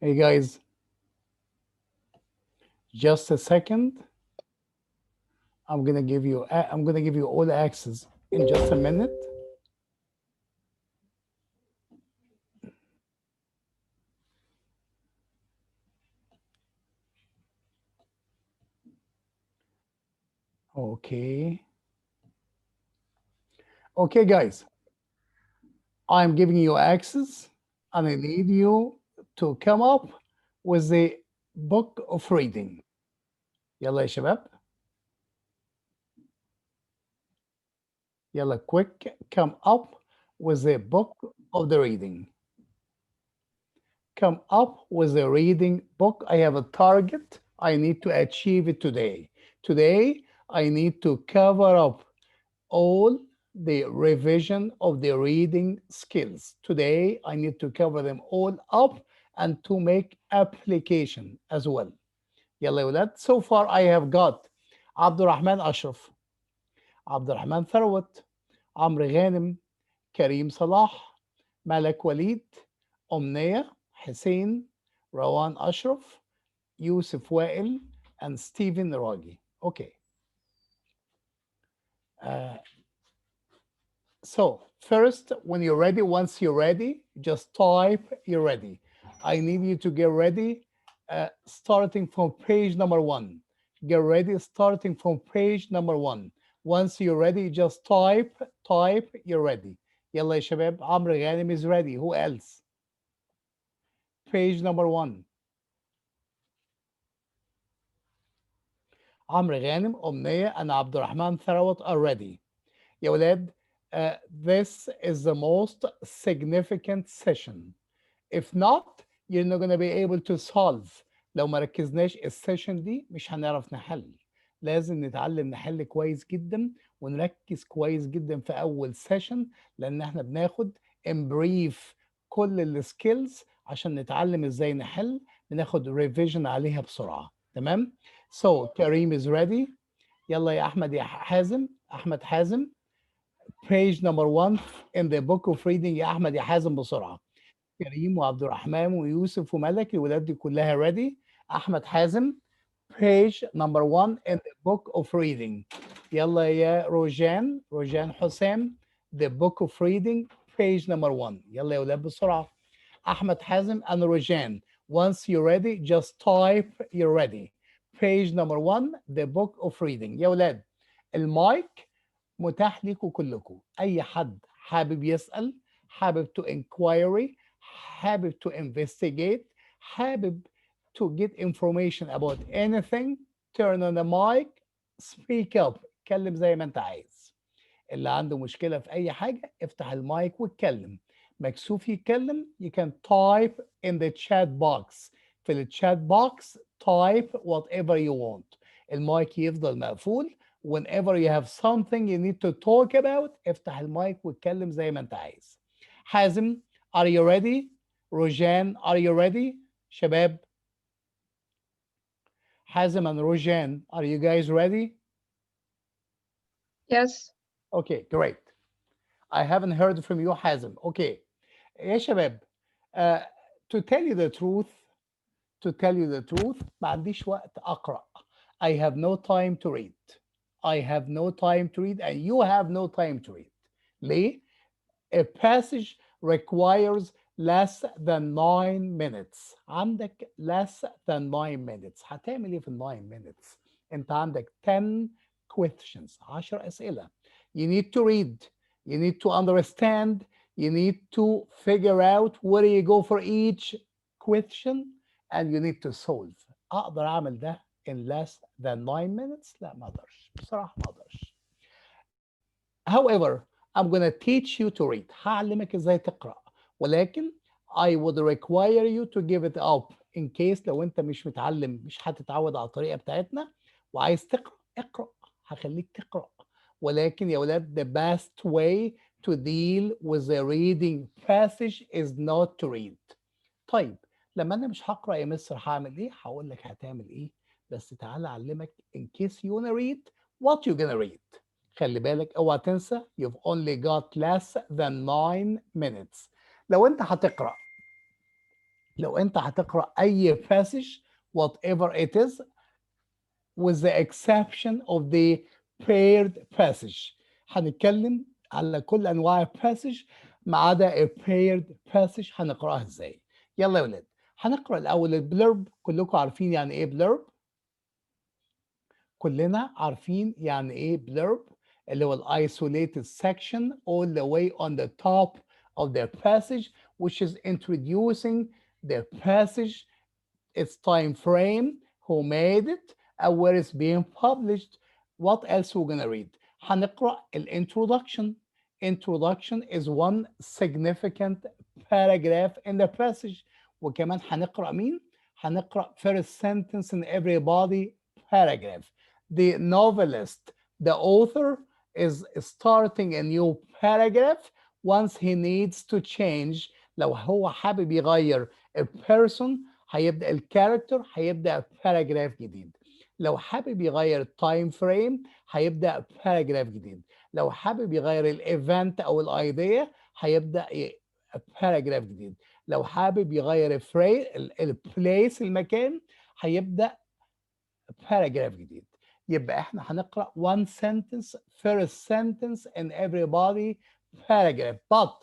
Hey guys, just a second. I'm gonna give you all the access in just a minute. Okay. Okay, guys, I'm giving you access and I need you to come up with the book of reading. يلا يا شباب. يلا quick, come up with the book of the reading. Come up with a reading book. I have a target. I need to achieve it today. Today, I need to cover up all the revision of the reading skills. Today, I need to cover them all up and to make application as well. يلا يا ولاد. So far, I have got عبد الرحمن أشرف, عبد الرحمن ثروت, عمرو غانم, كريم صلاح, ملك وليد, أمنية, حسين, روان أشرف, Yusuf Wael, and Stephen Ragi. Okay. Uh, so first, when you're ready, once you're ready, just type you're ready. I need you to get ready starting from page number 1. Get ready starting from page number 1. Once you're ready, just type you're ready. يلا يا شباب, عمرو غانم is ready. Who else? Page number 1. عمرو غانم, أمنية, and عبد الرحمن ثروت are ready. يا ولاد, this is the most significant session. If not, you're not going to be able to solve. لو ما ركزناش السيشن دي مش هنعرف نحل. لازم نتعلم نحل كويس جدا ونركز كويس جدا في أول سيشن, لأن احنا بناخد in brief كل السكيلز عشان نتعلم ازاي نحل, بناخد ريفيجن عليها بسرعة. تمام؟ So كريم is ready. يلا يا أحمد يا حازم, أحمد حازم, page number 1 in the book of reading يا أحمد يا حازم بسرعة. كريم وعبد الرحمن ويوسف وملك, الولاد دي كلها ready. أحمد حازم, page number 1 in the book of reading. يلا يا روجان حسام, the book of reading page number 1. يلا يا ولاد بسرعة. أحمد حازم and روجان, once you're ready just type you're ready. page number 1 the book of reading. يا ولاد المايك متاح لكم كلكم. أي حد حابب يسأل, حابب to inquiry, حابب to investigate, حابب to get information about anything, turn on the mic, speak up, اتكلم زي ما انت عايز. اللي عنده مشكلة في أي حاجة افتح المايك واتكلم. مكسوف يتكلم, you can type in the chat box. في الchat box type whatever you want. المايك يفضل مقفول. Whenever you have something you need to talk about, افتح المايك واتكلم زي ما انت عايز. حازم, are you ready? روجان, are you ready? شباب, Hazem and Rojan, are you guys ready? Yes. Okay, great. I haven't heard from you, Hazem. Okay. يا شباب, uh, to tell you the truth, ما عنديش وقت أقرأ. I have no time to read. I have no time to read and you have no time to read. ليه? A passage requires less than 9 minutes. عندك less than 9 minutes. هتعمل ايه في 9 minutes؟ انت عندك 10 questions, 10 أسئلة. You need to read, you need to understand, you need to figure out where you go for each question and you need to solve. أقدر أعمل ده in less than 9 minutes؟ لا ما أقدرش. بصراحة ما أقدرش. However, I'm going to teach you to read. هعلمك ازاي تقرأ. ولكن I would require you to give it up in case لو انت مش متعلم, مش هتتعود على الطريقة بتاعتنا وعايز تقرأ, اقرأ. هخليك تقرأ. ولكن يا ولاد, the best way to deal with the reading passage is not to read. طيب, لما انا مش هقرأ يا مستر هعمل ايه؟ هقول لك هتعمل ايه. بس تعالى اعلمك in case you wanna read what you're gonna read. خلي بالك اوعى تنسى you've only got less than 9 minutes. لو انت هتقرأ اي passage whatever it is with the exception of the paired passage. هنتكلم على كل انواع passage ما عدا a paired passage هنقراها ازاي. يلا يا ولاد هنقرا الاول البلرب. كلكم عارفين يعني ايه بلرب؟ كلنا عارفين يعني ايه blurb اللي هو ال isolated section all the way on the top of the passage which is introducing the passage, its time frame, who made it, and where it's being published. What else we're gonna read? هنقرأ introduction. Introduction is one significant paragraph in the passage. وكمان هنقرأ مين؟ هنقرأ first sentence in every body paragraph. The novelist, the author, is starting a new paragraph once he needs to change. لو هو حابب يغير a person هيبدأ الكاركتر هيبدأ باراجراف جديد. لو حابب يغير التايم فريم هيبدأ باراجراف جديد. لو حابب يغير الايفنت او الايديا هيبدأ باراجراف جديد. لو حابب يغير البليس المكان هيبدأ باراجراف جديد. يبقى احنا هنقرأ one sentence first sentence in every body paragraph. But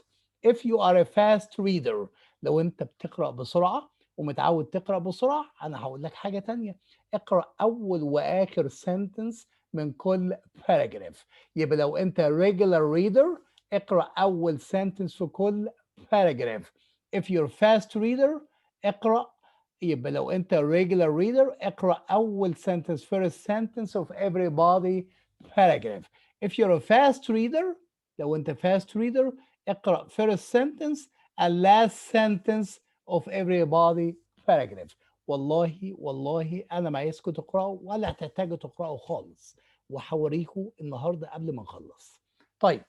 if you are a fast reader لو انت بتقرأ بسرعة ومتعود تقرأ بسرعة أنا هقول لك حاجة تانية. اقرأ أول وآخر sentence من كل paragraph. يبقى لو أنت regular reader اقرأ أول sentence في كل paragraph. If you're fast reader اقرأ يبقى لو أنت regular reader اقرأ أول sentence first sentence of every body paragraph. If you're a fast reader لو أنت fast reader اقرأ first sentence and last sentence of everybody paragraph. والله انا ما عايزكم تقراوا ولا هتحتاجوا تقراوا خالص وهوريكم النهارده قبل ما نخلص. طيب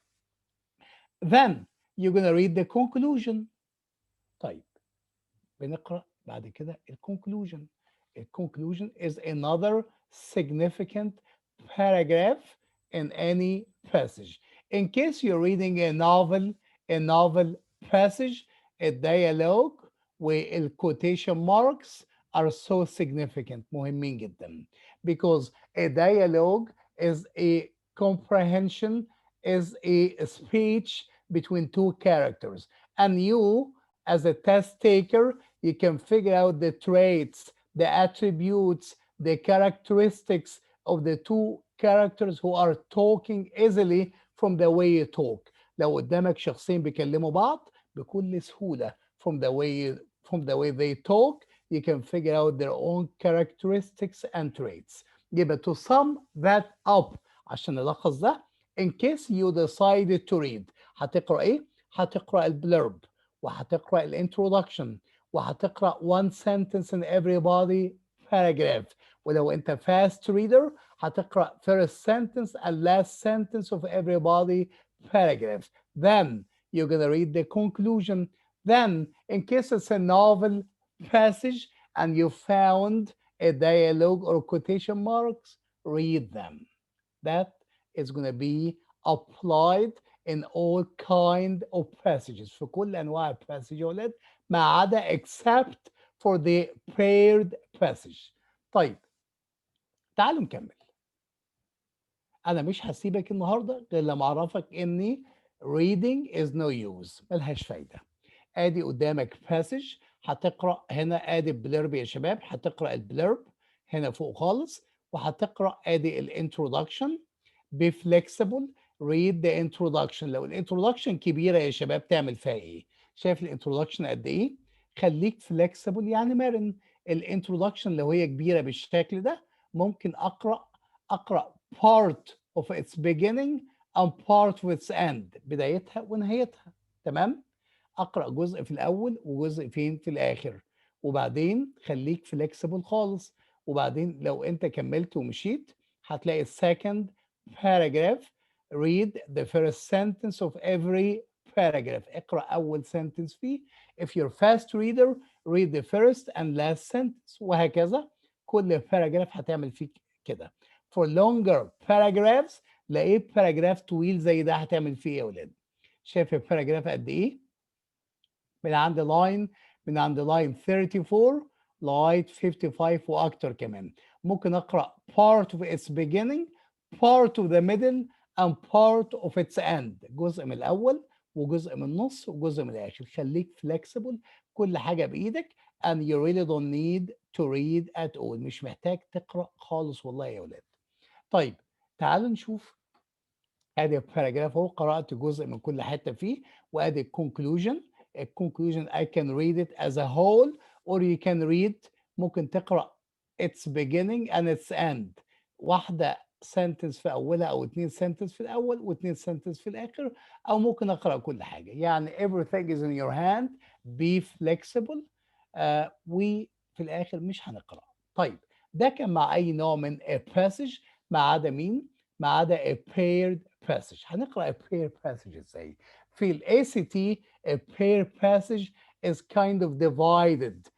then you're gonna read the conclusion. طيب بنقرا بعد كده conclusion. Conclusion is another significant paragraph in any passage. In case you're reading a novel passage, a dialogue والquotation marks are so significant مهمين جدا because a dialogue is a comprehension, is a speech between two characters, and you as a test taker you can figure out the traits, the attributes, the characteristics of the two characters who are talking easily from the way you talk. لو قدامك شخصين بيكلموا بعض بكل سهولة from the way they talk you can figure out their own characteristics and traits. يبقى to sum that up عشان نلخص ده in case you decided to read هتقرأ ايه؟ هتقرأ البلرب وهتقرأ الانترودكشن وهتقرأ one sentence in every body paragraph. ولو انت fast reader هتقرأ first sentence and last sentence of every body paragraph. Then you're gonna read the conclusion. Then in case it's a novel passage and you found a dialogue or quotation marks, read them. That is gonna be applied in all kind of passages في كل انواع الباسج يا ولاد ما عدا except for the paired passage. طيب تعالوا نكمل. انا مش هسيبك النهارده غير لما اعرفك اني reading is no use ملهاش فايده. ادي قدامك passage هتقرا هنا ادي البلرب يا شباب هتقرا البلرب هنا فوق خالص وهتقرا ادي الانترودكشن. be flexible read the introduction. لو الانترودكشن كبيره يا شباب تعمل فيها ايه؟ شايف الانترودكشن قد ايه؟ خليك flexible يعني مرن. الانترودكشن لو هي كبيره بالشكل ده ممكن اقرا part of its beginning and part of its end بدايتها ونهايتها. تمام؟ اقرا جزء في الاول وجزء فين في الاخر وبعدين خليك flexible خالص. وبعدين لو انت كملت ومشيت هتلاقي second paragraph read the first sentence of every paragraph. اقرأ أول sentence فيه. If you're fast reader read the first and last sentence وهكذا كل paragraph هتعمل فيه كده. For longer paragraphs لقيت باراجراف طويل زي ده هتعمل فيه ايه يا ولاد؟ شايف الباراجراف قد ايه؟ من عند لاين من عند لاين 34 لغايه 55 واكتر كمان. ممكن اقرا part of its beginning, part of the middle and part of its end. جزء من الاول وجزء من النص وجزء من الاخر. خليك flexible، كل حاجه بايدك and you really don't need to read at all. مش محتاج تقرا خالص والله يا ولاد. طيب تعالوا نشوف. ادي الباراجراف اهو، قرات جزء من كل حته فيه، وادي الكونكلوجن. الكونكلوجن I can read it as a whole or you can read، ممكن تقرا its beginning and its end. واحده سنتنس في اولها او اتنين سنتنس في الاول واتنين سنتنس في الاخر، او ممكن اقرا كل حاجه. يعني everything is in your hand. be flexible. وفي الاخر مش هنقرا. طيب ده كان مع اي نوع من a passage ما عدا مين؟ ما عدا a paired passage. هنقرأ a paired passage ازاي؟ في ال ACT a paired passage is kind of divided،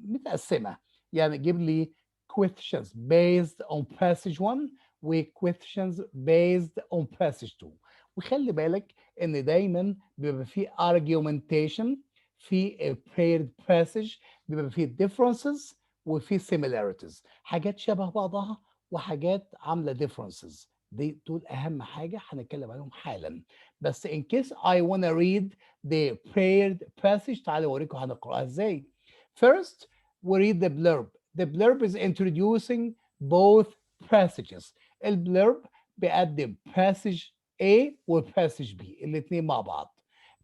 متقسمة. يعني جيب لي questions based on passage 1 و questions based on passage 2. وخلي بالك ان دايما بيبقى فيه argumentation في a paired passage، بيبقى فيه differences وفي similarities، حاجات شبه بعضها وحاجات عامله differences. دول اهم حاجه هنتكلم عليهم حالا. بس in case I wanna read the paired passage، تعالوا اوريكم هنقراها ازاي. First we read the blurb. The blurb is introducing both passages. البلurb بيقدم passage A و passage B الاثنين مع بعض.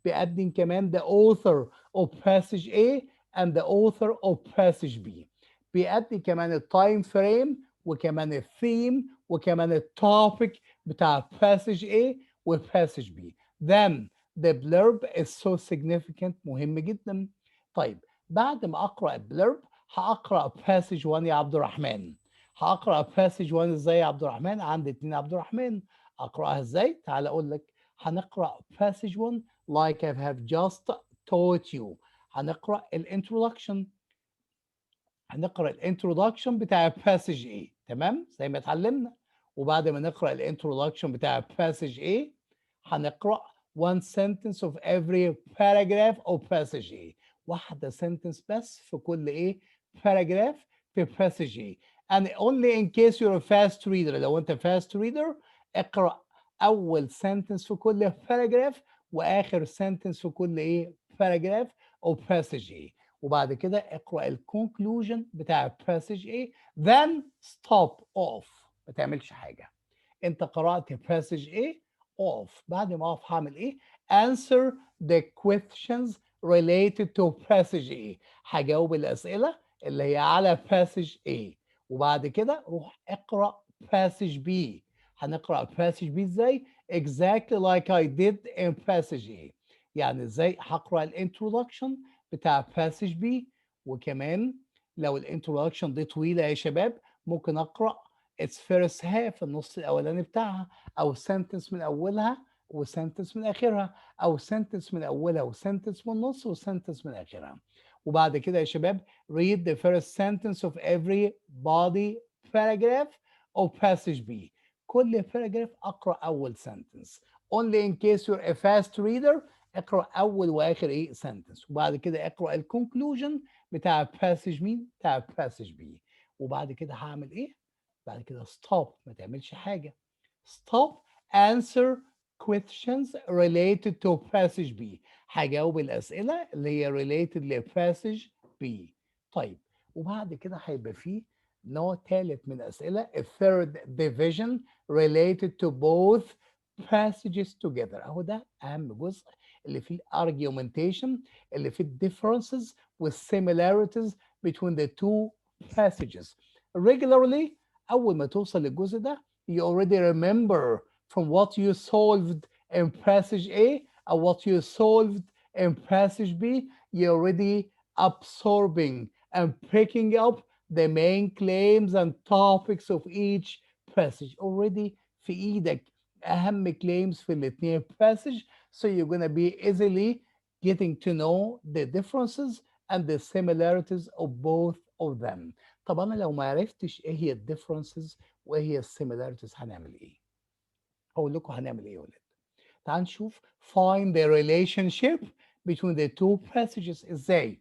بيقدم كمان the author of passage A and the author of passage B. بيقدم كمان التايم فريم وكمان الثيم وكمان التوبيك بتاع passage A و passage B. Then the blurb is so significant، مهم جدا. طيب بعد ما اقرا البلurb هقرا passage 1 يا عبد الرحمن. هقرا passage 1 ازاي يا عبد الرحمن؟ عندي اتنين عبد الرحمن. اقراها ازاي؟ تعال اقول لك. هنقرا passage 1 like I have just taught you. هنقرا الانترودكشن. هنقرا الانترودكشن بتاع passage A، تمام زي ما اتعلمنا. وبعد ما نقرا الانترودكشن بتاع passage A هنقرا one sentence of every paragraph of passage A. واحده sentence بس في كل ايه paragraph في passage A. and only in case you're a fast reader. لو انت fast reader اقرا اول sentence في كل paragraph واخر sentence في كل ايه paragraph of passage A. وبعد كده اقرأ الكونكلوجن بتاع passage A then stop off. ما تعملش حاجة. انت قرأت passage A off. بعد ما اقف هعمل ايه؟ answer the questions related to passage A. هجاوب الأسئلة اللي هي على passage A. وبعد كده روح اقرأ passage B. هنقرأ passage B ازاي؟ exactly like I did in passage A. يعني ازاي هقرأ الانترودكشن بتاع passage B. وكمان لو الانترودكشن دي طويلة يا شباب ممكن أقرأ its first half، النص الأولاني بتاعها، أو sentence من أولها وسنتنس من آخرها، أو sentence من أولها وسنتنس من النص وسنتنس من آخرها. وبعد كده يا شباب read the first sentence of every body paragraph of passage B. كل paragraph أقرأ أول sentence. Only in case you're a fast reader اقرا اول واخر ايه سنتنس. وبعد كده اقرا الكونكلوجن بتاع باسج مين؟ بتاع باسج بي. وبعد كده هعمل ايه؟ بعد كده ستوب، ما تعملش حاجه. ستوب answer questions related to passage B. هجاوب الاسئله اللي هي related لباسج B. طيب وبعد كده هيبقى فيه نوع ثالث من اسئله third division related to both passages together. اهو ده اهم جزء اللي فيه argumentation، اللي فيه differences with similarities between the two passages. Regularly أول ما توصل للجزء ده you already remember from what you solved in passage A or what you solved in passage B. You're already absorbing and picking up the main claims and topics of each passage. Already في إيدك أهم claims في الاتنين passage. So you're going to be easily getting to know the differences and the similarities of both of them. طب أنا لو ما عرفتش إيه هي differences وإيه هي similarities هنعمل إيه؟ هقول لكم هنعمل ايه يا ولاد. تعال نشوف find the relationship between the two passages ازاي.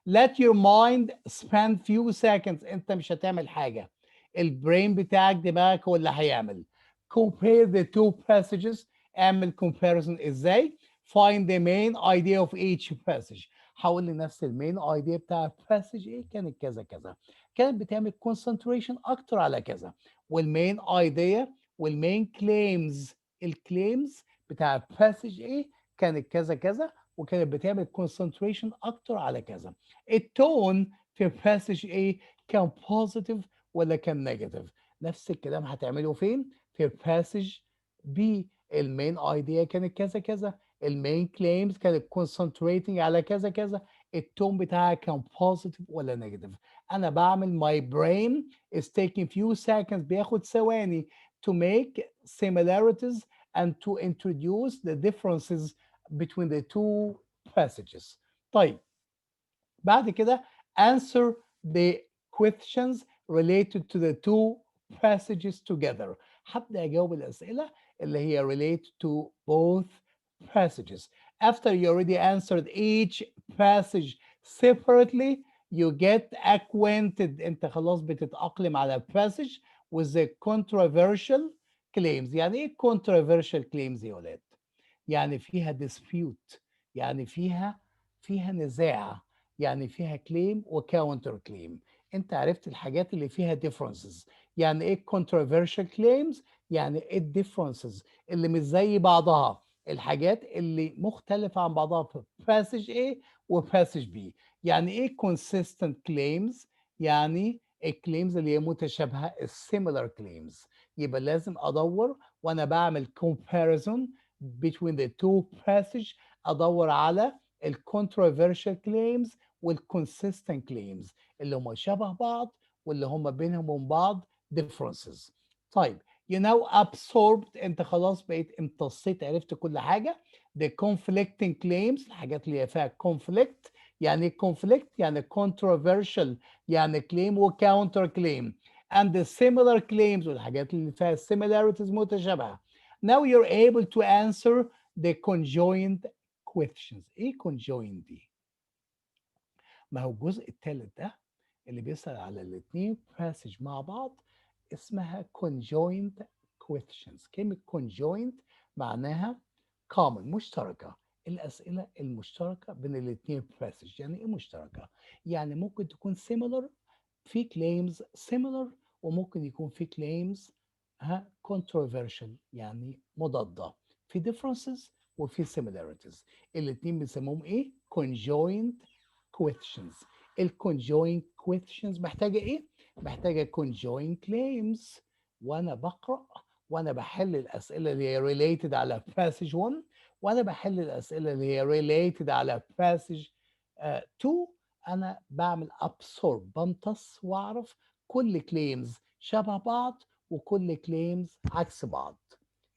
Let your mind spend few seconds. انت مش هتعمل حاجة، البرين بتاعك دماغك هو اللي هيعمل. Compare the two passages. اعمل comparison ازاي. Find the main idea of each passage. حاول لنفس المين idea بتاع passage ايه كانت كذا كذا، كانت بتعمل concentration اكتر على كذا. والمين idea والمين claims، الكليمز بتاع باسج ايه كانت كذا كذا، وكانت بتعمل concentration اكتر على كذا. التون في باسج ايه كان positive ولا كان negative. نفس الكلام هتعمله فين في باسج بي. المين ايديا كانت كذا كذا، المين كليمز كانت concentrating على كذا كذا. التون بتاعها كان positive ولا negative. انا بعمل my brain is taking few seconds، بياخد ثواني to make similarities and to introduce the differences between the two passages. طيب بعد كده answer the questions related to the two passages together. هبدأ أجاوب الأسئلة اللي هي related to both passages. After you already answered each passage separately, you get acquainted. أنت خلاص بتتأقلم على passage with the controversial claims. يعني إيه controversial claims يا ولاد؟ يعني فيها dispute، يعني فيها نزاع، يعني فيها claim وcounter claim. انت عرفت الحاجات اللي فيها differences. يعني ايه controversial claims؟ يعني ايه differences اللي مش زي بعضها، الحاجات اللي مختلفة عن بعضها في passage A و passage B. يعني ايه consistent claims؟ يعني الكليمز اللي هي متشابهة similar claims. يبقى لازم ادور وانا بعمل comparison between the two passage، ادور على الcontroversial claims والconsistent claims اللي هم شبه بعض واللي هم بينهم وبين بعض differences. طيب you now absorbed، انت خلاص بقيت امتصيت عرفت كل حاجه. the conflicting claims، الحاجات اللي هي فيها conflict. يعني ايه conflict؟ يعني controversial، يعني claim و counter claim. and the similar claims، والحاجات اللي فيها similarities متشابهه. Now you're able to answer the conjoined questions. ايه conjoined دي؟ ما هو الجزء الثالث ده اللي بيسأل على الاثنين passage مع بعض اسمها conjoined questions. كلمة conjoined معناها common، مشتركة. الأسئلة المشتركة بين الاثنين passage. يعني إيه مشتركة؟ يعني ممكن تكون similar، في claims similar، وممكن يكون في claims controversial يعني مضادة، في differences وفي similarities. الاثنين بنسموهم ايه؟ conjoined questions. الconjoined questions محتاجة ايه؟ محتاجة conjoined claims. وانا بقرأ وانا بحل الأسئلة اللي هي related على passage 1، وانا بحل الأسئلة اللي هي related على passage 2، انا بعمل absorb، بمتص واعرف كل claims شبه بعض وكل claims عكس بعض.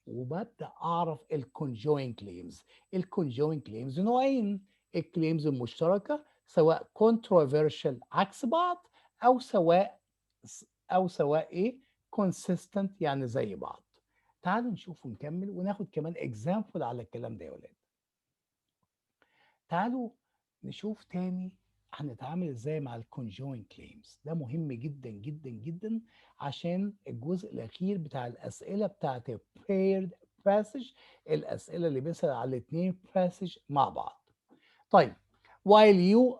وببدأ أعرف الconjoined claims. الconjoined claims نوعين: الكليمز المشتركة سواء controversial عكس بعض، أو سواء إيه consistent يعني زي بعض. تعالوا نشوف ونكمل وناخد كمان example على الكلام ده يا ولاد. تعالوا نشوف تاني هنتعامل ازاي مع الكونجوين كليمز. ده مهم جدا جدا جدا عشان الجزء الاخير بتاع الاسئله بتاعت paired passage، الاسئله اللي بيسال على الاثنين passage مع بعض. طيب while you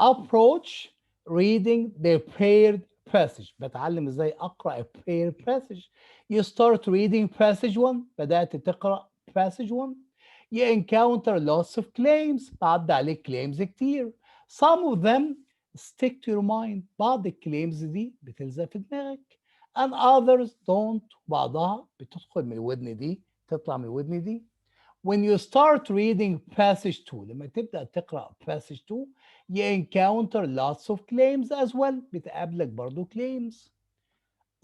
approach reading the paired passage، بتعلم ازاي اقرا ال paired passage. you start reading passage 1، بدات تقرا passage 1. you encounter lots of claims، بعدي عليك claims كتير. some of them stick to your mind، بعض الكليمز دي بتلزق في دماغك. and others don't، بعضها بتدخل من الودن دي تطلع من الودن دي. when you start reading passage 2، لما تبدأ تقرأ passage 2 you encounter lots of claims as well، بتقابلك برضو claims.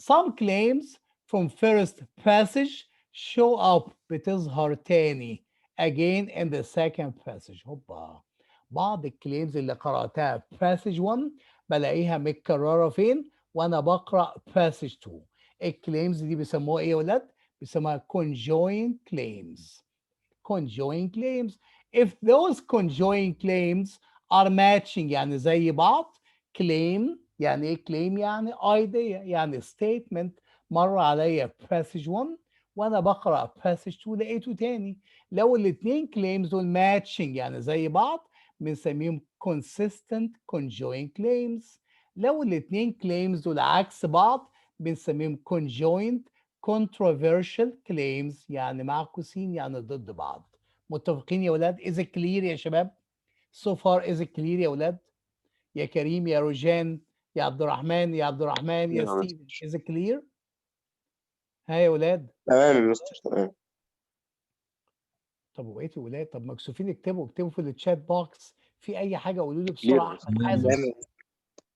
some claims from first passage show up، بتظهر تاني again in the second passage. هوبا، بعض الكليمز اللي قرأتها في passage 1 بلاقيها متكررة فين؟ وأنا بقرأ passage 2. الكليمز دي بيسموها إيه يا ولاد؟ بيسموها conjoined claims. Conjoined claims. If those conjoined claims are matching يعني زي بعض. claim يعني ايه claim؟ يعني idea، يعني statement مر عليا passage 1 وانا بقرا passage 2 لقيته تاني. لو الاتنين claims دول matching يعني زي بعض بنسميهم consistent conjoined claims. لو الاتنين claims دول عكس بعض بنسميهم conjoined controversial claims، يعني معكوسين يعني ضد بعض. متفقين يا ولاد؟ is it clear يا شباب؟ so far is it clear يا ولاد؟ يا كريم، يا روجان، يا عبد الرحمن، يا عبد الرحمن، يا نعم. ستيفن، is it clear؟ ها يا ولاد؟ تمام يا مستر، تمام. طب وبقيت يا ولاد، طب مكسوفين اكتبوا في الشات بوكس في اي حاجه، قولوا لي كلير بسرعه. يا احمد مستر. حازم. تمام.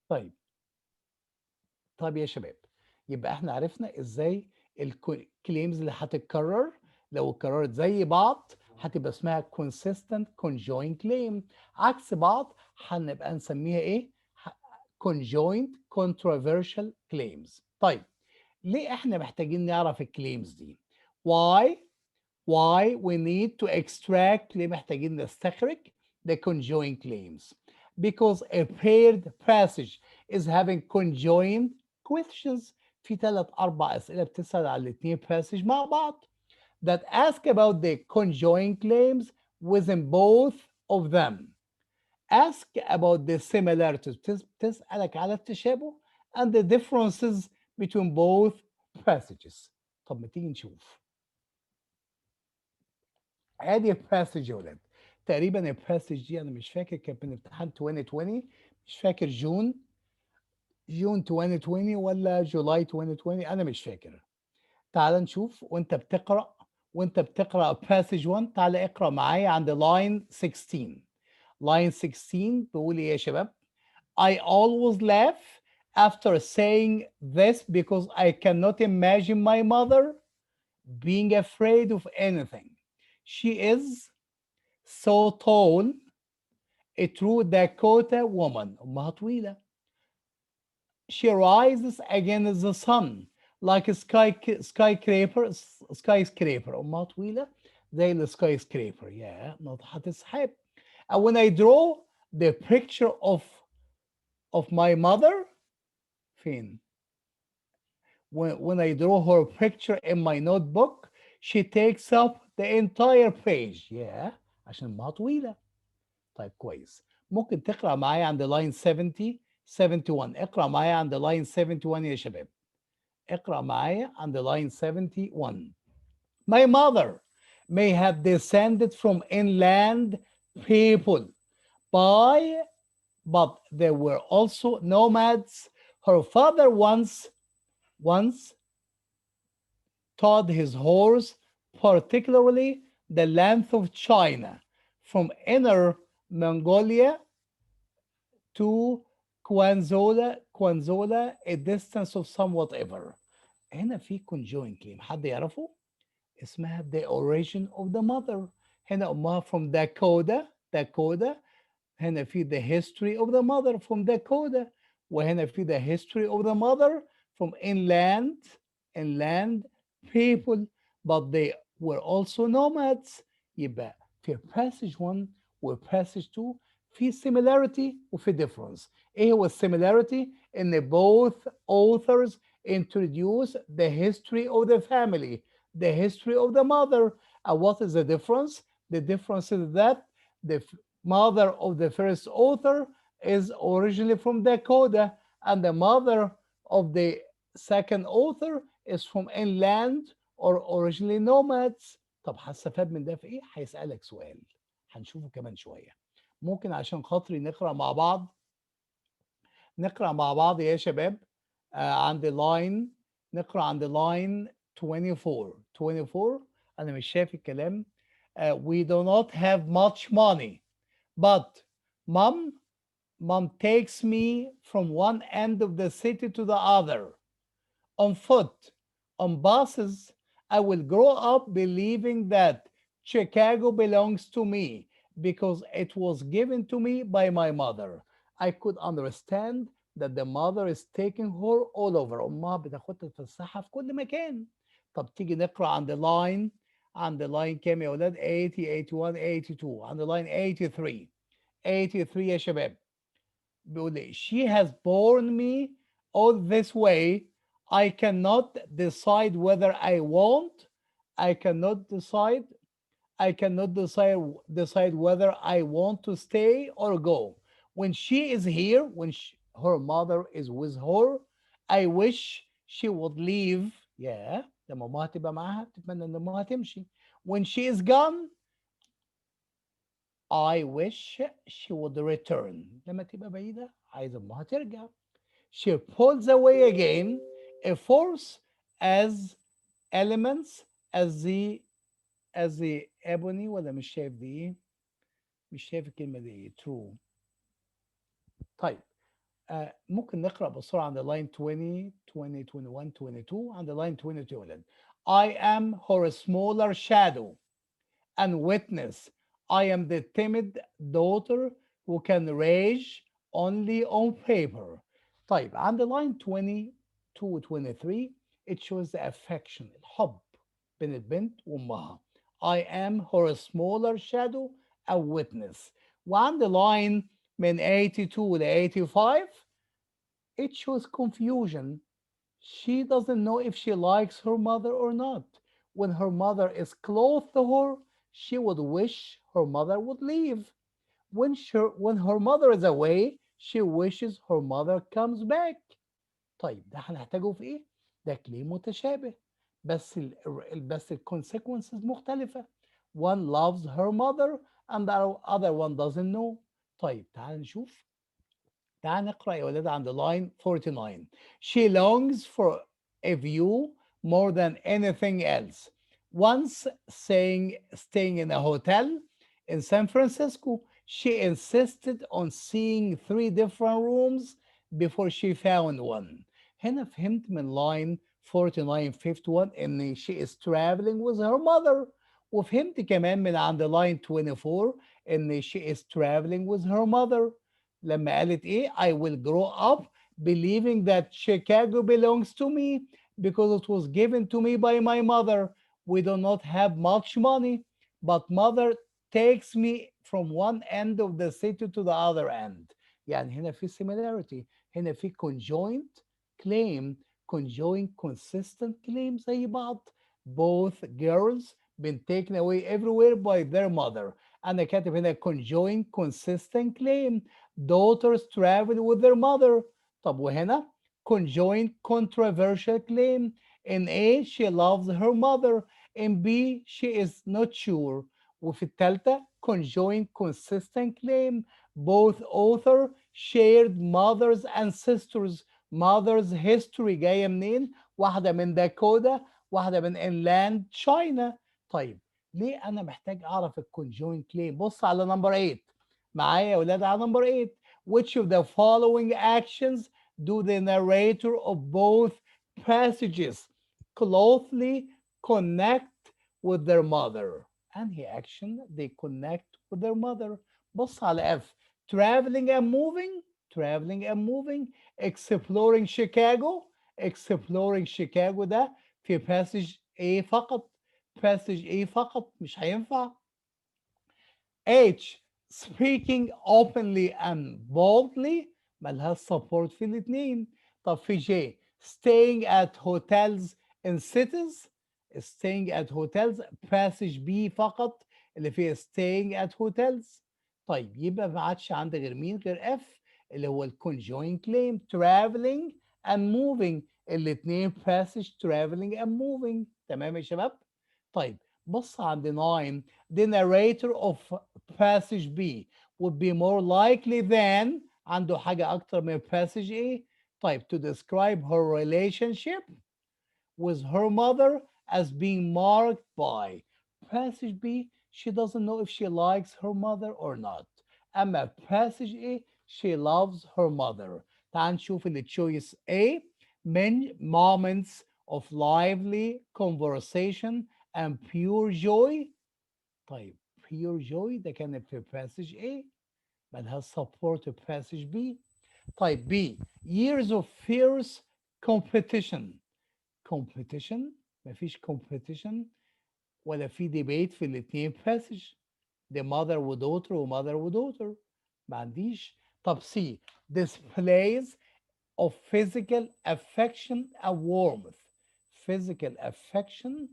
طيب. طيب يا شباب، يبقى احنا عرفنا ازاي الكليمز اللي هتتكرر لو اتكررت زي بعض هتبقى اسمها consistent conjoined claim. عكس بعض هنبقى نسميها ايه؟ conjoined controversial claims. طيب، ليه احنا محتاجين نعرف الكليمز دي؟ why we need to extract، ليه محتاجين نستخرج the conjoined claims؟ because a paired passage is having conjoined questions. في 3 4 أسئلة بتسأل على الاتنين passage مع بعض that ask about the conjoined claims within both of them. Ask about the similarities، بتسألك على التشابه and the differences between both passages. طب ما تيجي نشوف. ادي الباسج يا ولاد. تقريبا الباسج دي انا مش فاكر كانت من امتحان 2020، مش فاكر جون 2020 ولا جولاي 2020، انا مش فاكر. تعال نشوف. وانت بتقرا باسج 1 تعال اقرا معايا عند لاين 16. لاين 16 بيقول ايه يا شباب؟ I always laugh after saying this because I cannot imagine my mother being afraid of anything. She is so tall, a true Dakota woman. أمها طويلة. She rises against the sun like a skyscraper. أمها طويلة زي السكاي يا ناطحة السحاب. And when I draw the picture of my mother فين؟ When I draw her picture in my notebook, she takes up the entire page. Yeah, عشان أمها طويلة. طيب كويس. ممكن تقرأ معايا عند لاين 70 71. اقرأ معايا عند لاين 71 يا شباب. اقرأ معايا عند لاين 71. My mother may have descended from inland people but there were also nomads. Her father once taught his horse, particularly the length of China, from Inner Mongolia to Kwanzola, a distance of some whatever. هنا في conjoined claim، حد يعرفه؟ اسمها the origin of the mother. هنا أمها from Dakota. هنا في the history of the mother from Dakota. وهنا في the history of the mother from inland people, but they were also nomads. يبقى في passage 1 و passage 2 في similarity وفي difference. ايه هو similarity؟ ان both authors introduce the history of the family, the history of the mother. And what is the difference? The difference is that the mother of the first author is originally from Dakota, and the mother of the second author is from inland or originally nomads. طب هستفاد من ده في ايه؟ هيسألك سؤال هنشوفه كمان شوية. ممكن عشان خاطري نقرأ مع بعض يا شباب. عند لاين نقرأ عند لاين 24. أنا مش شايف الكلام. We do not have much money, but mom takes me from one end of the city to the other on foot, on buses. I will grow up believing that Chicago belongs to me because it was given to me by my mother. I could understand that the mother is taking her all over. أمها بتاخدها تفسحها في كل مكان. طب تيجي نقرا عند لاين كام يا اولاد؟ 80 81 82 عند لاين 83. 83 يا شباب بيقول لي she has borne me all this way. I cannot decide whether I want. I cannot decide. I cannot decide whether I want to stay or go. When she is here, when her mother is with her, I wish she would leave. Yeah, لما ماما تبقى معاها تتمنى ان ماما تمشي. When she is gone, I wish she would return. لما تبقى بعيدة عايز امها ترجع. She pulls away again a force as elements as the ebony. ولا مش شايف دي ايه؟ مش شايف الكلمة دي ايه؟ True. طيب ممكن نقرأ بسرعة عند line 20 20 21 22 عند line 22 ولد. I am her smaller shadow and witness. I am the timid daughter who can rage only on paper. طيب عند line 22 و 23 it shows the affection الحب بين البنت وأمها. I am her smaller shadow a witness. وعند line من 82 ل 85 it shows confusion. She doesn't know if she likes her mother or not. When her mother is close to her, she would wish her mother would leave. When her mother is away, she wishes her mother comes back. طيب ده هنحتاجه في ايه؟ ده كلام متشابه بس بس الكونسيكونسز مختلفة. One loves her mother and the other one doesn't know. طيب تعال نشوف. تعال نقرأ يا ولاد عند line 49. She longs for a view more than anything else. Once staying in a hotel in San Francisco, she insisted on seeing 3 different rooms before she found one. هنا فهمت من line 49 51 إن she is traveling with her mother. وفهمت كمان من عند line 24 إن she is traveling with her mother. لما قالت ايه I will grow up believing that Chicago belongs to me because it was given to me by my mother. We do not have much money, but mother takes me from one end of the city to the other end. يعني هنا في similarity. هنا في conjoint claim, conjoint consistent claim زي بعض. Both girls been taken away everywhere by their mother. أنا كاتب هنا conjoint consistent claim. Daughters travel with their mother. طب وهنا conjoint controversial claim. In A she loves her mother. In B she is not sure. وفي الثالثة conjoint consistent claim. Both author shared mothers and sisters. Mothers history جاية منين؟ واحدة من داكوتا واحدة من inland China. طيب ليه أنا محتاج أعرف الconjoint claim؟ بص على نمبر 8 معايا يا ولاد على نمبر 8. Which of the following actions do the narrator of both passages closely connect with their mother? أنهي action they connect with their mother؟ بص على F. Traveling and moving. Traveling and moving. Exploring Chicago. Exploring Chicago ده في passage A فقط. passage A فقط مش هينفع. H. Speaking openly and boldly ملهاش support في الاتنين. طب في J. Staying at hotels in cities. Staying at hotels passage B فقط اللي فيها staying at hotels. طيب يبقى ما عادش عندي غير مين غير F اللي هو الconjoint claim traveling and moving. الاتنين passage traveling and moving. تمام يا شباب؟ طيب بص عند 9. The narrator of passage B would be more likely than عنده حاجة أكتر من passage A. طيب to describe her relationship with her mother as being marked by passage B. She doesn't know if she likes her mother or not. أما passage A she loves her mother. تعال نشوف اللي choice A. Many moments of lively conversation and pure joy. طيب pure joy ده كان في passage A ملهاش support في passage B. طيب B. Years of fierce competition. Competition مفيش competition ولا في debate في الاتنين passage. the mother ودaughter وmother ودaughter. ما عنديش. طب C displays of physical affection and warmth. physical affection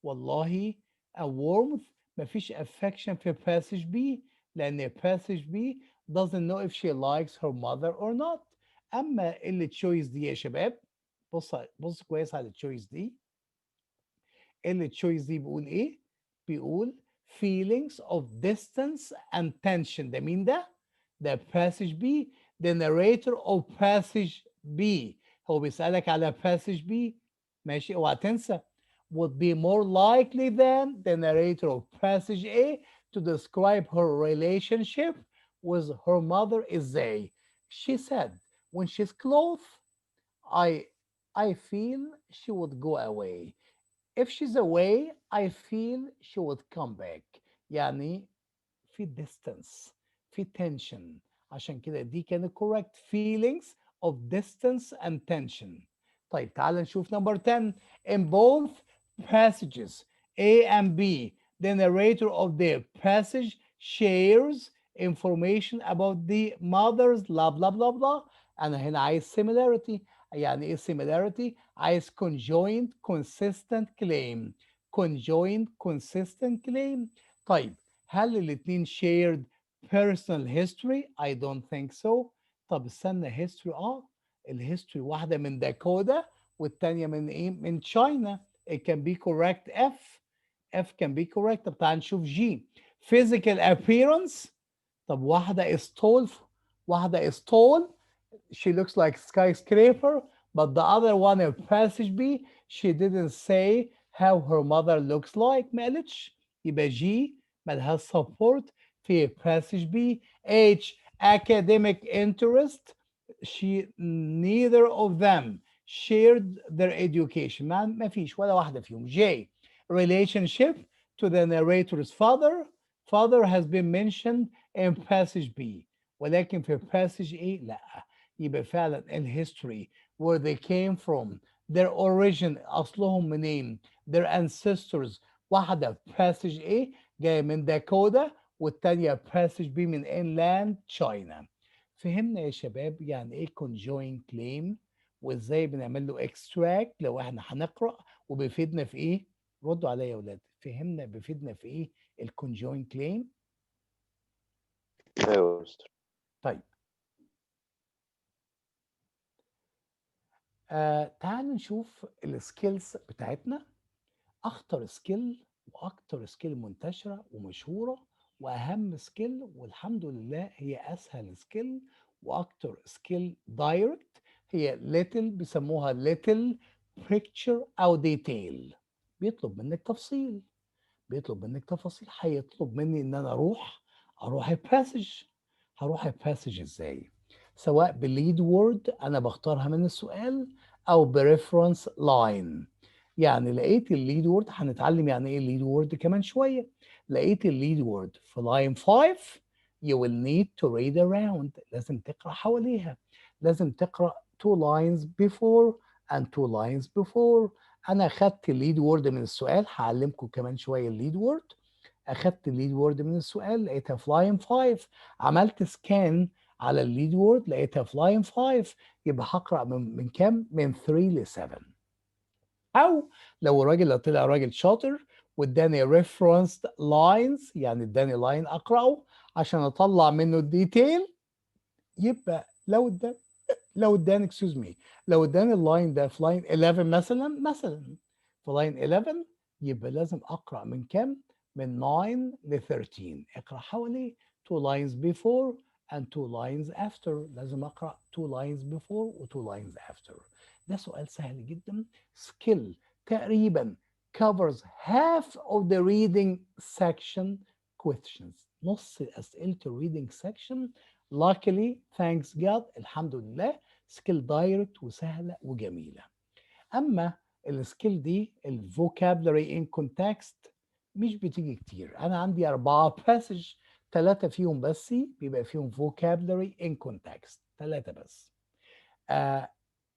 والله a warmth. مفيش affection في passage B لأن passage B doesn't know if she likes her mother or not. أما اللي تشويس دي يا شباب، بص كويس على التشويس دي. اللي تشويس دي بيقول إيه؟ بيقول feelings of distance and tension. ده مين ده؟ ده passage B. the narrator of passage B. هو بيسألك على passage B. ماشي، اوعى تنسى. would be more likely than the narrator of passage A to describe her relationship with her mother ازاي. She said when she's close I I feel she would go away. If she's away I feel she would come back. يعني في distance، في tension. عشان كده دي كانت correct. feelings of distance and tension. طيب تعال نشوف number 10. In both passages A and B the narrator of the passage shares information about the mother's blah blah blah blah. أنا هنا عايز similarity. يعني إيه similarity؟ عايز conjoined consistent claim. conjoined consistent claim. طيب هل الاتنين shared personal history؟ I don't think so. طب استنى history الهيستوري واحدة من داكودا والتانية من ايه؟ من تشاينا. It can be correct F can be correct. طب تعال نشوف G physical appearance. طب واحدة is tall واحدة is tall she looks like skyscraper, but the other one in passage B she didn't say how her mother looks like. ما قالتش. يبقى G ملهاش support في passage B. H academic interest she neither of them shared their education. ما فيش ولا واحدة فيهم. J relationship to the narrator's father has been mentioned in passage B ولكن في passage A لا. يبقى فعلا الهيستوري where they came from their origin أصلهم منين their ancestors. واحدة passage A جاية من داكودا والتانية passage B من inland China. فهمنا يا شباب يعني ايه conjoined claim وازاي بنعمل له extract لو احنا هنقرأ وبيفيدنا في ايه؟ ردوا عليا يا اولاد. فهمنا بيفيدنا في ايه الconjoined claim؟ ايوه يا مستر. طيب تعالوا نشوف السكيلز بتاعتنا. اخطر سكيل واكتر سكيل منتشره ومشهوره واهم سكيل والحمد لله هي اسهل سكيل واكتر سكيل دايركت هي ليتل. بيسموها ليتل بيكتشر او ديتيل. بيطلب منك تفصيل. بيطلب منك تفاصيل. هيطلب مني ان انا اروح الباسج. هروح الباسج ازاي؟ سواء بالليد وورد انا بختارها من السؤال او بريفرنس لاين. يعني لقيت الليد وورد هنتعلم يعني ايه الليد وورد كمان شويه. لقيت الليد وورد في لاين 5 you will need to read around. لازم تقرا حواليها. لازم تقرا two lines before and two lines before. انا اخدت الليد وورد من السؤال. هعلمكم كمان شويه الليد وورد. اخدت الليد وورد من السؤال لقيتها في لاين 5. عملت سكان على الليد وورد لقيتها في لاين 5. يبقى هقرا من كام؟ من 3 ل 7. او لو الراجل طلع راجل شاطر واداني ريفرنس لاينز يعني اداني لاين اقراه عشان اطلع منه الديتيل. يبقى لو اداني اكسكيوز مي لو اداني اللاين ده في لاين 11 مثلا في لاين 11 يبقى لازم اقرا من كام؟ من 9 ل 13. اقرا حوالي 2 lines before and 2 lines after. لازم اقرا 2 lines before و 2 lines after. ده سؤال سهل جدا. skill تقريبا covers half of the reading section questions. نص اسئله الريدنج section. luckily thanks God الحمد لله سكيل دايركت وسهله وجميله. اما السكيل دي الفوكابلري ان كونتكست مش بتيجي كتير. انا عندي 4 باسج 3 فيهم بس بيبقى فيهم فوكابلري ان كونتكست 3 بس.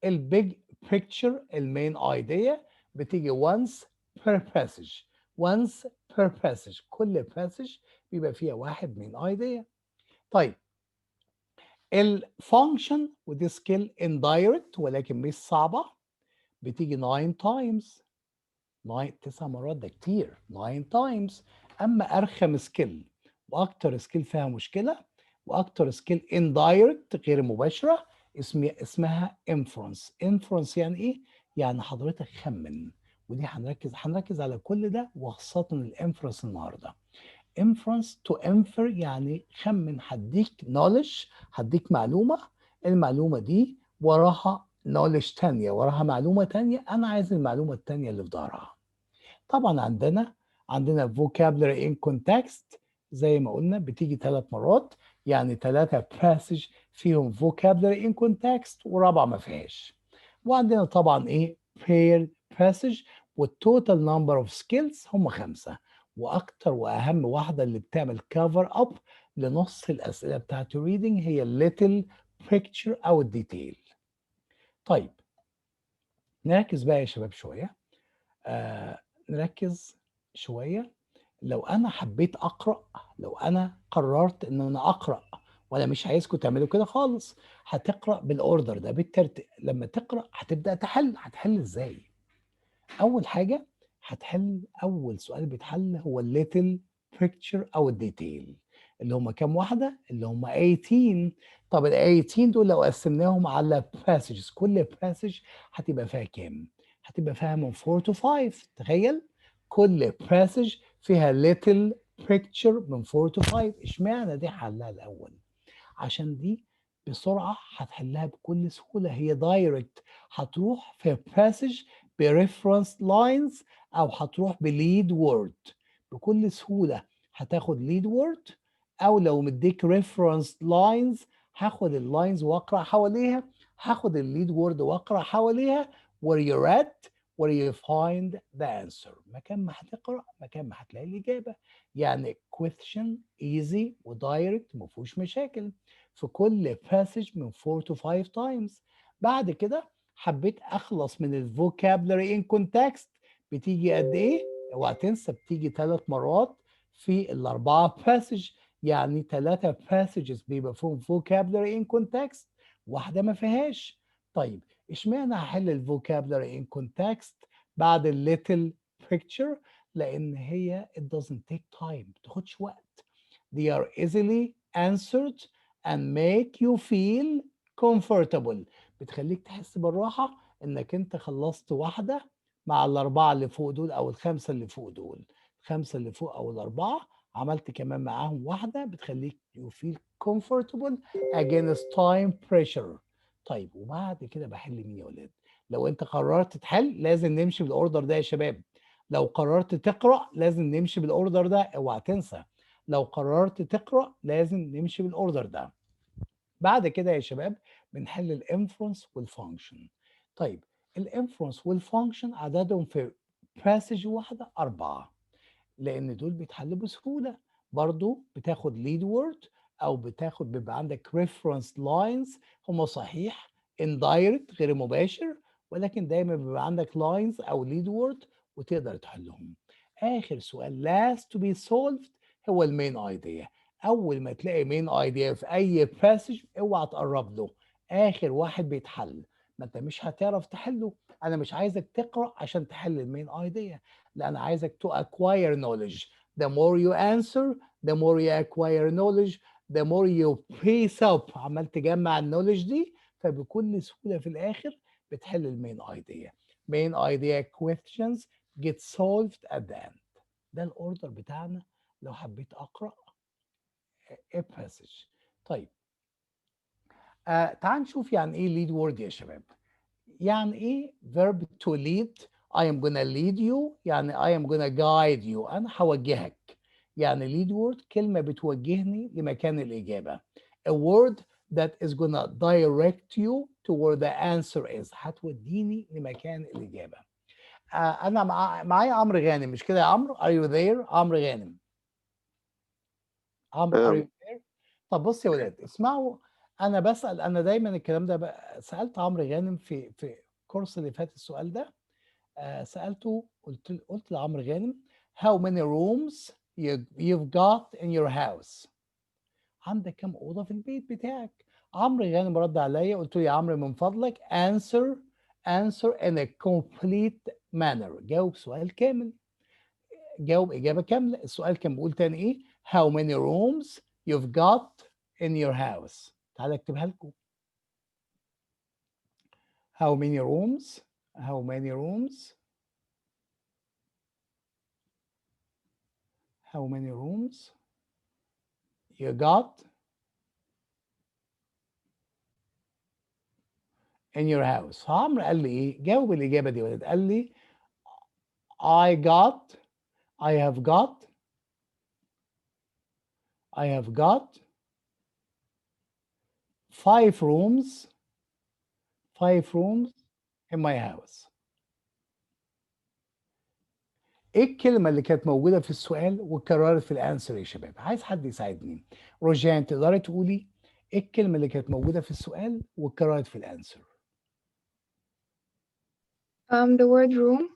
البيج بيكتشر المين ايديا بتيجي once per passage. once per passage. كل passage بيبقى فيها واحد main idea. طيب الفانكشن ودي سكيل indirect ولكن مش صعبة، بتيجي 9 times. 9 مرات ده كتير. 9 times. اما ارخم سكيل واكتر سكيل فيها مشكله واكتر سكيل indirect غير مباشره اسمها inference. inference يعني ايه؟ يعني حضرتك خمن، ودي هنركز على كل ده وخاصه الانفرنس النهارده. inference to infer يعني خمن. هديك knowledge، هديك معلومه، المعلومه دي وراها knowledge تانية، وراها معلومه تانية، انا عايز المعلومه التانية اللي في ظهرها. طبعا عندنا vocabulary in context زي ما قلنا بتيجي 3 مرات، يعني 3 passage فيهم vocabulary in context ورابعة ما فيهاش. وعندنا طبعا ايه paired passage، والtotal number of skills هم 5. واكتر واهم واحدة اللي بتعمل cover up لنص الاسئلة بتاعت reading هي little picture او الديتيل. طيب نركز بقى يا شباب شوية. نركز شوية. لو أنا حبيت أقرأ، لو أنا قررت إن أنا أقرأ، وأنا مش عايزكم تعملوا كده خالص، هتقرأ بالأوردر ده بالترتيب. لما تقرأ هتبدأ تحل. هتحل إزاي؟ أول حاجة هتحل، أول سؤال بيتحل هو الليتل بيكتشر أو الديتيل، اللي هم كام واحدة؟ اللي هم 18. طب ال 18 دول لو قسمناهم على passages، كل passage هتبقى فيها كام؟ هتبقى فيها من 4 to 5. تخيل كل passage فيها little picture من 4 to 5. اشمعنى دي حلها الأول؟ عشان دي بسرعة هتحلها بكل سهولة، هي دايركت. هتروح في passage بريفرنس لاينز أو هتروح بليد وورد بكل سهولة. هتاخد ليد وورد، أو لو مديك ريفرنس لاينز هاخد اللاينز وأقرأ حواليها، هاخد الليد وورد وأقرأ حواليها. where you're at where you find the answer. مكان ما هتقرأ مكان ما هتلاقي الإجابة. يعني question easy ودايركت مفهوش مشاكل في كل passage من 4 to 5 times. بعد كده حبيت اخلص من الفوكابلري ان كونتكست، بتيجي قد ايه؟ اوعى تنسى بتيجي 3 مرات في الاربعه باسج، يعني 3 passages بيبقى فيهم فوكابلري ان كونتكست، واحده ما فيهاش. طيب اشمعنى هحل الفوكابلري ان كونتكست بعد الليتل بيكتشر؟ لان هي it doesn't take time، ما بتاخدش وقت. they are easily answered and make you feel comfortable. بتخليك تحس بالراحة انك انت خلصت واحدة مع الاربعة اللي فوق دول او الخمسة اللي فوق دول. الخمسة اللي فوق او الاربعة عملت كمان معاهم واحدة بتخليك you feel comfortable against time pressure. طيب وبعد كده بحل مين يا ولاد؟ لو انت قررت تحل لازم نمشي بالاوردر ده يا شباب. لو قررت تقرأ لازم نمشي بالاوردر ده، اوعى تنسى. لو قررت تقرأ لازم نمشي بالاوردر ده. بعد كده يا شباب بنحل الانفرنس والفانكشن. طيب الانفرنس والفانكشن عددهم في باسج واحدة 4، لأن دول بيتحلوا بسهولة. برضو بتاخد lead word أو بيبقى عندك reference lines. هما صحيح indirect غير مباشر، ولكن دايما بيبقى عندك lines أو lead word وتقدر تحلهم. آخر سؤال last to be solved هو المين idea. أول ما تلاقي مين idea في أي passage اوعى تقرب له. آخر واحد بيتحل، ما أنت مش هتعرف تحله. أنا مش عايزك تقرأ عشان تحل المين idea، لا أنا عايزك to acquire knowledge. The more you answer the more you acquire knowledge. The more you piece up، عمال تجمع النولج دي، فبكل سهولة في الآخر بتحل المين idea. main idea questions get solved at the end. ده الأوردر بتاعنا لو حبيت أقرأ a passage. طيب تعال نشوف يعني إيه lead word يا شباب. يعني ايه verb to lead؟ I am gonna lead you يعني I am gonna guide you، أنا هوجهك. يعني lead word كلمة بتوجهني لمكان الإجابة. A word that is gonna direct you to where the answer is، هتوديني لمكان الإجابة. أنا معايا عمرو غانم، مش كده يا عمرو؟ Are you there؟ عمرو غانم. عمرو are you there؟ طب بص يا ولاد اسمعوا، أنا بسأل، أنا دايما الكلام ده سألت عمرو غانم في الكورس اللي فات السؤال ده. سألته قلت لعمرو غانم how many rooms you've got in your house. عندك كام أوضة في البيت بتاعك؟ عمرو غانم رد عليا، قلت له يا عمرو من فضلك answer in a complete manner. جاوب سؤال كامل، جاوب إجابة كاملة. السؤال كان بيقول تاني إيه؟ how many rooms you've got in your house. تعالى اكتبها لكم. how many rooms how many rooms how many rooms you got in your house. فعمرو قال لي ايه؟ جاوب الاجابه دي يا ولد. قال لي I got I have got I have got 5 rooms in my house. ايه الكلمه اللي كانت موجوده في السؤال واتكررت في الانسر يا شباب؟ عايز حد يساعدني. روجان تقدري تقولي ايه الكلمه اللي كانت موجوده في السؤال واتكررت في الانسر؟ The word room.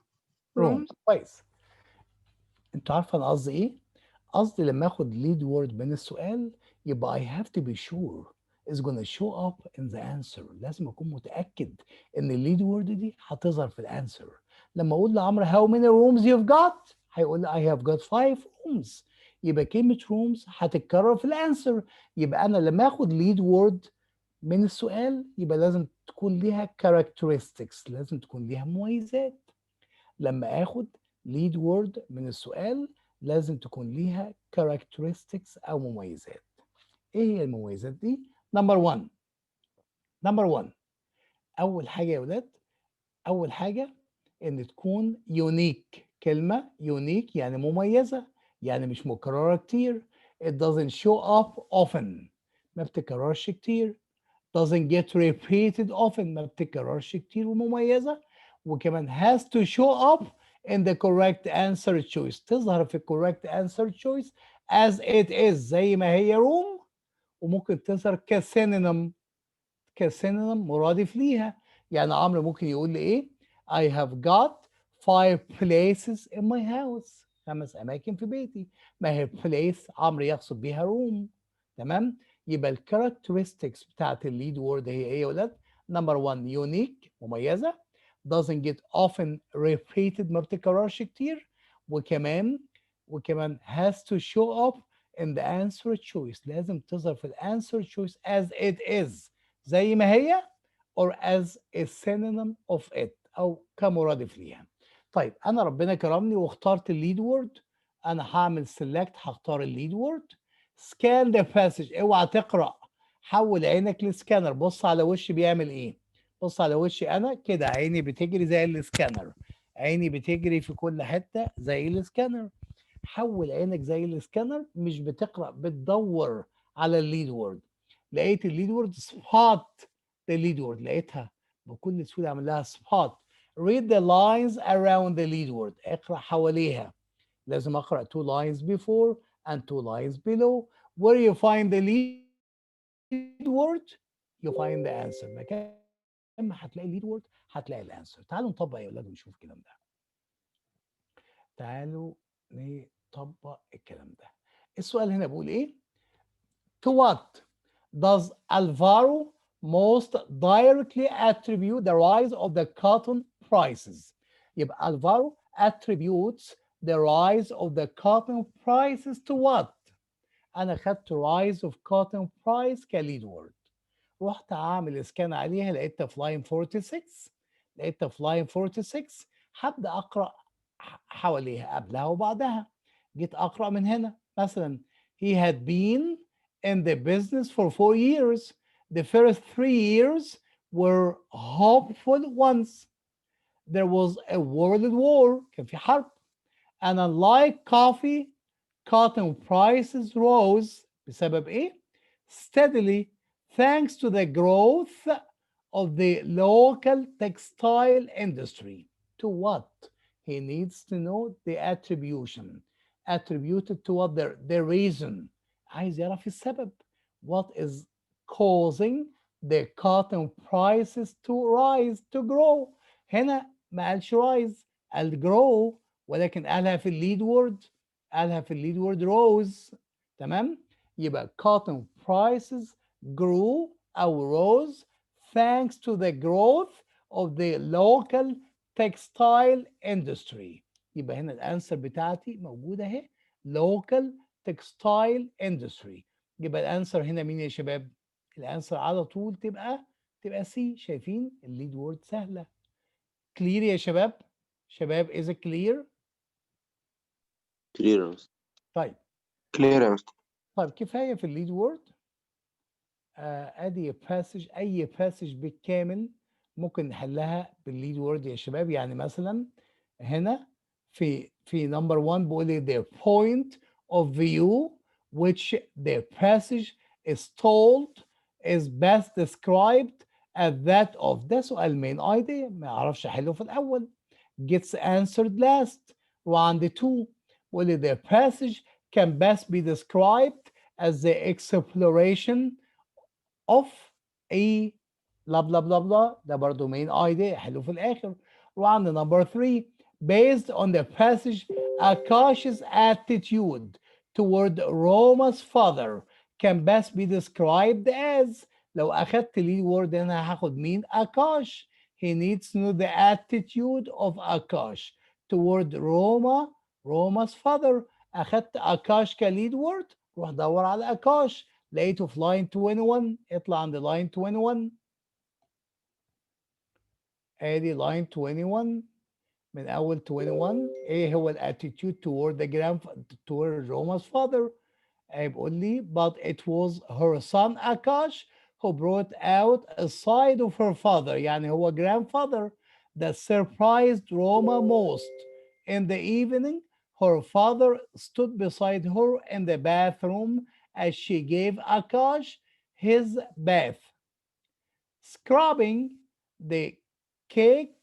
روم. Rooms. كويس. انتوا عارفه انا قصدي ايه؟ قصدي لما اخد lead word من السؤال يبقى I have to be sure it's gonna show up in the answer. لازم اكون متاكد ان lead word دي هتظهر في الانسر. لما اقول لعمرو how many rooms you've got هيقول لي I have got 5 rooms. يبقى كلمه rooms هتتكرر في الانسر. يبقى انا لما اخد lead word من السؤال يبقى لازم تكون ليها characteristics، لازم تكون ليها مميزات. لما اخد lead word من السؤال لازم تكون ليها characteristics او مميزات. ايه هي المميزات دي؟ نمبر 1 اول حاجه يا ولاد، اول حاجه ان تكون يونيك. كلمه يونيك يعني مميزه، يعني مش مكرره كتير. it doesn't show up often، ما بتكررش كتير. doesn't get repeated often، ما بتكررش كتير ومميزة. وكمان has to show up in the correct answer choice، تظهر في correct answer choice as it is زي ما هي room، وممكن تظهر كسينونيم مرادف ليها. يعني عمرو ممكن يقول لي ايه؟ I have got 5 places in my house، 5 أماكن في بيتي. ما هي place عمرو يقصد بيها room. تمام؟ يبقى الكاركترستكس بتاعت الليد وورد هي ايه يا ولاد؟ نمبر 1 يونيك مميزة، doesn't get often repeated ما بتكررش كتير، وكمان has to show up in the answer choice، لازم تظهر في الانسر choice as it is زي ما هي or as a synonym of it او كمرادف ليها. طيب انا ربنا كرمني واخترت الليد وورد، انا هعمل سيلكت، هختار الليد وورد. سكان ذا باسج، اوعى تقرا، حول عينك للسكانر. بص على وشي بيعمل ايه، بص على وشي انا كده، عيني بتجري زي السكانر، عيني بتجري في كل حته زي السكانر. حول عينك زي السكانر، مش بتقرا، بتدور على الليد وورد. لقيت الليد وورد سبوت، الليد وورد لقيتها بكل سهوله، اعمل لها سبوت. read the lines around the lead word، اقرا حواليها. لازم اقرا 2 lines before and 2 lines below. where you find the lead word you find the answer. مكان ما هتلاقي lead word هتلاقي الانسر. تعالوا نطبق يا اولاد ونشوف الكلام ده. تعالوا نطبق الكلام ده. السؤال هنا بيقول ايه؟ To what does Alvaro most directly attribute the rise of the cotton prices؟ يبقى Alvaro attributes the rise of the cotton prices to what؟ أنا خدت rise of cotton price كليد وورد، رحت عامل سكان عليها لقيتها في لاين 46، لقيتها في لاين 46. هبدأ أقرأ حواليها قبلها وبعدها. جيت أقرأ من هنا مثلا he had been in the business for 4 years. The first 3 years were hopeful ones. There was a world war، كان في حرب. And unlike coffee, cotton prices rose بسبب إيه؟ Steadily thanks to the growth of the local textile industry. To what? He needs to know the attribution. Attributed to what? The reason. عايز يعرف السبب. What is causing the cotton prices to rise, to grow. هنا ما قالش rise، قال grow، ولكن قالها في الليد وورد، قالها في الليد وورد rose. تمام؟ يبقى cotton prices grew أو rose thanks to the growth of the local textile industry. يبقى هنا الانسر بتاعتي موجودة اهي، local textile industry. يبقى الانسر هنا مين يا شباب؟ الانسر على طول تبقى سي. شايفين الليد وورد سهلة. كلير يا شباب؟ شباب is it clear؟ كلير يا مستر. طيب كلير يا مستر. طيب كفاية في الليد وورد. ادي باسج، اي باسج بالكامل ممكن نحلها بالليد وورد يا شباب. يعني مثلا هنا في نمبر 1 بيقول لي the point of view which the passage is told is best described as that of. ده سؤال main idea ما اعرفش احله في الاول. gets answered last. وعند 2 بيقول لي the passage can best be described as the exploration of a blah blah blah blah. ده برضه main idea حلو في الآخر. وعند number 3 based on the passage Akash's attitude toward Roma's father can best be described as. لو أخدت لي word هنا هاخد مين؟ Akash. He needs to know the attitude of Akash toward Roma's father. أخدت Akash كليد word، روح دور على Akash. لقيته في لاين 21، اطلع عند لاين 21. ادي لاين 21. من اول 21 ايه هو الاتيتيود toward toward Roma's father؟ بيقول لي but it was her son Akash who brought out a side of her father. يعني هو grandfather that surprised Roma most. In the evening her father stood beside her in the bathroom as she gave Akash his bath, scrubbing the cake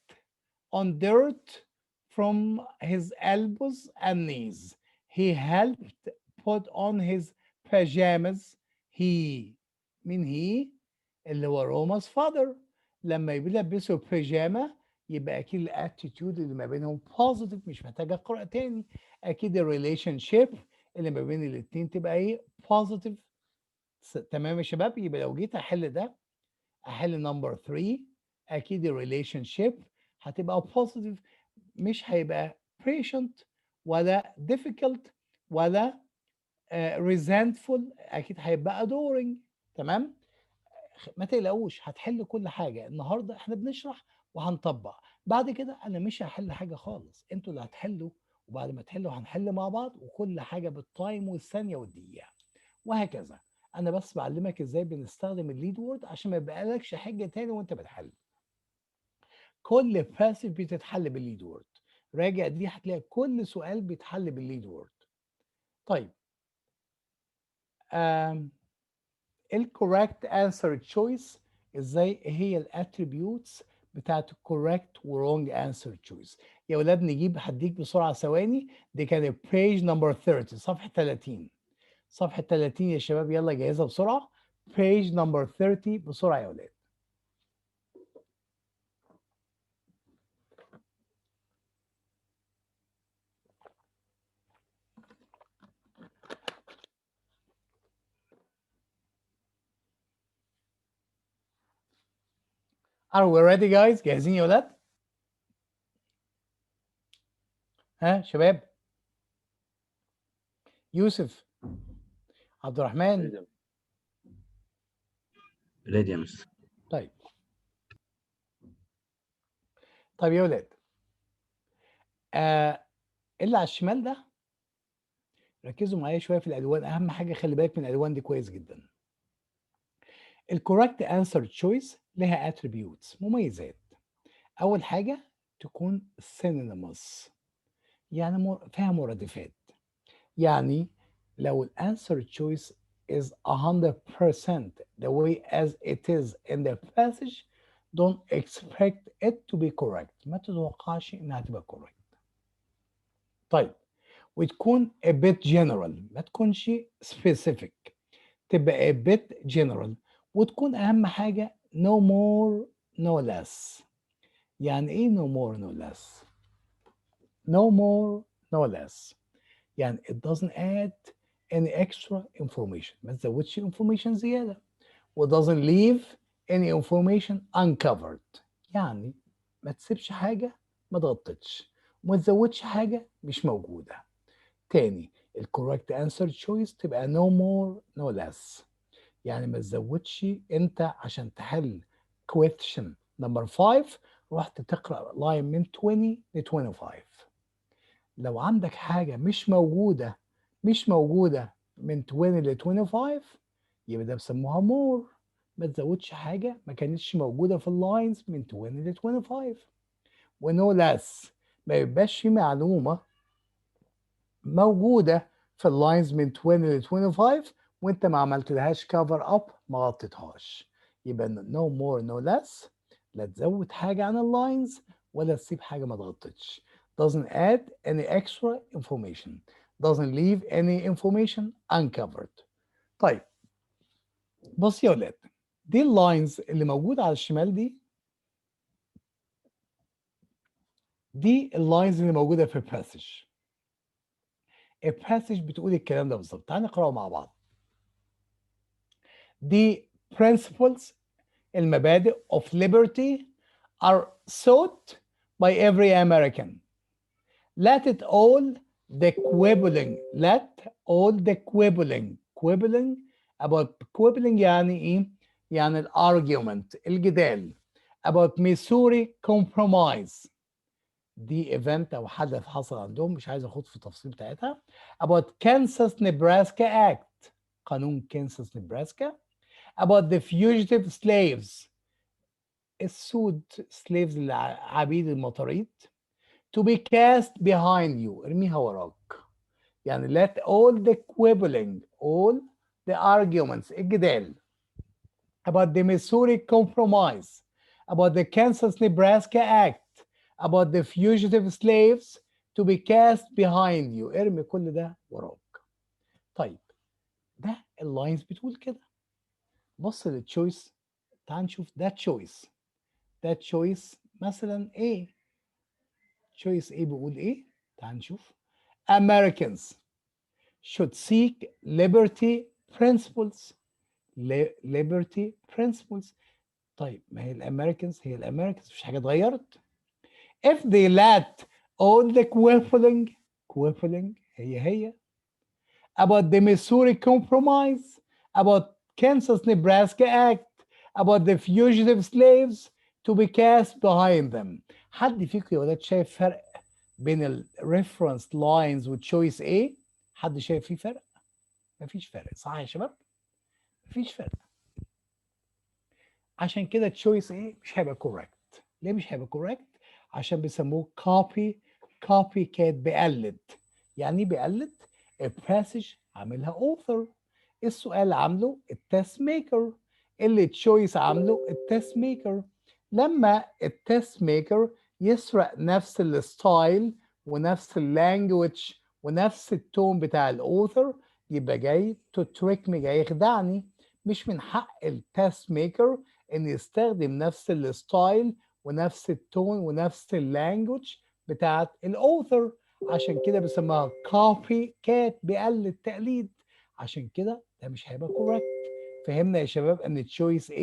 on dirt from his elbows and knees. He helped put on his pajamas. مين هي؟ اللي هو روما's father. لما يلبسوا بيجاما يبقى اكيد الاتيتيود اللي ما بينهم بوزيتيف، مش محتاج اقرا تاني. اكيد الريليشن شيب اللي ما بين الاثنين تبقى ايه؟ بوزيتيف. تمام يا شباب؟ يبقى لو جيت احل ده، احل نمبر 3، اكيد الريليشن شيب هتبقى بوزيتيف، مش هيبقى patient ولا difficult ولا resentful، اكيد هيبقى adoring. تمام؟ ما تقلقوش، هتحل كل حاجه. النهارده احنا بنشرح وهنطبق، بعد كده انا مش هحل حاجه خالص، انتوا اللي هتحلوا، وبعد ما تحلوا هنحل مع بعض، وكل حاجه بالتايم والثانيه والدقيقه وهكذا. انا بس بعلمك ازاي بنستخدم الليد وورد عشان ما يبقالكش حاجه تاني وانت بتحل. كل باسيف بتتحل بالليد وورد. راجع دي هتلاقي كل سؤال بيتحل بالليد وورد. طيب الكوريكت انسر تشويس ازاي؟ ايه هي الاتريبيوتس بتاعت الكوريكت ورونج انسر تشويس؟ يا ولاد نجيب، هديك بسرعه ثواني. دي كانت بيج نمبر 30، صفحه 30. صفحه 30 يا شباب، يلا جهزها بسرعه. بيج نمبر 30 بسرعه يا ولاد. Are we ready guys؟ جاهزين يا ولاد؟ ها شباب؟ يوسف، عبد الرحمن، ريدي يا مستر. طيب طيب يا ولاد، اللي على الشمال ده ركزوا معايا شويه في الالوان. اهم حاجه خلي بالك من الالوان دي كويس جدا. الكوركت انسر تشويس لها اتريبيوتس، مميزات. اول حاجه تكون synonymous، يعني فيها مرادفات. يعني لو الانسر تشويس is 100% the way as it is in the passage, don't expect it to be correct. ما تتوقعش انها تبقى correct. طيب وتكون a bit general، ما تكونش specific، تبقى a bit general. وتكون اهم حاجه no more no less. يعني ايه no more no less؟ no more no less. يعني it doesn't add any extra information. ما تزودش information زيادة. و doesn't leave any information uncovered. يعني ما تسيبش حاجة ما تغطتش وما تزودش حاجة مش موجودة. تاني ال correct answer choice تبقى no more no less. يعني ما تزودش انت عشان تحل question number 5 رحت تقرأ line من 20 ل 25. لو عندك حاجة مش موجودة من 20 ل 25 يبقى ده بيسموها more. ما تزودش حاجة ما كانتش موجودة في اللاينز من 20 ل 25. ونو less ما يبقاش في معلومة موجودة في اللاينز من 20 ل 25 وانت ما عملتلهاش كفر اب ما غطيتهاش. يبقى no more no less. لا تزود حاجة عن اللاينز ولا تسيب حاجة ما تغطتش. Doesn't add any extra information. Doesn't leave any information uncovered. طيب بص يا ولاد دي اللاينز اللي موجودة على الشمال دي اللاينز اللي موجودة في الباسج. الباسج بتقول الكلام ده بالظبط. تعال نقرأه مع بعض. The principles المبادئ of liberty are sought by every American. Let it all the quibbling about quibbling يعني ايه؟ يعني الارجيومنت الجدال about Missouri compromise. دي ايفنت او حدث حصل عندهم مش عايز اخوض في التفاصيل بتاعتها. about Kansas Nebraska Act قانون كنساس نبراسكا. about the fugitive slaves السود slaves العبيد المطاريد. to be cast behind you ارميها وراك. يعني let all the quibbling all the arguments الجدال about the Missouri Compromise about the Kansas Nebraska Act about the fugitive slaves to be cast behind you ارمي كل ده وراك. طيب ده اللاينز بتقول كده. بص للتشويس. تعال نشوف ده تشويس. ده تشويس مثلا ايه؟ تشويس ايه بيقول ايه؟ تعال نشوف. Americans should seek liberty principles. liberty principles. طيب ما هي الامريكانز هي الامريكانز مفيش حاجه اتغيرت. if they let all the quibbling هي about the Missouri Compromise about Kansas Nebraska Act about the fugitive slaves to be cast behind them. حد فيكم يا ولاد شايف فرق بين ال reference lines و choice A؟ حد شايف فيه فرق؟ مفيش فرق صح يا شباب؟ مفيش فرق. عشان كده choice A مش هيبقى correct. ليه مش هيبقى correct؟ عشان بيسموه copycat بيقلد. يعني ايه بيقلد؟ الباسج عاملها author. السؤال عامله التست ميكر. اللي تشويس عامله التست ميكر. لما التست ميكر يسرق نفس الستايل ونفس اللانجوج ونفس التون بتاع الاوثر يبقى جاي تو تريك مي جاي يخدعني. مش من حق التست ميكر ان يستخدم نفس الستايل ونفس التون ونفس اللانجوج بتاعت الاوثر. عشان كده بيسموها كوبي كات بيقلد تقليد. عشان كده ده مش هيبقى كوريكت. فهمنا يا شباب ان تشويس A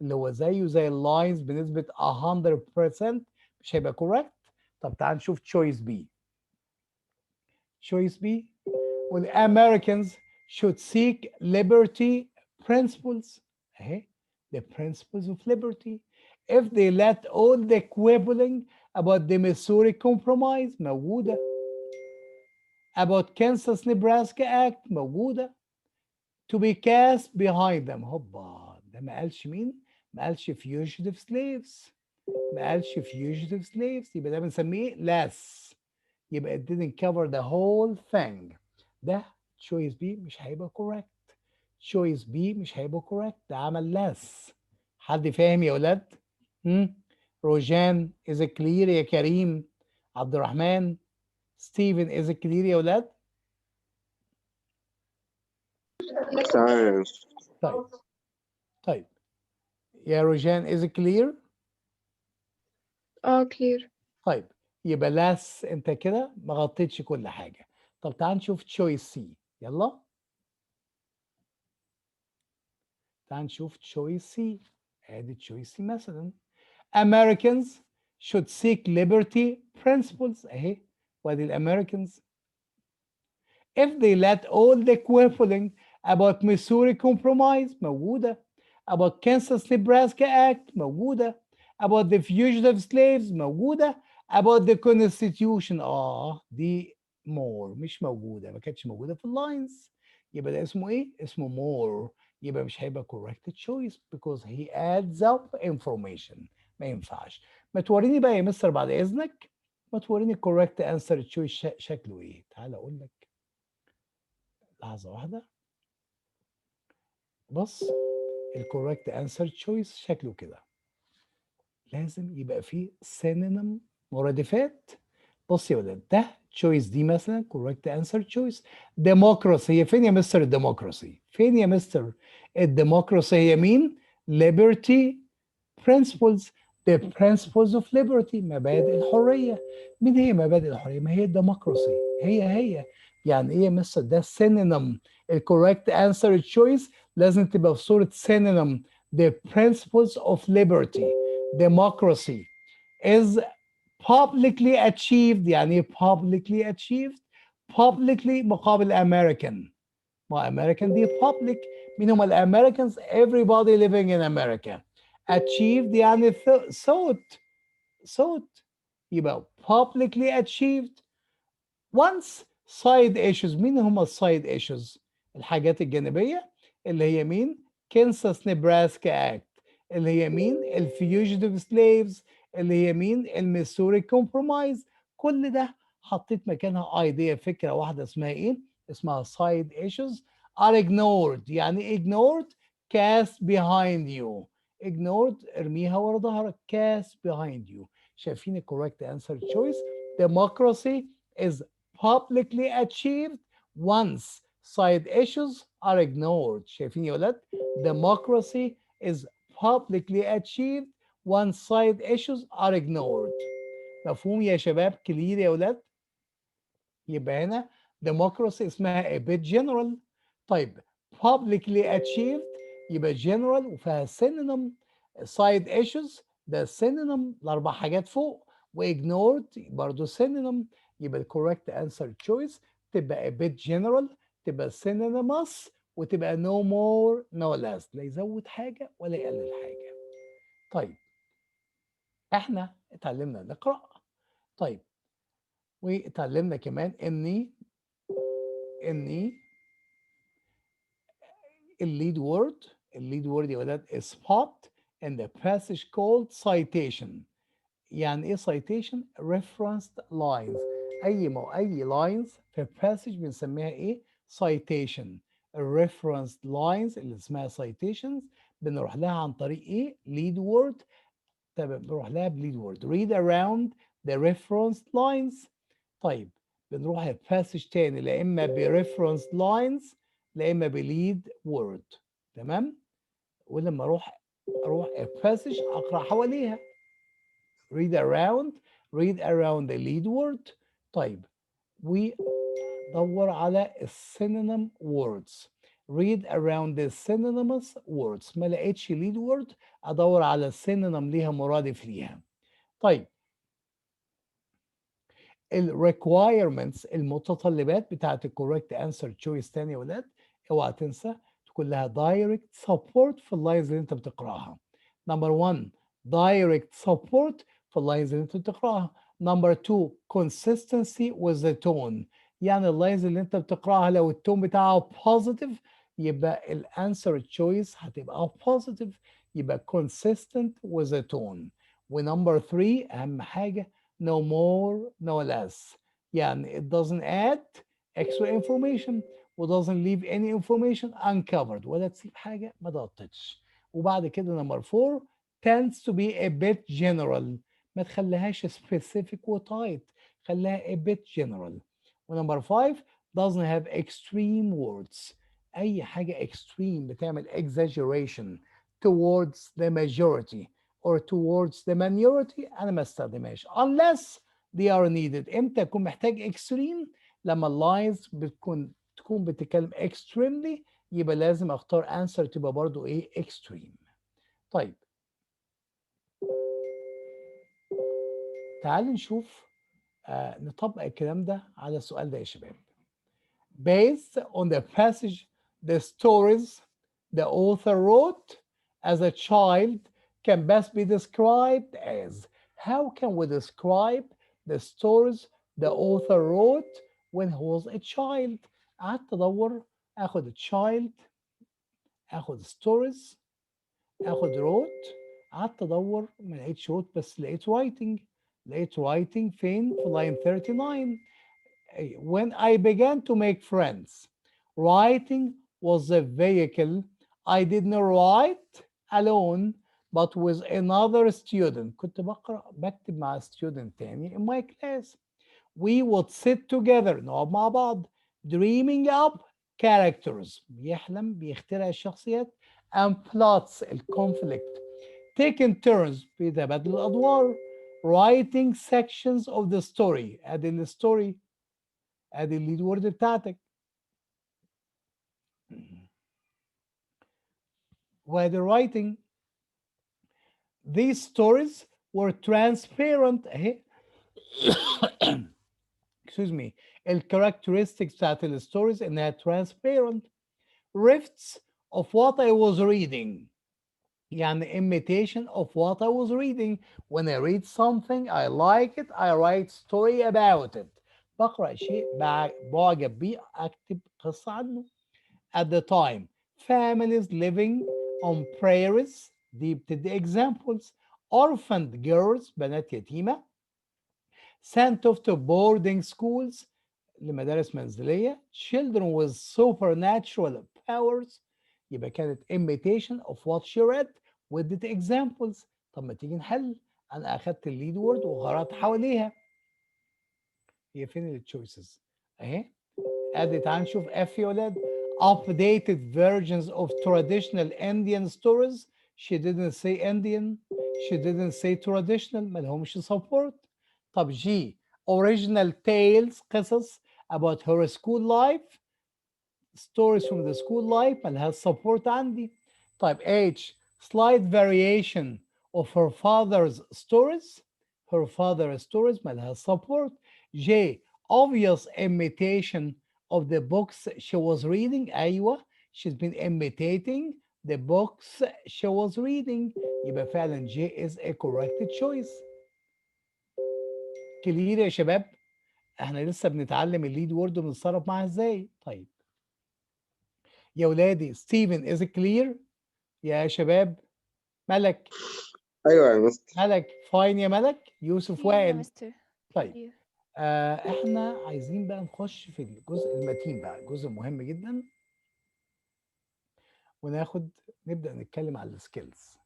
اللي هو زيه زي اللاينز بنسبة 100% مش هيبقى كوريكت. طب تعال نشوف تشويس B. تشويس B وال Americans should seek liberty principles. اهي the principles of liberty if they let all the quibbling about the Missouri Compromise موجودة. about Kansas Nebraska Act موجودة. to be cast behind them. هوبا ده ما قالش مين؟ ما قالش fugitive slaves. ما قالش fugitive slaves يبقى ده بنسميه less. يبقى it didn't cover the whole thing. ده choice B مش هيبقى correct. choice B مش هيبقى correct. ده عمل less. حد فاهم يا ولاد؟ روجان is it clear يا كريم؟ عبد الرحمن ستيفن is it clear يا ولاد؟ تمام. طيب يا روجان is it clear؟ clear. طيب يبقى less. انت كده ما غطيتش كل حاجة. طب تعال نشوف choice C. يلا تعال نشوف choice C. ادي choice C مثلا. Americans should seek liberty principles اهي، وادي الامريكانز. If they let all the quibbling about Missouri Compromise موجودة، about Kansas Nebraska Act موجودة، about the fugitive slaves موجودة، about the Constitution دي more مش موجودة، ما كانتش موجودة في اللاينز. يبقى ده اسمه ايه؟ اسمه more. يبقى مش هيبقى correct choice because he adds up information. ما ينفعش. ما توريني بقى يا مستر بعد اذنك، ما توريني correct answer choice شكله ايه؟ تعال اقول لك. لحظة واحدة. بص الكوريكت انسر تشويس شكله كده. لازم يبقى فيه سينونيم مرادفات. بص يا ولاد، ده تشويس دي مثلا كوريكت انسر تشويس. ديموكراسي هي فين يا مستر؟ الديموكراسي فين يا مستر؟ الديموكراسي هي مين؟ liberty principles. the principles of liberty مبادئ الحرية. مين هي مبادئ الحرية؟ ما هي الديموكراسي. هي يعني ايه يا مستر؟ ده synonym. الكوريكت انسر تشويس لازم تبقى في صورة synonym. the principles of liberty. democracy is publicly achieved. يعني ايه publicly achieved؟ publicly مقابل American. ما American دي public. مين هم الامريكانز؟ everybody living in America. achieved يعني thought. يبقى publicly achieved. once side issues. مين هم السايد issues؟ الحاجات الجانبية اللي هي مين؟ كنساس نبراسكا اكت، اللي هي مين؟ الفيوجيتيف سليفز، اللي هي مين؟ الميسوري كومبرومايز. كل ده حطيت مكانها ايديا، فكرة واحدة اسمها ايه؟ اسمها side issues are ignored. يعني ignored cast behind you. ignored ارميها ورا ظهرك. cast behind you. شايفين الكوريكت انسر تشويس؟ democracy is publicly achieved once side issues are ignored. شايفين يا ولاد؟ democracy is publicly achieved once side issues are ignored. مفهوم يا شباب؟ كلير يا ولاد؟ يبقى هنا democracy اسمها a bit general. طيب publicly achieved يبقى general وفيها synonym. side issues ده synonym الأربع حاجات فوق، وignored برضه synonym. يبقى ال correct answer choice تبقى a bit general، تبقى synonymous، وتبقى no more no less. لا يزود حاجة ولا يقلل حاجة. طيب احنا اتعلمنا نقرأ. طيب واتعلمنا كمان اني الليد وورد يا ولاد is spot in the passage called citation. يعني ايه citation؟ referenced lines. اي lines في passage بنسميها ايه؟ citation. referenced lines اللي اسمها citations بنروح لها عن طريق ايه؟ lead word. تمام، بنروح لها بليد وورد. read around the referenced lines. طيب بنروح الباسج تاني، لا اما بريفرنس لاينز لا اما بليد وورد. تمام. ولما اروح الباسج اقرا حواليها. read around the lead word. طيب ودور على السينونيم words. read around the synonymous words. ما لقيتش lead word ادور على السينونيم ليها مرادف ليها. طيب الريكوايرمنتس المتطلبات بتاعت الكوريكت انسر تشويس تاني يا ولاد، اوعى تنسى تكون لها دايركت سبورت في اللاينز اللي انت بتقراها. نمبر 1 دايركت سبورت في اللاينز اللي انت بتقراها. نمبر 2 consistency with the tone. يعني اللاينز اللي انت بتقراها لو التون بتاعها بوزيتيف يبقى الانسر تشويس هتبقى بوزيتيف، يبقى consistent with the tone. ونمبر 3 اهم حاجه no more no less. يعني it doesn't add extra information و doesn't leave any information uncovered. ولا تسيب حاجة ما ضغطتش. وبعد كده number 4 tends to be a bit general. ما تخليهاش specific و tight، خليها a bit general. ونمبر 5 doesn't have extreme words. أي حاجة extreme بتعمل exaggeration towards the majority or towards the minority أنا ما استخدمهاش unless they are needed. امتى اكون محتاج extreme؟ لما اللاينز تكون بتتكلم extremely، يبقى لازم اختار answer تبقى برضو ايه extreme. طيب تعالوا نشوف نطبق الكلام ده على السؤال ده يا شباب. Based on the passage, the stories the author wrote as a child can best be described as. How can we describe the stories the author wrote when he was a child؟ قعدت ادور، اخد child، اخد stories، اخد wrote، قعدت ادور ما لقيتش wrote بس لقيت writing. لقيت writing فين؟ في line 39. When I began to make friends, writing was the vehicle. I didn't write alone but with another student. كنت بكتب مع student تاني in my class. We would sit together، نقعد مع بعض، dreaming up characters، بيخترع الشخصيات، and plots الconflict، taking turns بتبادل الأدوار، writing sections of the story. ادي الستوري، ادي الليد وورد بتاعتك، وادي writing. These stories were transparent اهي excuse me. الcharacteristics بتاعت الستوريز انها transparent. Rifts of what I was reading، يعني imitation of what I was reading. When I read something I like it I write story about it. بقرأ شيء بعجب بيه أكتب قصة عنه. At the time families living on prairies، دي بتدي examples. Orphaned girls، بنات يتيمة. Sent off to boarding schools، لمدارس منزلية. Children with supernatural powers، يبقى كانت imitation of what she read with the examples. طب ما تيجي نحل. أنا أخدت الليد وورد وقرأت حواليها. هي فين التشويسز؟ أهي. أدي تعال نشوف F يا ولاد. Updated versions of traditional Indian stories. She didn't say Indian. She didn't say traditional. ما لهمش support. طب G original tales، قصص about her school life. stories from the school life ملهاش support عندي. طيب H slight variation of her father's stories. her father's stories ملهاش support. J obvious imitation of the books she was reading. أيوة she's been imitating the books she was reading. يبقى فعلا J is a correct choice. كلير يا شباب؟ احنا لسه بنتعلم الليد وورد وبنتصرف معاها ازاي. طيب يا ولادي ستيفن is it clear يا شباب؟ ملك، ايوه يا مستر. ملك فاين يا ملك. يوسف يا وائل. مستر. طيب clear. احنا عايزين بقى نخش في الجزء المتين بقى، جزء مهم جدا، نبدأ نتكلم على السكيلز.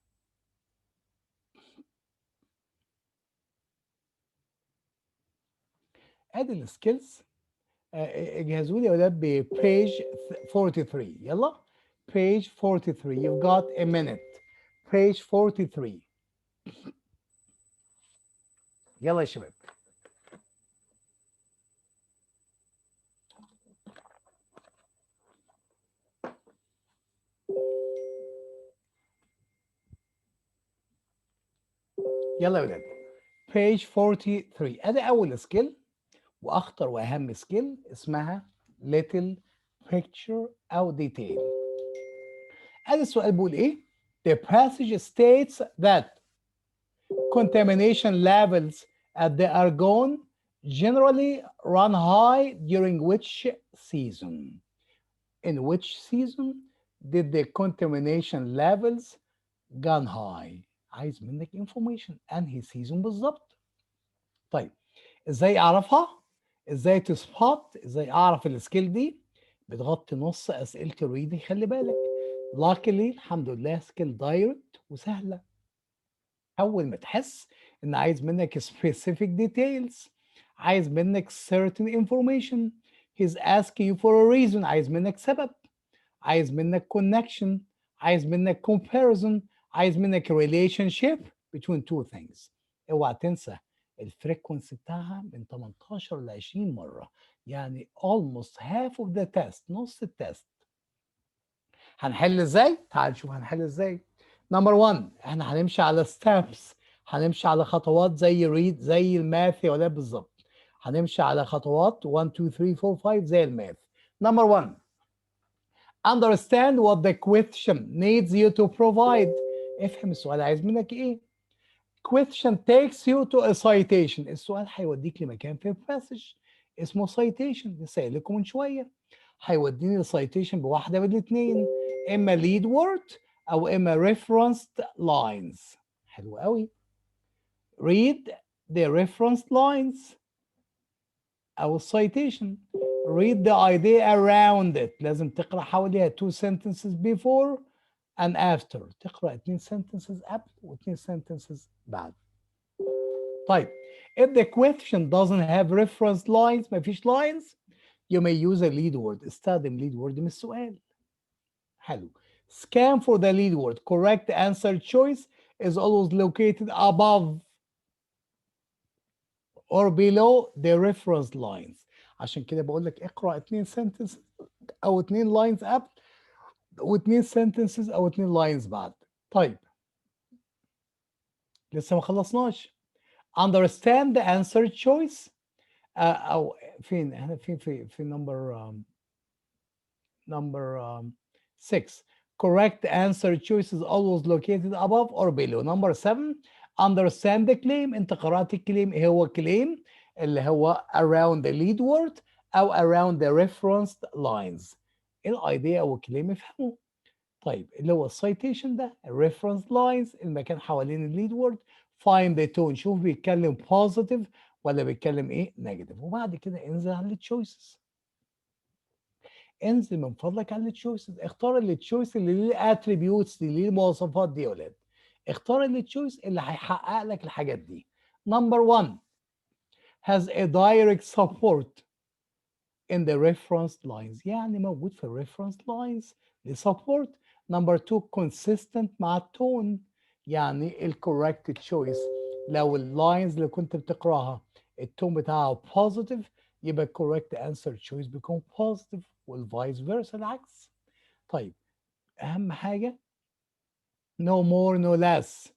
ادي السكيلز. اجهزوا لي يا ولاد ببيج 43. يلا page 43. you've got a minute. page 43. يلا يا شباب. يلا يا ولاد page 43. ادي اول سكيل واخطر واهم سكيل اسمها little picture او detail. ادي السؤال بيقول ايه؟ The passage states that contamination levels at the Argonne generally run high during which season? In which season did the contamination levels gone high؟ عايز منك information انهي سيزون بالظبط. طيب ازاي اعرفها؟ ازاي تسبوت؟ ازاي اعرف السكيل دي؟ بتغطي نص اسئله الريدنج. خلي بالك لاكلي الحمد لله سكيل دايركت وسهله. اول ما تحس ان عايز منك specific details، عايز منك certain information، he's asking you for a reason، عايز منك سبب، عايز منك connection، عايز منك comparison، عايز منك relationship between two things. اوعى تنسى الفريكونسي بتاعها من 18 ل 20 مرة، يعني almost half of the test، نص التست. هنحل ازاي؟ تعال نشوف هنحل ازاي. نمبر 1 احنا هنمشي على steps، هنمشي على خطوات زي read، زي الماث يا ولاد بالظبط. هنمشي على خطوات 1 2 3 4 5 زي الماث. نمبر 1 understand what the question needs you to provide. افهم السؤال عايز منك ايه. question takes you to a citation. السؤال هيوديك لمكان في passage اسمه citation، لسه قايل لكم من شويه. هيوديني citation بواحده من الاثنين، اما lead word او اما referenced lines. حلو قوي. read the referenced lines او citation. read the idea around it. لازم تقرا حواليها 2 sentences before and after. تقرا 2 sentences قبل و 2 sentences بعد. طيب if the question doesn't have reference lines، مفيش lines، you may use a lead word. استخدم lead word من السؤال. حلو. scan for the lead word. correct answer choice is always located above or below the reference lines. عشان كده بقول لك اقرا 2 sentences او 2 lines قبل و2 sentences او 2 lines بعد. طيب لسه ما خلصناش. understand the answer choice او فين احنا في number 6. correct answer choice is always located above or below. number 7 understand the claim. انت قرأت الكليم. ايه هو الكليم؟ اللي هو around the lead word او around the referenced lines. الايديا او الكليم افهمه. طيب اللي هو السايتيشن ده reference lines، المكان حوالين الليد وورد. find the tone، شوف بيتكلم positive ولا بيتكلم ايه negative. وبعد كده انزل على التشويسز. انزل من فضلك على التشويسز، اختار التشويس اللي ليه اتريبيوتس، اللي ليه المواصفات دي يا ولاد. اختار التشويس اللي هيحقق لك الحاجات دي. number 1 has a direct support in the reference lines، يعني موجود في الريفرنس لاينز لسبورت. number 2 consistent مع التون، يعني الكوركت تشويس. لو اللاينز اللي كنت بتقراها التون بتاعها positive يبقى الكوركت انسر تشويس بيكون positive، والفايس فيرسا العكس. طيب اهم حاجه no more no less،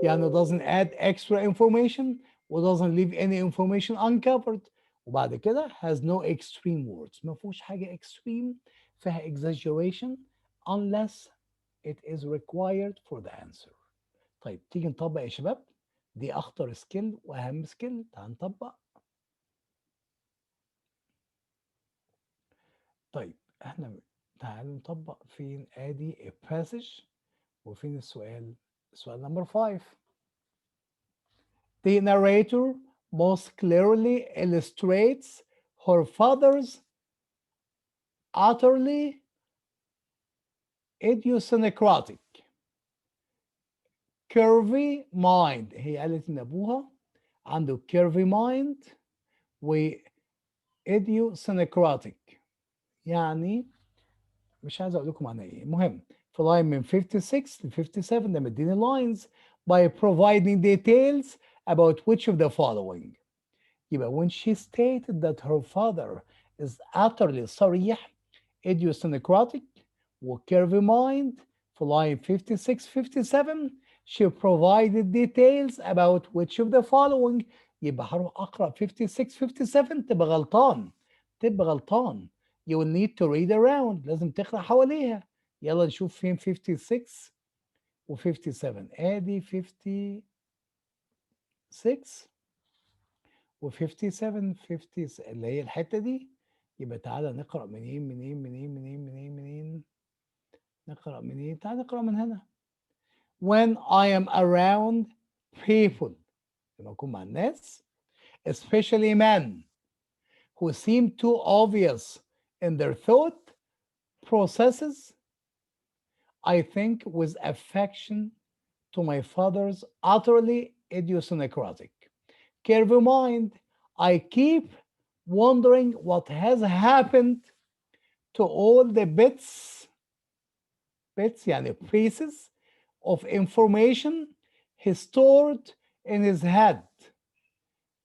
يعني doesn't add extra information و doesn't leave any information uncovered. وبعد كده has no extreme words، ما فيهوش حاجة extreme فيها exaggeration unless it is required for the answer. طيب تيجي نطبق يا شباب. دي أخطر سكيل وأهم سكيل. تعال نطبق. طيب احنا تعالوا نطبق. فين ادي a passage وفين السؤال؟ سؤال نمبر 5. The narrator most clearly illustrates her father's utterly idiosyncratic curvy mind. هي قالت ان ابوها عنده curvy mind و idiosyncratic، يعني مش عايز اقول لكم معناه ايه. المهم في لاين من 56 ل 57 ده مديني lines by providing details about which of the following. يبقى when she stated that her father is utterly صريح idiosyncratic و curvy mind في line 56 57 she provided details about which of the following. يبقى هروح اقرا 56 57 تبقى غلطان، تبقى غلطان. you will need to read around، لازم تقرا حواليها. يلا نشوف فين 56 و 57. ادي 56 و 57 50 اللي هي الحته دي. يبقى تعالى نقرا منين. نقرا منين؟ تعالى نقرا من هنا. when I am around people، لما اكون مع الناس especially men who seem too obvious in their thought processes, I think with affection to my father's utterly idiosyncratic curvy mind. I keep wondering what has happened to all the bits يعني pieces of information he stored in his head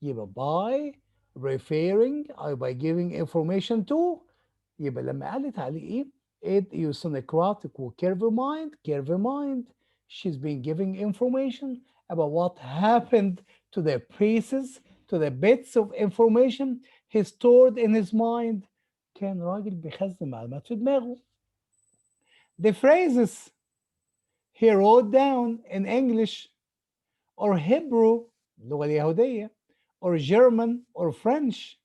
يبقى by referring أو by giving information to. يبقى لما قالت عليه إيه؟ It eusynecratic و curve mind. She's been giving information about what happened to the pieces, to the bits of information he stored in his mind. كان راجل بيخزن معلومات في دماغه. The phrases he wrote down in English or Hebrew, اللغة اليهودية, or German or French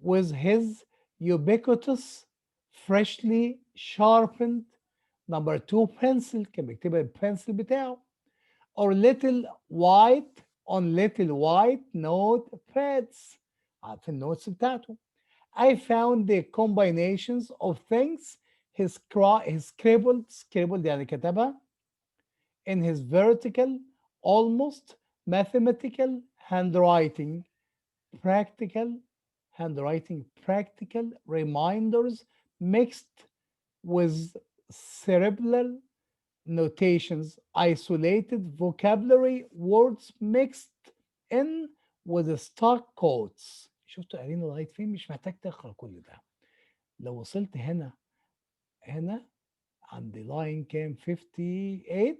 with his ubiquitous, freshly sharpened number 2 pencil, كان بيكتبها البنسل بتاعه, or little white on little white notepads في النوتس بتاعته. I found the combinations of things he scribbled يعني كتبها in his vertical, almost mathematical handwriting, practical reminders mixed with cerebral notations, isolated vocabulary, words mixed in with stock quotes. شفتوا قارين لغاية فين؟ مش محتاج تقرا كل ده. لو وصلت هنا عند line كام 58,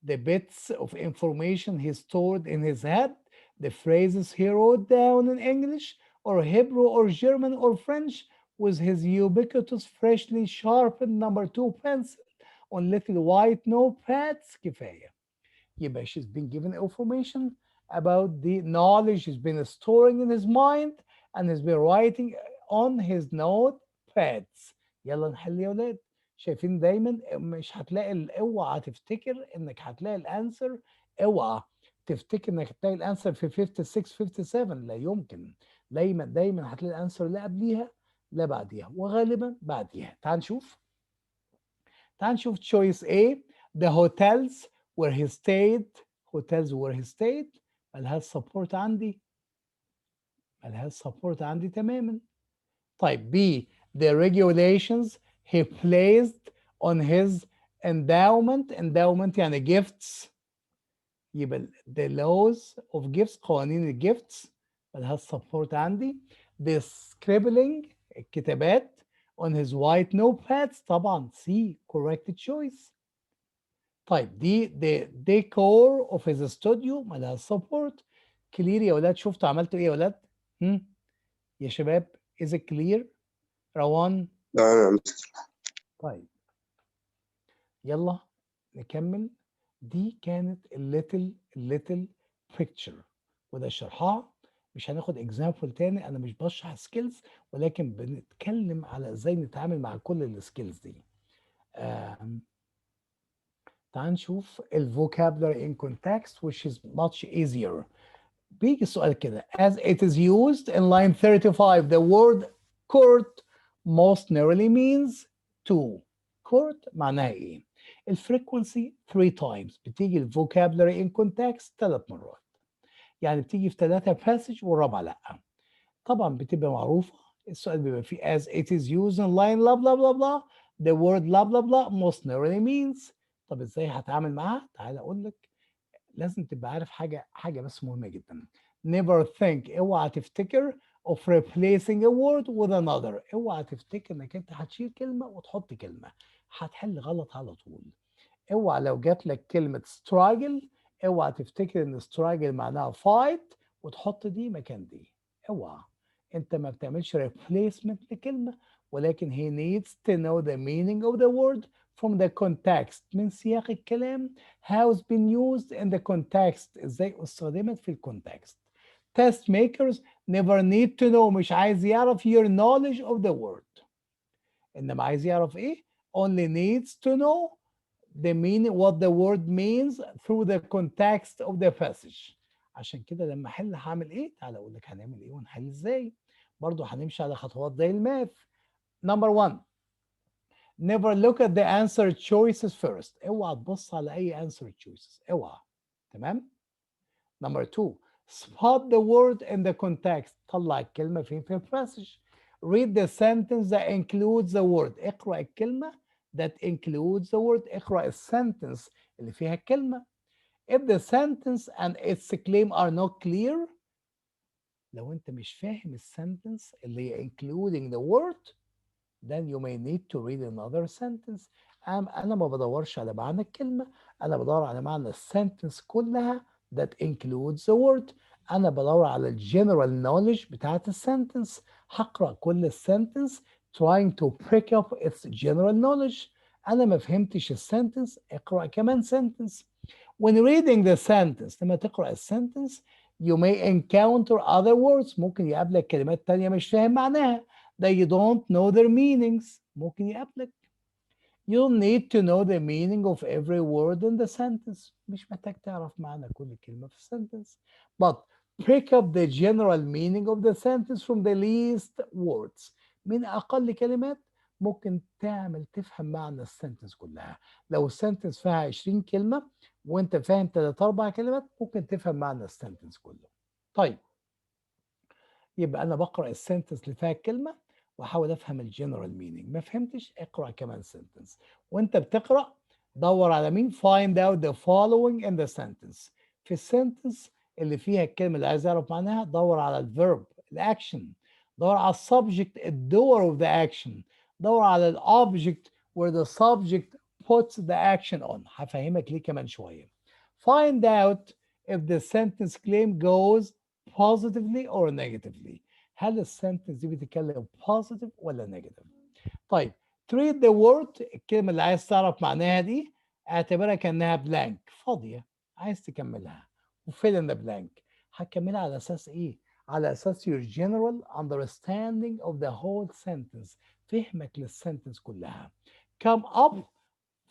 the bits of information he stored in his head, the phrases he wrote down in English or Hebrew or German or French with his ubiquitous freshly sharpened number 2 pencil on little white notepads. كفاية. يبقى she's been given information about the knowledge he's been storing in his mind and has been writing on his notepads. يلا نحل يا ولاد. شايفين دايما مش هتلاقي اوعى تفتكر انك هتلاقي الانسر، اوعى تفتكر انك هتلاقي الانسر في 56 57، لا يمكن. دايما هتلاقي الانسر لا قبليها لا بعديها، وغالبا بعديها. تعال نشوف choice A. the hotels where he stayed ملهاش سبورت عندي تماما. طيب B. the regulations he placed on his endowment يعني gifts، يبقى the laws of gifts قوانين الجيفتس ملهاش سبورت عندي. the scribbling الكتابات on his white notepads طبعا C correct choice. طيب دي the decor of his studio ملهاش سبورت. كلير يا ولاد. شفتوا عملتوا ايه يا ولاد؟ يا شباب is it clear؟ روان. تمام يا مستر. طيب يلا نكمل. دي كانت little picture وده شرحها. مش هناخد example تاني، انا مش بشرح سكيلز ولكن بنتكلم على ازاي نتعامل مع كل السكيلز دي. تعال نشوف vocabulary in context which is much easier. بيجي السؤال كده as it is used in line 35 the word court most narrowly means to. court معناها ايه؟ الفريكونسي 3 times بتيجي vocabulary in context 3 مرات، يعني بتيجي في 3 passage والرابعه لا. طبعا بتبقى معروفه. السؤال بيبقى فيه as it is used in line blah blah blah blah the word blah blah blah most narrowly means. طب ازاي هتعامل معاها؟ تعالى اقول لك. لازم تبقى عارف حاجه بس مهمه جدا. never think اوعى تفتكر of replacing a word with another. اوعى تفتكر انك انت هتشيل كلمه وتحط كلمه، هتحل غلط على طول. اوعى لو جات لك كلمه struggle اوعى تفتكر ان struggle معناها fight وتحط دي مكان دي. اوعى. انت ما بتعملش replacement لكلمه، ولكن he needs to know the meaning of the word from the context من سياق الكلام. how it's been used in the context ازاي استخدمت في الكونتكست. test makers never need to know مش عايز يعرف your knowledge of the word، انما عايز يعرف ايه؟ only needs to know the meaning what the word means through the context of the passage. عشان كده لما احل هعمل ايه؟ تعالى اقول لك هنعمل ايه ونحل ازاي. برضه هنمشي على خطوات زي الماث. number 1 never look at the answer choices first. اوعى تبص على اي answer choices، اوعى. تمام. number 2 spot the word in the context. طلع الكلمة فين في الباسج. read the sentence that includes the word. اقرأ الكلمة that includes the word. اقرأ السنتنس اللي فيها الكلمة. if the sentence and its claim are not clear لو انت مش فاهم السنتنس اللي هي including the word, then you may need to read another sentence. أنا ما بدورش على معنى الكلمة، أنا بدور على معنى السنتنس كلها that includes the word. أنا بدور على الجنرال knowledge بتاعت السنتنس، هقرأ كل السنتنس trying to pick up its general knowledge. أنا ما فهمتش السنتنس، اقرأ كمان sentence. When reading the sentence, لما تقرأ السنتنس you may encounter other words. ممكن يقابلك كلمات تانية مش فاهم معناها that you don't know their meanings. ممكن يقابلك. You'll need to know the meaning of every word in the sentence. مش محتاج تعرف معنى كل كلمة في sentence. But pick up the general meaning of the sentence from the least words. من أقل كلمات ممكن تفهم معنى السنتنس كلها. لو السنتنس فيها 20 كلمة وانت فاهم 3 4 كلمات ممكن تفهم معنى السنتنس كله. طيب، يبقى انا بقرا السنتنس اللي فيها الكلمه واحاول افهم الجنرال مينينج. ما فهمتش اقرا كمان سنتنس. وانت بتقرا دور على مين. find out the following in the sentence. في السنتنس اللي فيها الكلمه اللي عايز اعرف معناها دور على الفيرب، الاكشن. دور على السبجكت، الدور of the action. دور على الاوبجكت where the subject puts the action on. هفهمك ليه كمان شويه. find out if the sentence claim goes positively or negatively. هل السنتنس دي بتتكلم positive ولا negative؟ طيب، treat the word، الكلمة اللي عايز تعرف معناها دي اعتبرها كأنها blank، فاضية عايز تكملها، وfill in the blank. هتكملها على أساس إيه؟ على أساس your general understanding of the whole sentence، فهمك للسنتنس كلها. Come up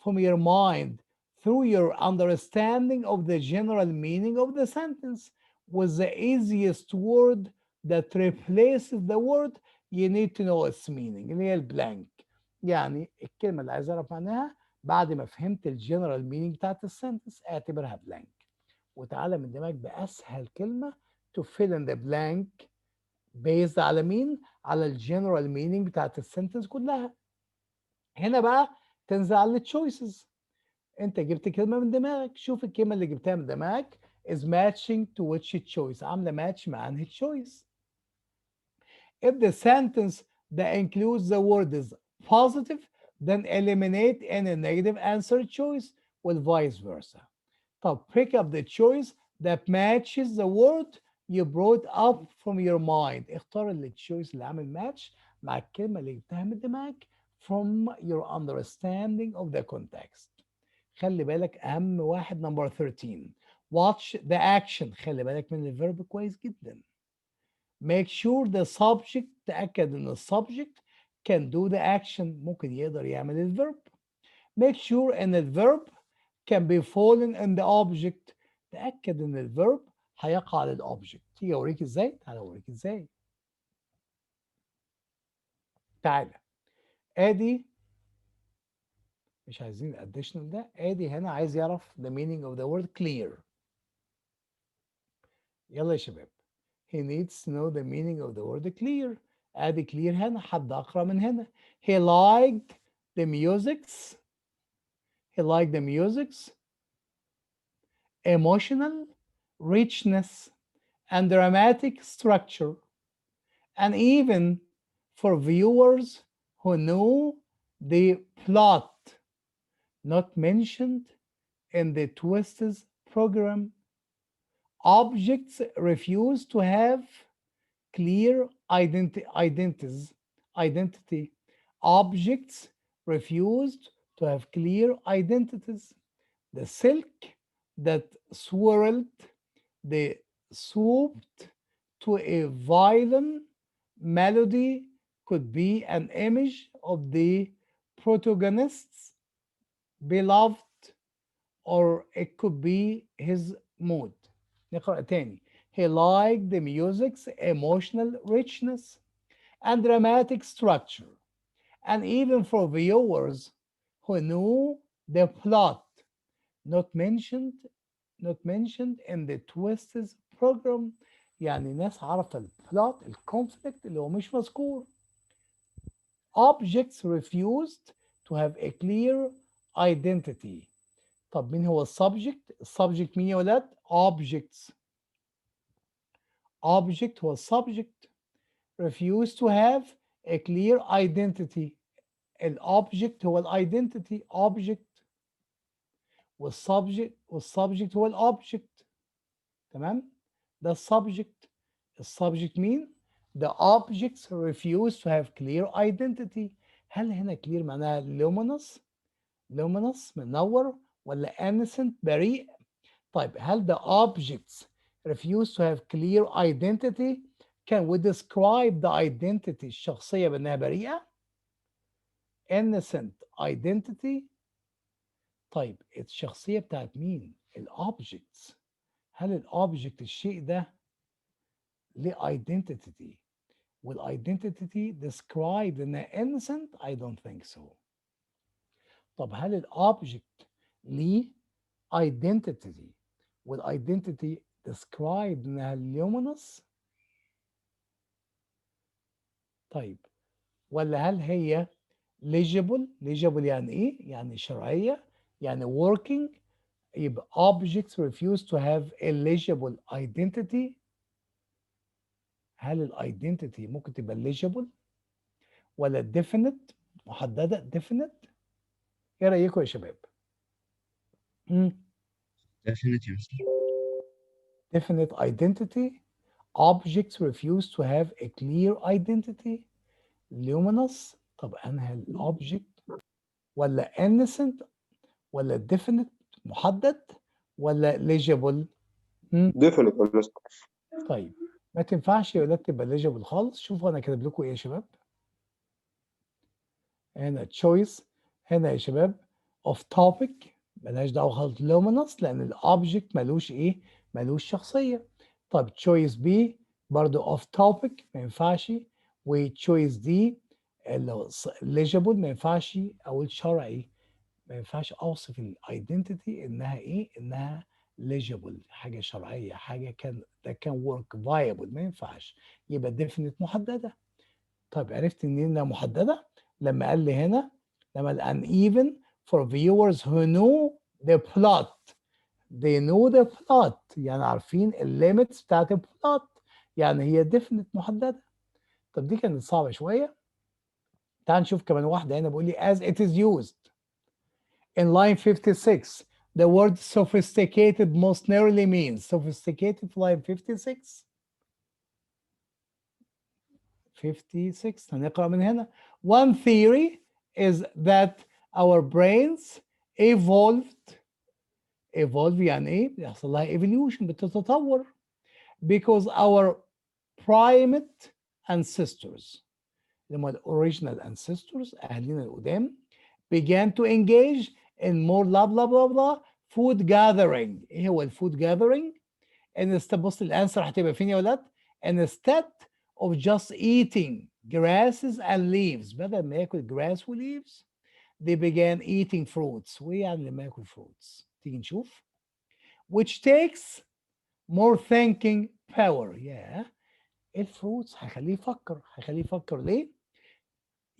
from your mind through your understanding of the general meaning of the sentence with the easiest word that replaces the word you need to know its meaning، اللي هي البلانك. يعني الكلمة اللي عايز أعرف معناها بعد ما فهمت الجنرال مينينج بتاعت السنتنس اعتبرها بلانك، وتعالى من دماغك بأسهل كلمة to fill in the blank based على مين؟ على الجنرال مينينج بتاعت السنتنس كلها. هنا بقى تنزل على التشويسز. انت جبت كلمه من دماغك، شوف الكلمه اللي جبتها من دماغك is matching to which choice، عامله ماتش مع انهي choice. If the sentence that includes the word is positive, then eliminate any negative answer choice with vice versa. طب pick up the choice that matches the word you brought up from your mind. اختار التشويس اللي عامل ماتش مع الكلمه اللي جبتها من دماغك from your understanding of the context. خلي بالك اهم واحد نمبر 13 watch the action. خلي بالك من الفيرب كويس جدا. make sure the subject، تأكد ان السبجكت can do the action، ممكن يقدر يعمل الفيرب. make sure ان الفيرب can be fallen in the object، تأكد ان الفيرب هيقع على الاوبجكت. تيجي اوريك ازاي؟ تعالى اوريك ازاي. تعالى ادي، مش عايزين الاديشنال ده، ادي هنا عايز يعرف the meaning of the word clear. يلا يا شباب. he needs to know the meaning of the word clear. ادي clear هنا، حد اقرا من هنا. he liked the musics، he liked the musics emotional richness and dramatic structure, and even for viewers who knew the plot not mentioned in the twists program. Objects refuse to have clear identity. Objects refused to have clear identities. The silk that swirled the swooped to a violin melody could be an image of the protagonist's beloved, or it could be his mood. نقرأ تاني. He liked the music's emotional richness and dramatic structure, and even for viewers who knew the plot not mentioned in the twists program. يعني ناس عارفة البلot، الكونفليكت اللي هو مش مذكور. Objects refused to have a clear identity. طب مين هو السبجكت؟ السبجكت مين يا ولاد؟ objects. object هو subject refuse to have a clear identity. الobject هو identity object والsubject هو الobject. تمام؟ ده الsubject. الsubject مين؟ The objects refuse to have clear identity. هل هنا clear معناها luminous منور ولا innocent بريء؟ طيب هل the objects refuse to have clear identity? Can we describe the identity الشخصية بأنها بريئة؟ innocent identity. طيب الشخصية بتاعت مين؟ الobjects. هل الobject الشيء ده ليه identity والايدنتيتي described انها innocent؟ I don't think so. طب هل الobject ليه identity والايدنتيتي described انها luminous؟ طيب ولا هل هي legible يعني ايه؟ يعني شرعية، يعني working. يبقى objects refuse to have a legible identity. هل الايدنتيتي ممكن تبقى legible ولا definite محددة definite؟ ايه رأيكم يا شباب؟ definite يا مستر. definite identity. Objects refuse to have a clear identity. luminous. طب أنهي الobject ولا innocent ولا definite محدد ولا legible؟ definite يا مستر. طيب ما تنفعش يا ولاد تبقى legible خالص. شوفوا أنا كاتب لكم إيه يا شباب. هنا choice هنا يا شباب of topic ملهاش دعوة خالص luminous لأن الأوبجكت ملوش إيه؟ ملوش شخصية. طب choice B برضو of topic ما ينفعش، و choice D اللي هو legible ما ينفعش أقول شرعي، ما ينفعش أوصف الايدنتيتي إنها إيه؟ إنها legible حاجة شرعية، حاجة ده كان work viable ما ينفعش. يبقى definite محددة. طيب عرفت منين إنها محددة؟ لما قال لي هنا لما uneven for viewers who know the plot. they know the plot يعني عارفين الليميتس بتاعت البلوت، يعني هي definite محددة. طب دي كانت صعبة شوية. تعال نشوف كمان واحدة هنا بيقول لي as it is used in line 56 the word sophisticated most nearly means. sophisticated في line 56 هنقرأ من هنا. One theory is that our brains evolve يعني ايه؟ بيحصل لها evolution بتتطور because our primate ancestors اللي هم original ancestors أهالينا القدام began to engage in more blah food gathering. ايه هو الفود gathering؟ بص الانسر هتبقى فين يا ولاد؟ instead of just eating grasses and leaves بدل ما ياكل grass و leaves they began eating fruits. وايه يعني لما ياكل fruits؟ تيجي نشوف. which takes more thinking power. الفروتس هيخليه يفكر ليه؟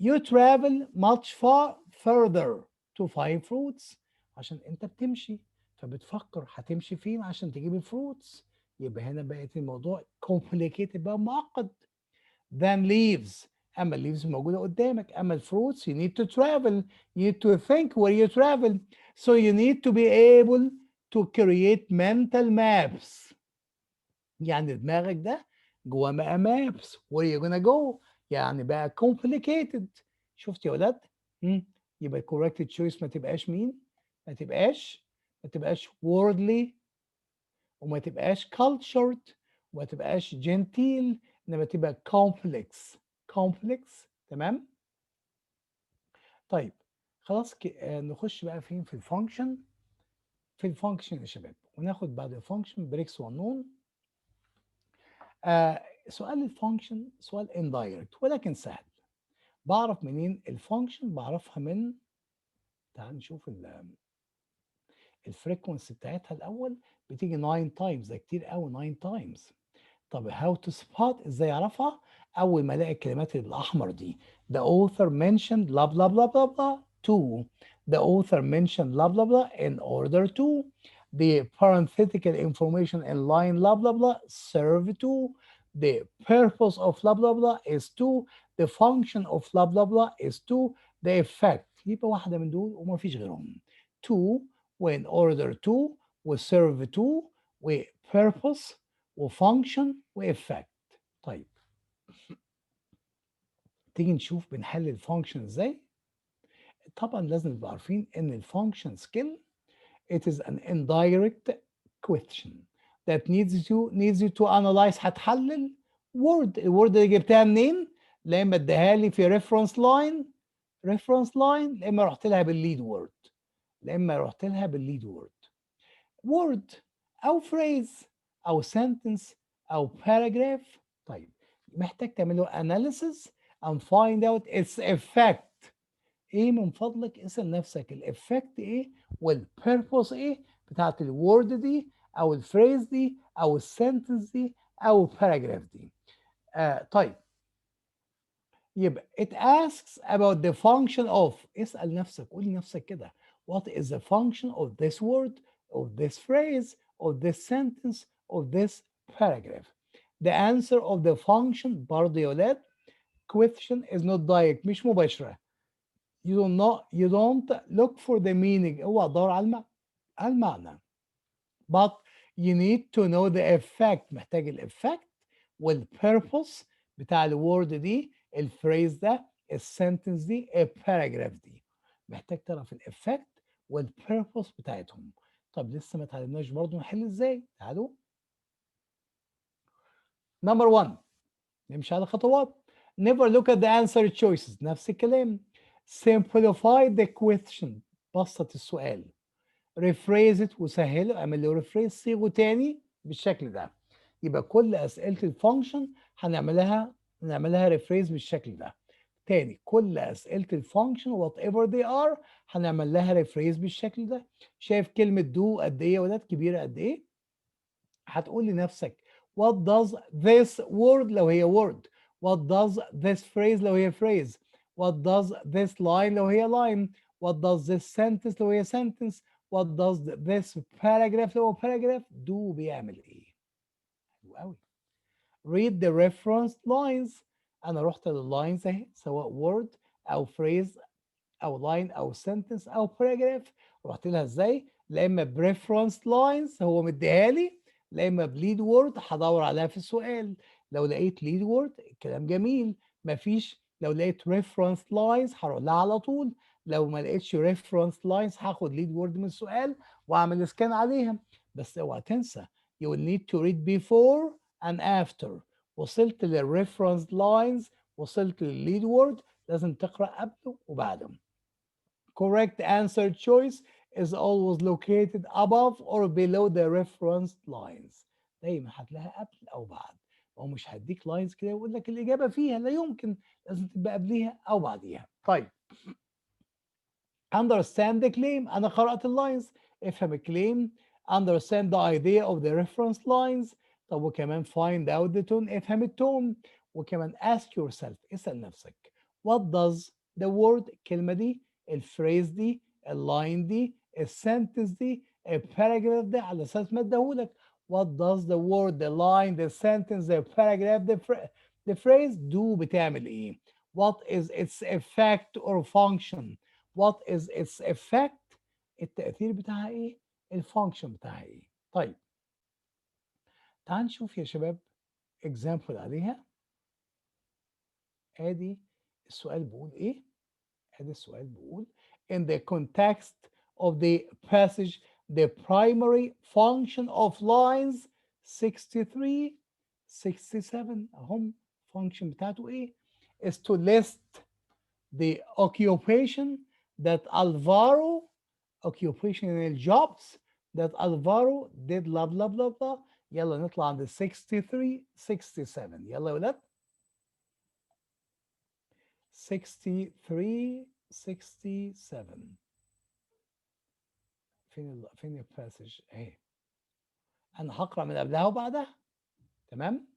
you travel much far further to find fruits عشان انت بتمشي فبتفكر هتمشي فين عشان تجيب الفروتس. يبقى هنا بقت الموضوع complicated بقى معقد. than leaves. اما الليفز موجوده قدامك، اما الفروتس you need to travel, you need to think where you travel, so you need to be able to create mental maps. يعني دماغك ده جواه بقى maps where you gonna go يعني بقى complicated. شفت يا ولاد؟ يبقى correct choice ما تبقاش مين؟ ما تبقاش worldly وما تبقاش cultured وما تبقاش genteel انما تبقى complex. تمام؟ طيب خلاص نخش بقى فين في الفانكشن. يا شباب وناخد بعد الفانكشن بريك صغنون. سؤال الفانكشن سؤال indirect ولكن سهل. بعرف منين الفانكشن؟ بعرفها من تعال نشوف الفريكونسي بتاعتها الاول بتيجي 9 تايمز ده كتير قوي 9 تايمز. طب how to spot ازاي اعرفها؟ اول ما الاقي الكلمات اللي بالاحمر دي the author mentioned blah blah blah blah blah to the author mentioned blah blah blah in order to the parenthetical information in line blah blah blah serve to the purpose of blah blah blah is to, the function of blah blah blah is to, the effect يبقى واحدة من دول وما فيش غيرهم. to وin order to وserve to وpurpose وfunction وeffect. طيب تيجي نشوف بنحل الفانكشن ازاي. طبعا لازم نبقى عارفين ان الفانكشن skill it is an indirect question that needs you to analyze. هتحلل word، الورد اللي جبتها منين؟ لا اما اديها لي في reference line لا اما رحت لها بالليد وورد، word او phrase او sentence او paragraph. طيب محتاج تعمل له analysis and find out its effect. ايه من فضلك اسال نفسك الافكت ايه والبيربوس ايه بتاعت الورد دي او الفريز دي او السنتنس دي او الباراجراف دي. طيب يبقى it asks about the function of، اسال نفسك، قول لنفسك كده what is the function of this word of this phrase of this sentence of this paragraph. the answer of the function برضه يا ولاد question is not direct مش مباشره. you don't look for the meaning، اوعى تدور على المعنى. but you need to know the effect، محتاج الافكت والpurpose بتاع الورد دي، الفريز ده، السنتنس دي، الباراجراف دي، محتاج تعرف الافكت والpurpose بتاعتهم. طب لسه ما اتعلمناش برضه نحل ازاي. تعالوا نمبر 1 نمشي على خطوات. never look at the answer choices، نفس الكلام. simplify the question، بسط السؤال. rephrase it وسهله، اعمل له rephrase صيغه تاني بالشكل ده. يبقى كل اسئله الفانكشن هنعملها rephrase بالشكل ده. تاني كل اسئله الفانكشن وات ايفر they are هنعمل لها rephrase بالشكل ده. شايف كلمه do قد ايه يا ولاد كبيره قد ايه؟ هتقول لنفسك what does this word لو هي word، what does this phrase لو هي phrase، what does this line لو هي line، what does this sentence لو هي sentence، what does this paragraph لو هو paragraph. do بيعمل ايه؟ حلو قوي. read the reference lines، انا رحت لللاينز اهي سواء word او phrase او line او sentence او paragraph، رحت لها ازاي؟ لا اما preference lines هو مديها لي، لا اما بليد وورد هدور عليها في السؤال. لو لقيت ليد وورد الكلام جميل، مفيش لو لقيت reference lines هروح لها على طول. لو ما لقيتش reference lines هاخد ليد وورد من السؤال واعمل سكان عليها. بس اوعى تنسى you will need to read before and after. وصلت للreference lines وصلت للليد وورد لازم تقرا قبله وبعده. correct answer choice is always located above or below the reference lines. دايما هتلاقيها قبل او بعد، هو مش هديك لاينز كده ويقول لك الاجابه فيها، لا يمكن، لازم تبقى قبليها او بعديها. طيب understand the claim، انا قرات اللاينز، افهم الكليم. understand the idea of the reference lines. طب وكمان find out the tone، افهم التون. وكمان ask yourself، اسال نفسك what does the word الكلمه دي، الفريز دي، اللاين دي، السنتنس دي، الباراجراف ده، على اساس ما اداهولك what does the word the line the sentence the paragraph the phrase do بتعمل ايه. what is its effect or function. what is its effect التأثير بتاعها ايه، الفانكشن بتاعها ايه. طيب تعال نشوف يا شباب example عليها. ادي السؤال بيقول ايه، ادي السؤال بيقول in the context of the passage the primary function of lines 63 67 اهم function بتاعته ايه is to list the occupation that Alvaro occupational jobs that Alvaro did blah blah blah blah. يلا نطلع عند 63 67. يلا يا ولاد 63 67. فين الباسج اهي. انا هقرا من قبلها وبعدها، تمام؟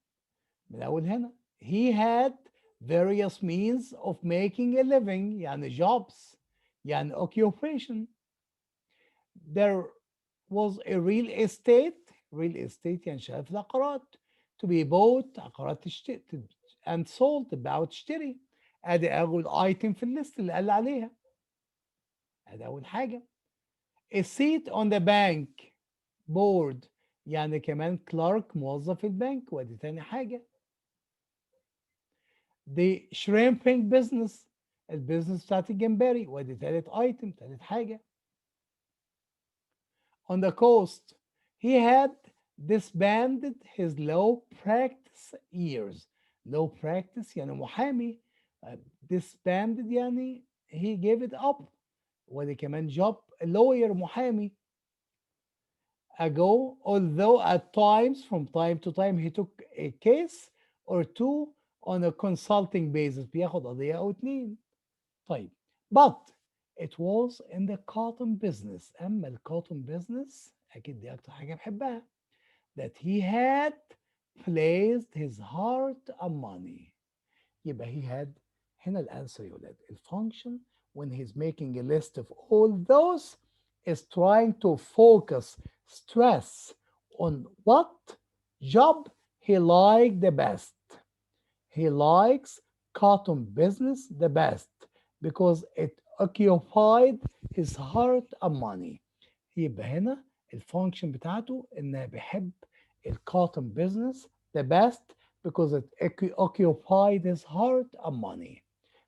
من اول هنا. he had various means of making a living، يعني jobs، يعني occupation. there was a real estate يعني شغال في العقارات. to be bought عقارات تشتري and sold تتباع وتشتري. ادي اول ايتم في الليست اللي قال عليها. ادي اول حاجه. A seat on the bank board يعني كمان كلارك موظف في البنك، ودي تاني حاجه. The shrimping business البيزنس بتاعت الجمبري، ودي تالت ايتم، تالت حاجه. On the coast he had disbanded his law practice years. law practice يعني محامي. disbanded يعني he gave it up. ودي كمان job lawyer محامي. ago although at times from time to time he took a case or two on a consulting basis بياخد قضية أو اتنين. طيب but it was in the cotton business. أما الكوتون business أكيد دي أكتر حاجة بحبها. that he had placed his heart and money. يبقى he had هنا الأنسر يا ولاد. الفانكشن when he's making a list of all those is trying to focus stress on what job he liked the best. He likes cotton business the best because it occupied his heart and money. يبقى هنا الفانكشن بتاعته انه بيحب الكوتون business the best because it occupied his heart and money.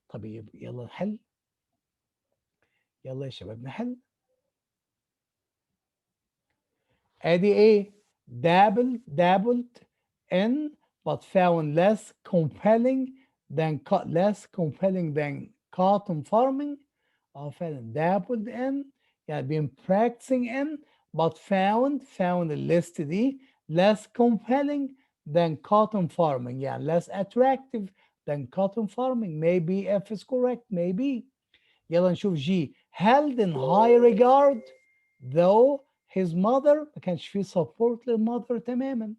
طب يلا نحل. يلا يا شباب نحل. ادي ايه؟ dabbled in but found less compelling than cotton farming. فعلا dabbled in يعني been practicing in but found الليست دي less compelling than cotton farming يعني less attractive than cotton farming. Maybe F is correct, maybe. يلا نشوف G. held in high regard though his mother ما كانش فيه support للmother تماما.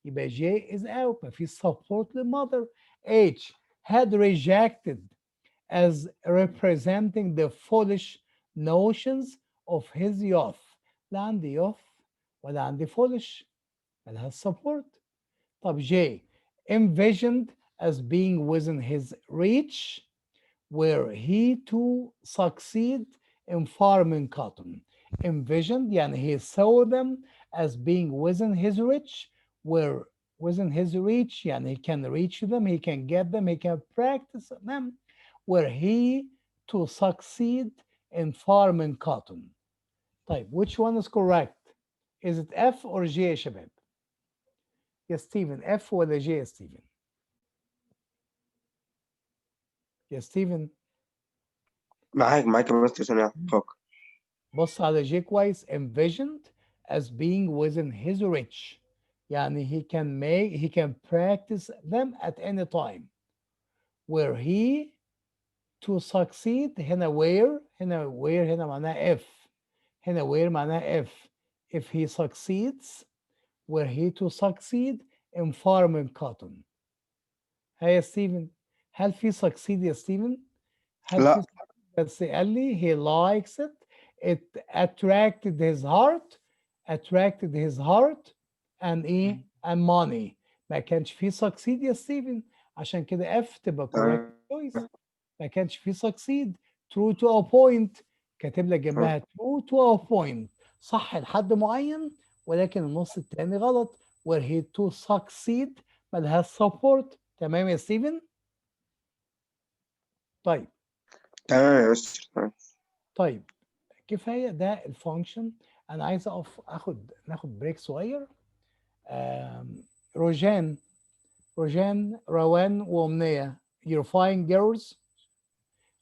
يبقى J is out، ما فيش support للmother. H had rejected as representing the foolish notions of his youth. لا عندي youth ولا عندي foolish، ملهاش support. طب J envisioned as being within his reach were he to succeed in farming cotton. Envisioned يعني he saw them as being within his reach, were within his reach يعني he can reach them, he can get them, he can practice them. Were he to succeed in farming cotton. طيب which one is correct? Is it F or J يا شباب؟ يا ستيفن F ولا J يا ستيفن؟ يا ستيفن معاك يا مستر ثانية فكر. بص على J كويس. envisioned as being within his reach يعني he can practice them at any time. Were he to succeed هنا هنا معناها if. هنا where معناها if he succeeds were he to succeed in farming cotton. ها يا ستيفن هل في succeed يا ستيفن؟ هل لا. في بس قال لي he likes it attracted his heart and ايه and money. ما كانش في succeed يا ستيفن عشان كده F تبقى correct choice. ما كانش في succeed true to a point كاتب لك جنبها true to a point صح لحد معين ولكن النص التاني غلط. were he to succeed ملهاش support. تمام يا ستيفن؟ طيب تمام يا مستر تمام. طيب كفايه ده الفانكشن. انا عايز ناخد بريك صغير. روجان روان وامنيه you're fine girls.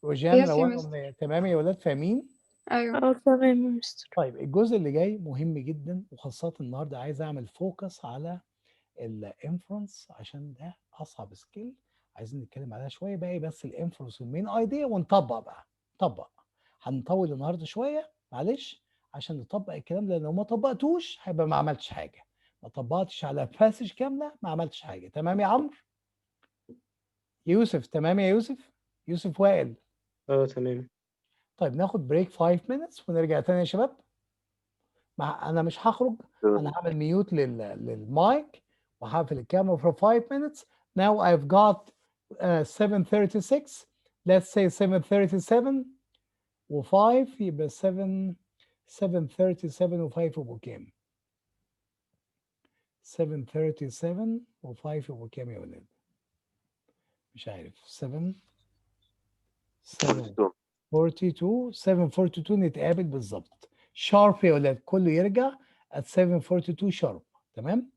روجان Yes, روان Mr. وامنيه تمام يا ولاد فاهمين؟ أيوة. تمام يا مستر. طيب الجزء اللي جاي مهم جدا وخاصه النهارده عايز اعمل فوكس على الانفرنس عشان ده اصعب سكيل عايزين نتكلم عليها شويه. باقي بس الانفرنس والمين ايديا ونطبق بقى. هنطول النهارده شويه معلش عشان نطبق الكلام ده. لو ما طبقتوش هيبقى ما عملتش حاجه. ما طبقتش على باسج كامله ما عملتش حاجه. تمام يا عمرو؟ يوسف تمام يا يوسف وائل؟ تمام. طيب ناخد بريك 5 minutes ونرجع تاني يا شباب. انا مش هخرج، انا هعمل ميوت للمايك وهقفل الكاميرا for 5 minutes. Now I've got 7:36. Let's say 7:37 و5 يبقى 7:37 و5 يبقوا كام؟ 7:37 و5 يبقوا كام يا ولاد؟ مش عارف. 7:42 نتقابل بالظبط. شارب يا ولاد، كله يرجع at 7:42 شارب. تمام؟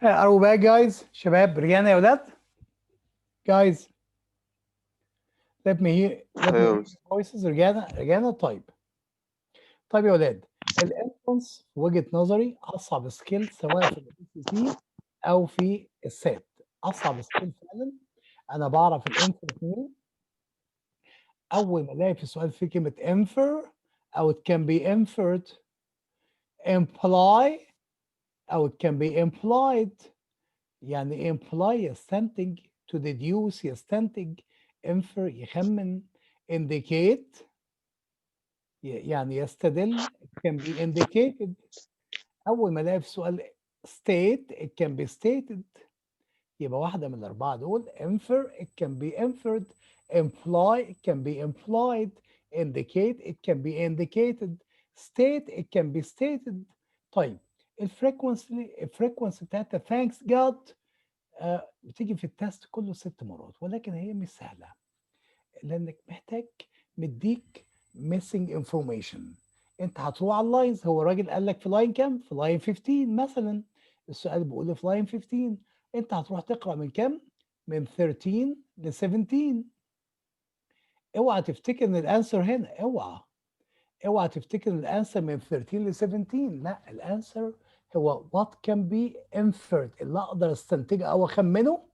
Are we back guys؟ شباب رجعنا يا ولاد؟ Guys let me hear أيوة. voices. رجعنا طيب يا ولاد، الانفرنس في وجهة نظري أصعب سكيل سواء في الSAT أو في السات. أصعب سكيل فعلا. أنا بعرف الانفرنس منين؟ أول ما ألاقي في السؤال فيه كلمة infer أو it can be inferred، imply أو it can be implied. يعني imply يستنتج، to deduce يستنتج، infer يخمن، indicate يعني يستدل، it can be indicated. أول ما ألاقي في سؤال state it can be stated، يبقى واحدة من الأربعة دول. infer it can be inferred، imply it can be implied، indicate it can be indicated، state it can be stated. طيب الفريكونسي بتاعتها thanks God بتيجي في التست كله 6 مرات، ولكن هي مش سهلة لأنك محتاج مديك missing information. أنت هتروح على اللاينز، هو الراجل قال لك في لاين كام؟ في لاين 15 مثلا، السؤال بيقول لي في لاين 15، أنت هتروح تقرأ من كام؟ من 13 ل 17. اوعى تفتكر ان الانسر هنا، اوعى تفتكر ان الانسر من 13 ل 17، لا الانسر هو what can be inferred، اللي اقدر استنتجه او اخمنه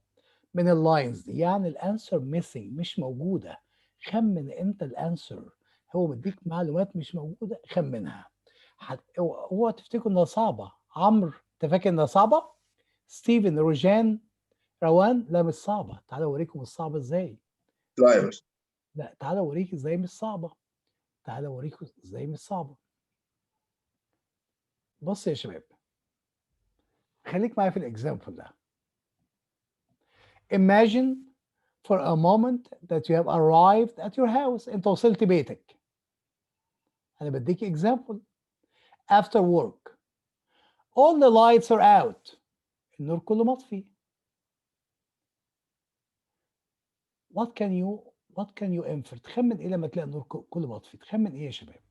من اللاينز دي. يعني الانسر ميسنج، مش موجوده. خمن انت الانسر، هو مديك معلومات مش موجوده، خمنها. اوعى تفتكر انها صعبه. عمرو انت فاكر انها صعبه؟ ستيفن، روجان، روان، لا مش صعبه. تعالوا اوريكم الصعبه ازاي. لا يا مستر. لا تعالى اوريك ازاي مش صعبه. تعالى اوريكم ازاي مش صعبه. بص يا شباب، خليك معايا في الاكزامبل ده. Imagine for a moment that you have arrived at your house. انت وصلت بيتك. انا بديك example. After work all the lights are out. النور كله مطفي. What can you infer؟ تخمن ايه لما تلاقي النور كله مطفي؟ تخمن ايه يا شباب؟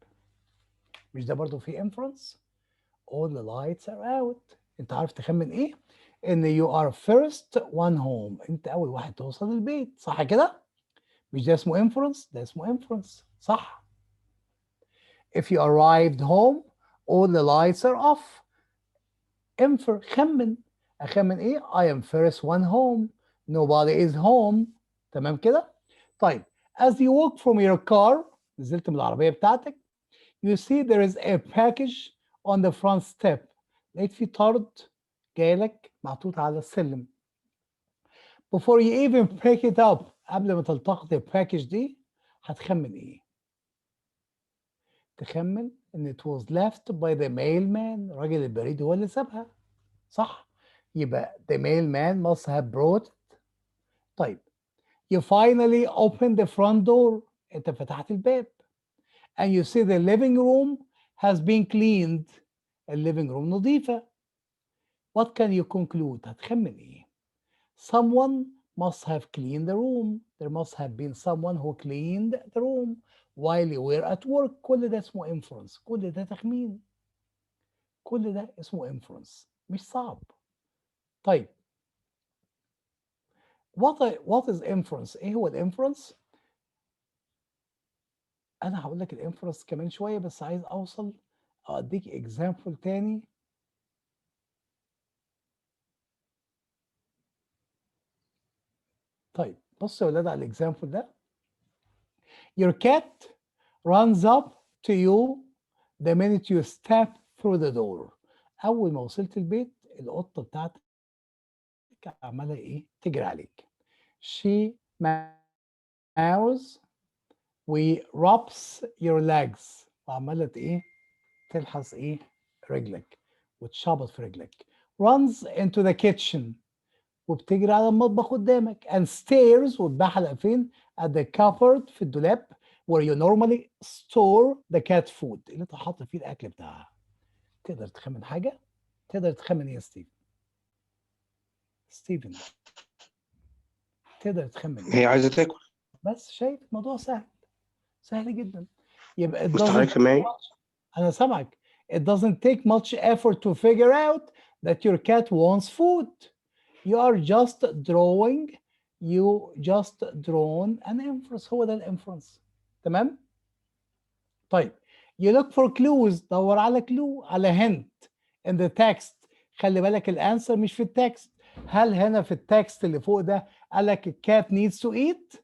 مش ده برضو في inference؟ all the lights are out. انت عارف تخمن ايه؟ ان you are first one home. انت اول واحد توصل البيت، صح كده؟ مش ده اسمه inference؟ ده اسمه inference، صح؟ if you arrived home all the lights are off. infer، خمن. اخمن ايه؟ I am first one home. nobody is home. تمام كده؟ طيب as you walk from your car، نزلت من العربية بتاعتك، you see there is a package on the front step. لقيت في طرد جايلك محطوط على السلم. before you even pick it up، قبل ما تلتقط الباكج دي، هتخمن ايه؟ تخمن ان it was left by the mailman، راجل البريد هو اللي سابها، صح؟ يبقى the mailman must have brought it. طيب you finally open the front door، انت فتحت الباب، and you see the living room has been cleaned، الليفينج روم نظيفة. what can you conclude؟ هتخمن ايه؟ someone must have cleaned the room. there must have been someone who cleaned the room while you were at work. كل ده اسمه inference، كل ده تخمين، كل ده اسمه inference، مش صعب. طيب what is inference؟ ايه هو الانفرنس؟ انا هقول لك الانفرنس كمان شويه، بس عايز اوصل اديك اكزامبل تاني. طيب بص يا ولاد على الاكزامبل ده. your cat runs up to you the minute you step through the door. اول ما وصلت البيت القطه بتاعتك عماله ايه؟ تجري عليك. she meows و rubs your legs، وعماله ايه؟ تلحس ايه؟ رجلك وتشابط في رجلك. runs into the kitchen، وبتجري على المطبخ قدامك. and stares، وتبحلق فين؟ at the cupboard، في الدولاب where you normally store the cat food، اللي انت حاطط فيه الاكل بتاعها. تقدر تخمن حاجه؟ تقدر تخمن ايه يا ستيفن؟ تقدر تخمن ايه؟ هي عايزة تاكل. بس شايف الموضوع سهل جدا. يبقى it مستر doesn't حضرتك سامعني؟ انا سامعك. it doesn't take much effort to figure out that your cat wants food. You are just drawing, you just drawn an inference. هو ده الانفرنس. تمام؟ طيب you look for clues، دور على clue، على hint in the text. خلي بالك الانسر مش في التكست. هل هنا في التكست اللي فوق ده قال لك الكات needs to eat؟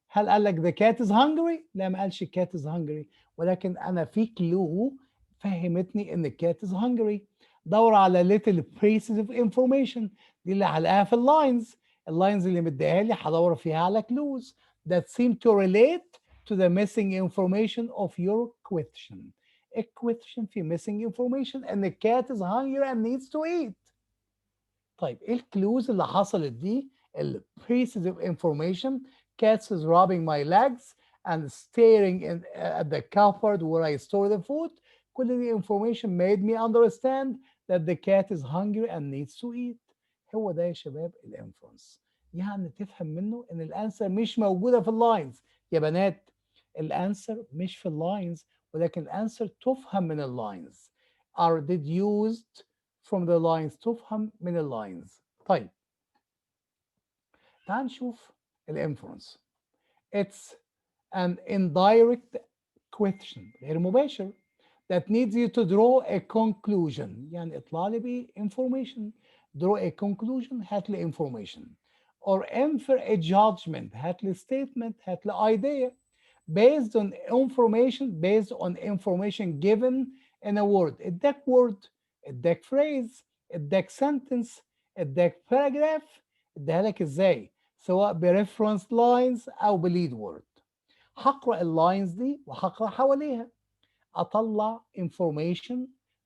هل قال لك the cat is hungry؟ لا، ما قالش cat is hungry، ولكن انا في كلو فهمتني ان الكات is hungry. دور على little pieces of information، دي اللي هلاقيها في اللاينز اللي مديها لي هدور فيها على clues that seem to relate to the missing information of your question. A question في missing information and the cat is hungry and needs to eat. طيب ايه الكلوز اللي حصلت دي؟ ال pieces of information. Cats is rubbing my legs and staring at the cupboard where I store the food. كل دي information made me understand that the cat is hungry and needs to eat. هو ده يا شباب الانفرنس. يعني تفهم منه ان الانسر مش موجوده في اللاينز. يا بنات الانسر مش في اللاينز، ولكن الانسر تفهم من اللاينز. are deduced from the lines، تفهم من اللاينز. طيب تعال نشوف الانفرنس. It's an indirect question غير مباشر that needs you to draw a conclusion. يعني اطلع لي ب information. draw a conclusion، هات لي information. or infer a judgment، هات لي statement، هات لي idea based on information given in a word. اداك word، اداك phrase، اداك sentence، اداك paragraph. اداها لك ازاي؟ سواء بريفرنس لاينز او بليد وورد. هقرا اللاينز دي وهقرا حواليها، اطلع information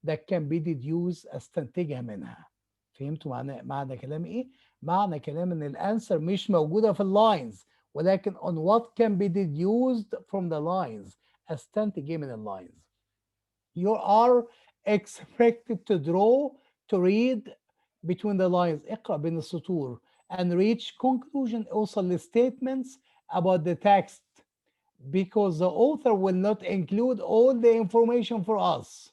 that can be deduced، استنتجها منها. فهمتوا معنى كلامي ايه؟ معنى كلام ان الانسر مش موجوده في اللاينز، ولكن on what can be deduced from the lines، استنتج ايه من اللاينز. You are expected to draw، to read between the lines، اقرأ بين السطور and reach conclusion، اوصل ل statements about the text because the author will not include all the information for us.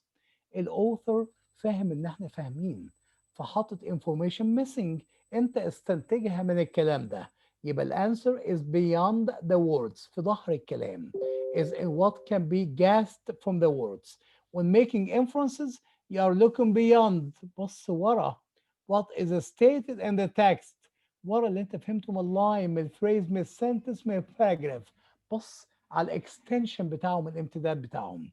الauthor فاهم ان احنا فاهمين فحطت information missing، انت استنتجها من الكلام ده. يبقى الانسر is beyond the words، في ظهر الكلام، is in what can be guessed from the words. When making inferences you are looking beyond، بص ورا what is stated in the text، ورا اللي انت فهمته من اللاين، من الفريز، من السنتنس، من الباراجراف. بص على الاكستنشن بتاعهم، الامتداد بتاعهم.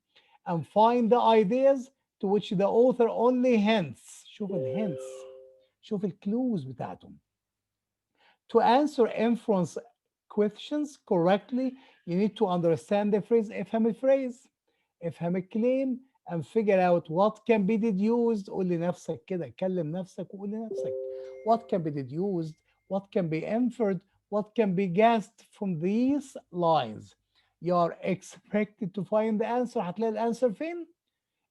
and find the ideas to which the author only hints. شوف الهنتس، شوف الكلوز بتاعتهم. To answer inference questions correctly you need to understand the phrase. افهم الفريز، افهم الكليم and figure out what can be deduced. قول لنفسك كده، كلم نفسك وقول لنفسك what can be deduced، what can be inferred، what can be guessed from these lines. You are expected to find the answer. هتلاقي الانسر فين؟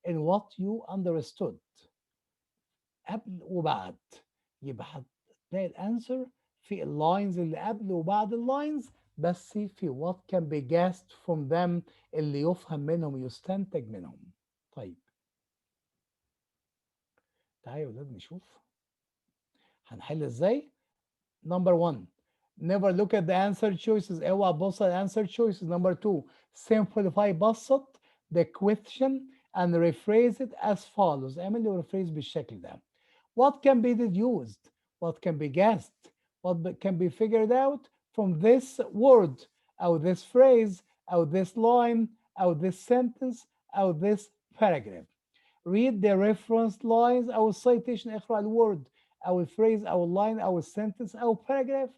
in what you understood، قبل وبعد. يبقى هتلاقي الانسر في اللاينز اللي قبل وبعد اللاينز، بس في what can be guessed from them، اللي يفهم منهم، يستنتج منهم. طيب تعالوا يا ولاد نشوف هنحل ازاي. Number 1 never look at the answer choices، اوعى تبص على answer choices. Number 2 simplify، بسط the question and rephrase it as follows. اعمل لي rephrase بالشكل ده. What can be deduced؟ What can be guessed؟ What can be figured out from this word أو this phrase أو this line أو this sentence أو this paragraph. Read the reference lines أو citation، اقرأ الword أو الphrase أو الline أو السنتنس أو paragraph.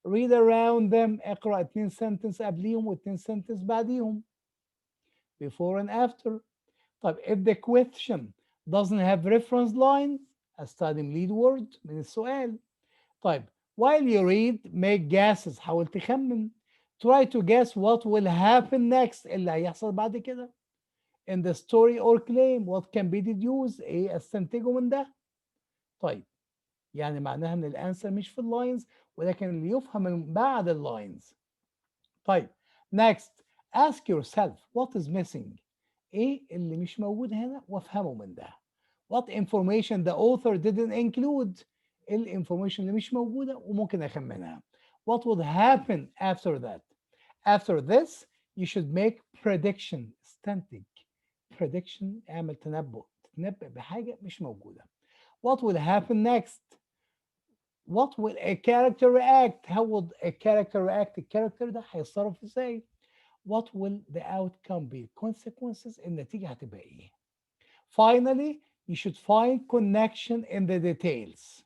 Read around them، اقرأ 2 sentence قبليهم و2 sentence بعديهم. Before and after. طيب if the question doesn't have reference lines، استخدم lead word من السؤال. طيب while you read make guesses، حاول تخمن. Try to guess what will happen next، اللي هيحصل بعد كده. In the story or claim what can be deduced، ايه استنتجه من ده. طيب يعني معناها ان الانسر مش في اللاينز، ولكن اللي يفهم من بعد اللاينز. طيب next ask yourself what is missing، ايه اللي مش موجود هنا وافهمه من ده. What information the author didn't include. ايه الانفورميشن اللي مش موجودة وممكن اخمنها. What would happen after that? After this, you should make prediction. استنتج. Prediction اعمل تنبؤ. تتنبأ بحاجة مش موجودة. What will happen next? What will a character react? How would a character react? الكاركتر ده هيتصرف ازاي؟ What will the outcome be? Consequences. النتيجة هتبقى ايه؟ Finally, you should find connection in the details.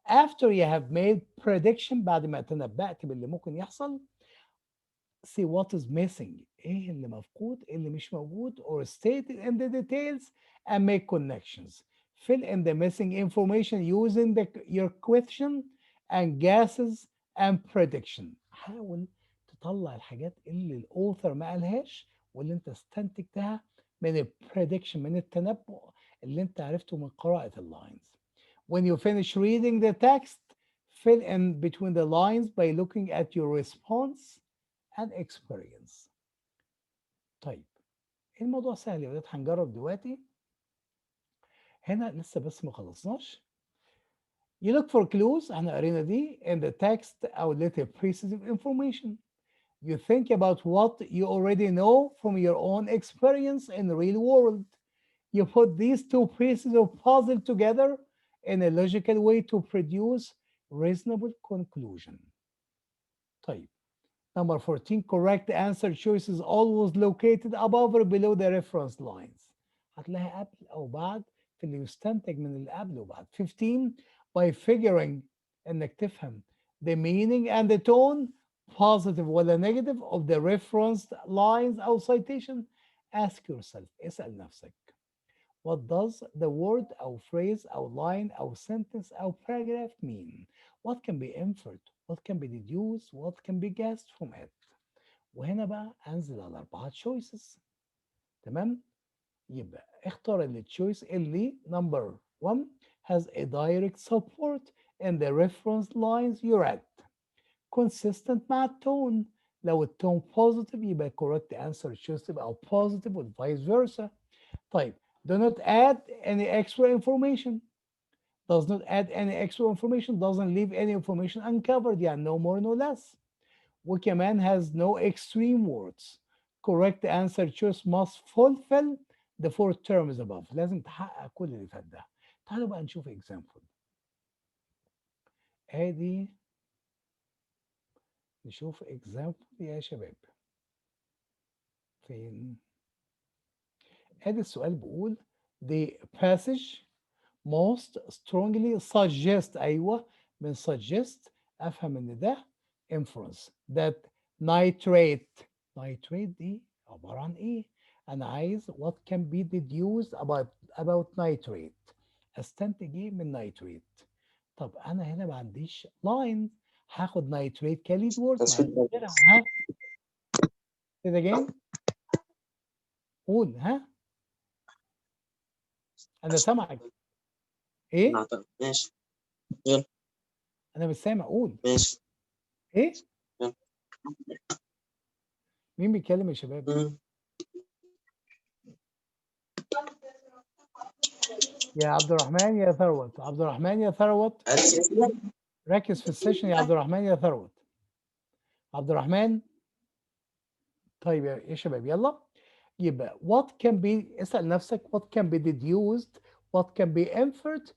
After you have made prediction, بعد ما تنبأت باللي ممكن يحصل, see what is missing. ايه اللي مفقود, ايه اللي مش موجود, or state it in the details and make connections. Fill in the missing information using your question and guesses and prediction. حاول تطلع الحاجات اللي الأوثر ما قالهاش واللي انت استنتجتها من البريدكشن, من التنبؤ اللي انت عرفته من قراءة اللاينز. When you finish reading the text, fill in between the lines by looking at your response and experience. طيب الموضوع سهل يا ولاد, هنجرب دلوقتي. هنا لسه بس ما خلصناش. You look for clues, احنا قرينا دي, in the text أو little pieces of information. You think about what you already know from your own experience in the real world. You put these two pieces of puzzle together in a logical way to produce reasonable conclusion. طيب. Number 14, correct answer choice is always located above or below the reference lines. هتلاقيها قبل أو بعد في اللي يستنتج من اللي قبل وبعد. 15, by figuring إنك تفهم the meaning and the tone, positive ولا negative, of the referenced lines أو citation, ask yourself, اسأل نفسك. What does the word أو phrase أو line أو sentence أو paragraph mean? What can be inferred? What can be deduced? What can be guessed from it? وهنا بقى أنزل على 4 choices. تمام؟ يبقى اختار التشويس اللي number 1 has a direct support in the reference lines you're at. Consistent مع التون. لو التون positive يبقى correct answer choice تبقى positive and vice versa. طيب. Do not add any extra information. Does not add any extra information, doesn't leave any information uncovered, يعني no more no less. وكمان has no extreme words. Correct answer choice must fulfill the 4 terms above. لازم تحقق كل اللي فات ده. تعالوا بقى نشوف example. ادي نشوف example يا شباب. فين؟ ادي السؤال بيقول the passage most strongly suggest. أيوة من suggest أفهم إن ده inference that nitrate دي عبارة عن إيه؟ أنا عايز what can be deduced about nitrate. أستنتج إيه من nitrate؟ طب أنا هنا ما عنديش line, هاخد nitrate كليد وورد. بس في الباقي. ها كده جاي؟ قول ها. أنا سامعك. إيه؟ ماشي أنا مش سامع. قول. ماشي. إيه؟ يلا. مين بيتكلم يا شباب؟ يا عبد الرحمن يا ثروت. عبد الرحمن يا ثروت ركز في السيشن يا عبد الرحمن يا ثروت. عبد الرحمن. طيب يا شباب يلا. يبقى what can be, اسأل نفسك what can be deduced, what can be inferred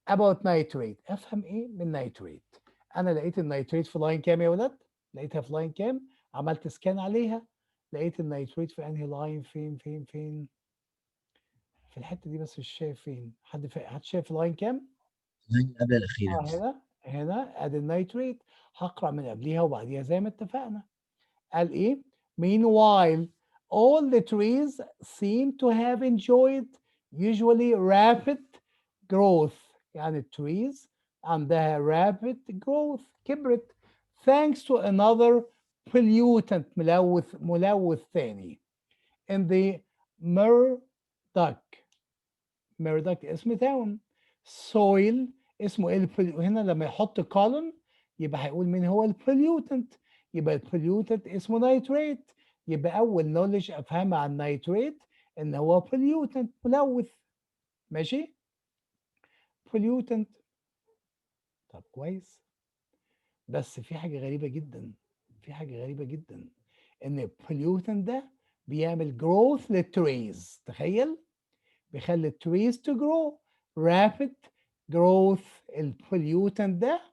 about nitrate. افهم ايه من nitrate. انا لقيت النيتريت في لاين كام يا ولاد؟ لقيتها في لاين كام؟ عملت سكان عليها لقيت النيتريت في انهي لاين؟ فين في الحته دي بس مش شايف فين. حد شايف لاين كام؟ قبل الأخيرة. هنا ادي النيتريت. هقرا من قبليها وبعديها زي ما اتفقنا. قال ايه؟ Meanwhile, all the trees seem to have enjoyed usually rapid growth. يعني التريز عندها rapid growth, كبرت thanks to another pollutant, ملوث ثاني in the Murdoch اسم town. soil اسمه ايه؟ هنا لما يحط column يبقى هيقول مين هو البوليوتنت. يبقى البوليوتنت اسمه نيتريت. يبقى اول نولج افهمها عن نيتريت ان هو pollutant ملوث. ماشي. pollutant. طب كويس، بس في حاجة غريبة جدا، في حاجة غريبة جدا، إن pollutant ده بيعمل growth للتريز. تخيل، بيخلي التريز to grow rapid growth. البوليوتنت ده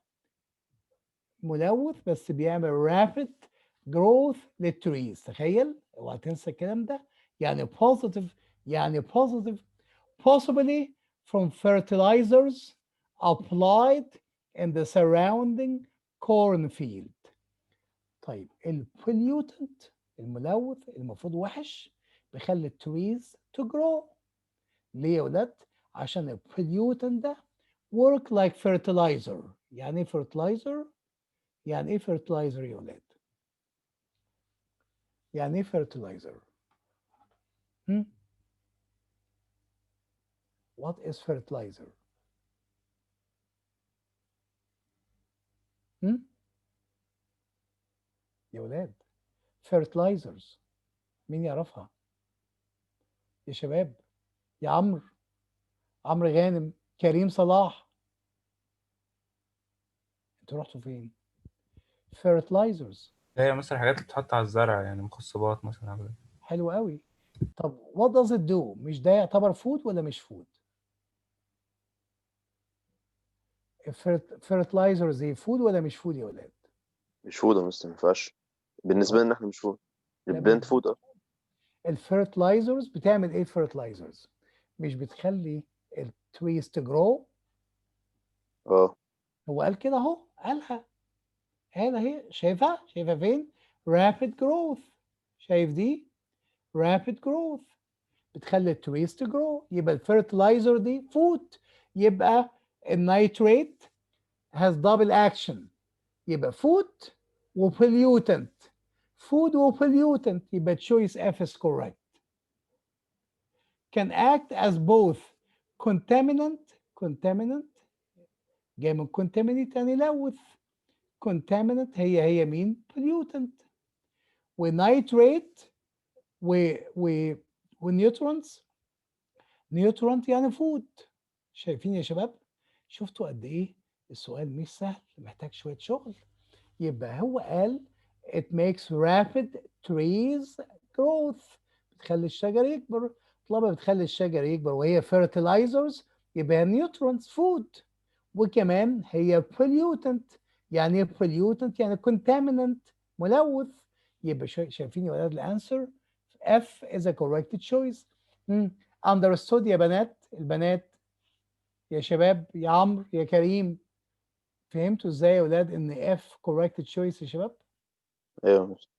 ملوث بس بيعمل rapid growth للتريز. تخيل، اوعى تنسى الكلام ده. يعني positive، يعني positive possibly from fertilizers applied in the surrounding cornfield. طيب البوليوتنت الملوث المفروض وحش، بيخلي التريز to grow. ليه يا ولاد؟ عشان البوليوتنت ده work like fertilizer. يعني ايه fertilizer؟ يعني ايه fertilizer يا ولاد؟ يعني ايه fertilizer؟ What is fertilizer؟ يا ولاد fertilizers مين يعرفها؟ يا شباب، يا عمرو، عمرو غانم، كريم صلاح، انتوا رحتوا فين؟ fertilizers. هي مثلا حاجات اللي بتتحط على الزرع، يعني مخصبات مثلا أو كده. حلو قوي. طب what does it do؟ مش ده يعتبر فود ولا مش فود؟ fertilizers هي فود ولا مش فود يا ولاد؟ مش فود يا مستر، ما ينفعش بالنسبة لنا احنا، مش فود. لا، البلانت فود الفيرتلايزرز بتعمل ايه؟ الفيرتلايزرز مش بتخلي التريز تجرو؟ اه هو قال كده اهو، قالها، قالها اهي. شايفها؟ شايفها فين؟ rapid growth. شايف دي؟ rapid growth بتخلي التريز تجرو. يبقى الفيرتلايزر دي فود. يبقى النيتريت has double action. يبقى فود وبوليوتنت. فود وبوليوتنت. يبقى choice F is correct. can act as both contaminant جاي من contaminate يعني يلوث. contaminant هي مين؟ pollutant. ونيتريت ونيوترونز. نيوترونت يعني فود. شايفين يا شباب؟ شفتوا قد ايه السؤال مش سهل، محتاج شوية شغل. يبقى هو قال it makes rapid trees growth. بتخلي الشجر يكبر. طالما بتخلي الشجر يكبر وهي fertilizers يبقى nutrients food. وكمان هي pollutant. يعني ايه pollutant؟ يعني contaminant ملوث. يبقى شايفين يا ولاد الانسر F is a correct choice. understood يا بنات؟ البنات يا شباب، يا عمرو، يا كريم، فهمتوا ازاي يا ولاد ان F correct choice يا شباب؟ ايوه يا مستر.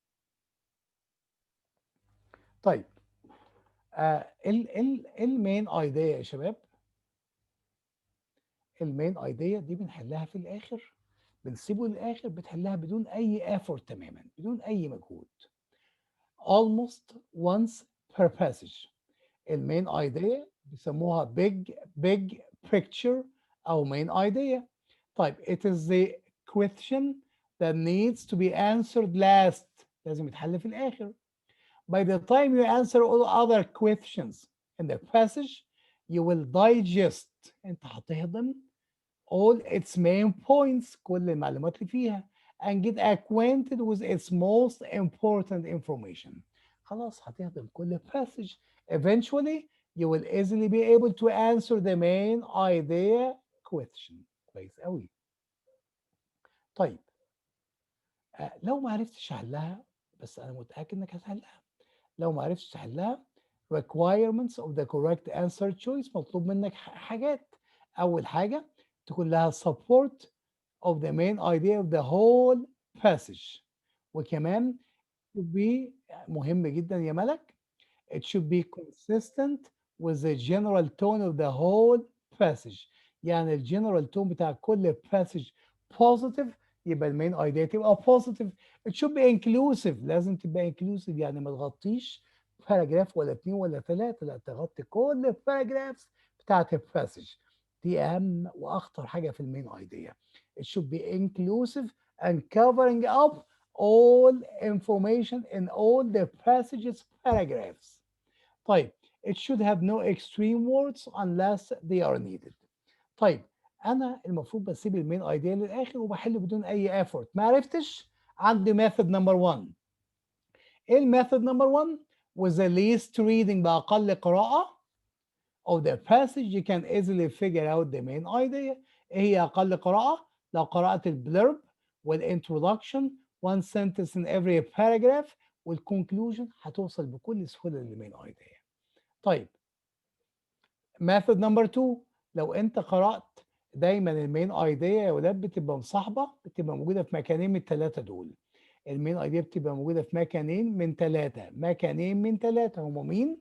طيب المين ايديا يا شباب، المين ايديا دي بنحلها في الاخر، بنسيبه للاخر، بتحلها بدون اي effort تماما، بدون اي مجهود. almost once per passage. المين ايديا بيسموها big picture او main idea. طيب it is the question that needs to be answered last. لازم يتحل في الاخر. By the time you answer all other questions in the passage, you will digest. انت هتهضم all its main points. كل المعلومات اللي فيها. And get acquainted with its most important information. خلاص هتهضم كل passage. Eventually, you will easily be able to answer the main idea question. كويس قوي. طيب لو ما عرفتش احلها، بس انا متاكد انك هتحلها. لو ما عرفتش تحلها requirements of the correct answer choice، مطلوب منك حاجات. اول حاجه تكون لها support of the main idea of the whole passage. وكمان should be مهم جدا يا ملك، it should be consistent with the general tone of the whole passage. يعني الجنرال تون بتاع كل passage positive، يبقى المين ايديا تبقى positive. it should be inclusive. لازم تبقى inclusive، يعني ما تغطيش باراجراف ولا 2 ولا 3، لا تغطي كل الباراجرافز بتاعت الباسج. دي اهم واخطر حاجه في المين ايديا. it should be inclusive and covering up all information in all the passages paragraphs. طيب It should have no extreme words unless they are needed. طيب انا المفروض بسيب المين ايديا للاخر وبحل بدون اي effort. ما عرفتش، عندي method number 1. ايه الميثود نمبر 1؟ with the least reading بأقل قراءة of the passage you can easily figure out the main idea. ايه هي أقل قراءة؟ لو قرأت البلرب والintroduction one sentence in every paragraph والconclusion هتوصل بكل سهولة للمين idea. طيب method number 2، لو انت قرأت دايما المين idea يا ولاد بتبقى مصاحبة، بتبقى موجودة في مكانين من الثلاثة دول. المين ايديا بتبقى موجوده في مكانين من ثلاثه هم مين؟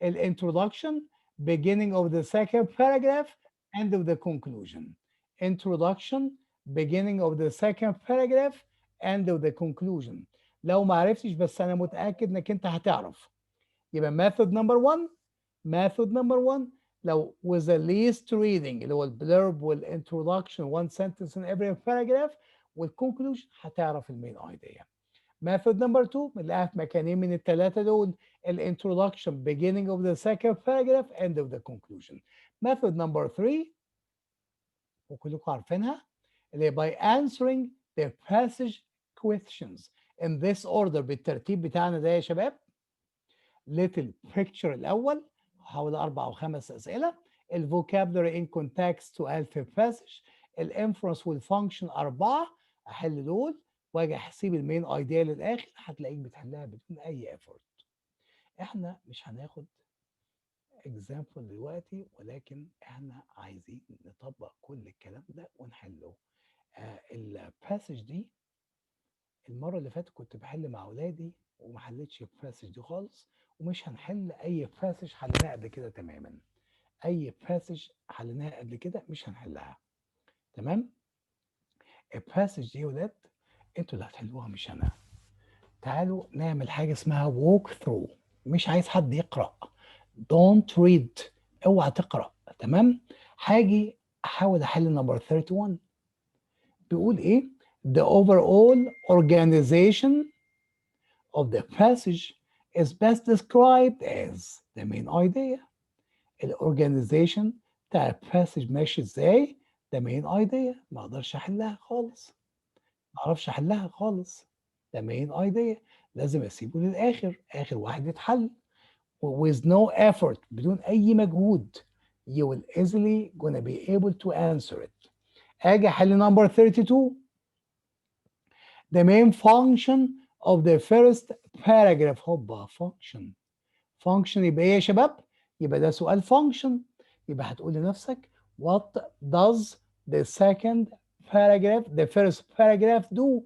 الانترودكشن beginning of the second paragraph end of the conclusion. introduction beginning of the second paragraph end of the conclusion. لو ما عرفتش بس انا متاكد انك انت هتعرف، يبقى method number 1 لو with the least reading اللي هو البلرب والintroduction one sentence in every paragraph والconclusion هتعرف المين ايديا. method number 2 بنلاقيها في مكانين من الثلاثه دول، الانترودكشن beginning of the second paragraph end of the conclusion. method number 3 وكلكم عارفينها اللي هي by answering the passage questions in this order بالترتيب بتاعنا ده يا شباب. little picture الاول حوالي 4 أو 5 اسئله، الفوكابلري in context سؤال في passage، الانفرنس والفانكشن 4 احل دول واجي احسب المين ايديا للاخر هتلاقيك بتحلها بدون اي ايفورت. احنا مش هناخد اكزامبل دلوقتي ولكن احنا عايزين نطبق كل الكلام ده ونحله. الباسج دي المره اللي فاتت كنت بحل مع اولادي وما حلتش الباسج دي خالص، ومش هنحل اي باسج حلناها قبل كده تماما. اي باسج حلناها قبل كده مش هنحلها. تمام؟ الباسج دي يا ولاد انتوا اللي هتحلوها مش انا. تعالوا نعمل حاجه اسمها walk through. مش عايز حد يقرا. don't read. اوعى تقرا. تمام؟ هاجي احاول احل نمبر 31. بيقول ايه؟ the overall organization of the passage is best described as the main idea. الاورجانيزيشن بتاع الباسج ماشي ازاي؟ ده main idea. ما اقدرش احلها خالص. ما اعرفش احلها خالص. ده main idea. لازم اسيبه للاخر، اخر واحد يتحل. with no effort بدون اي مجهود. you will easily gonna be able to answer it. اجي احل number 32. the main function of the first paragraph. هوبا function يبقى ايه يا شباب؟ يبقى ده سؤال function. يبقى هتقول لنفسك what does the second paragraph the first paragraph do.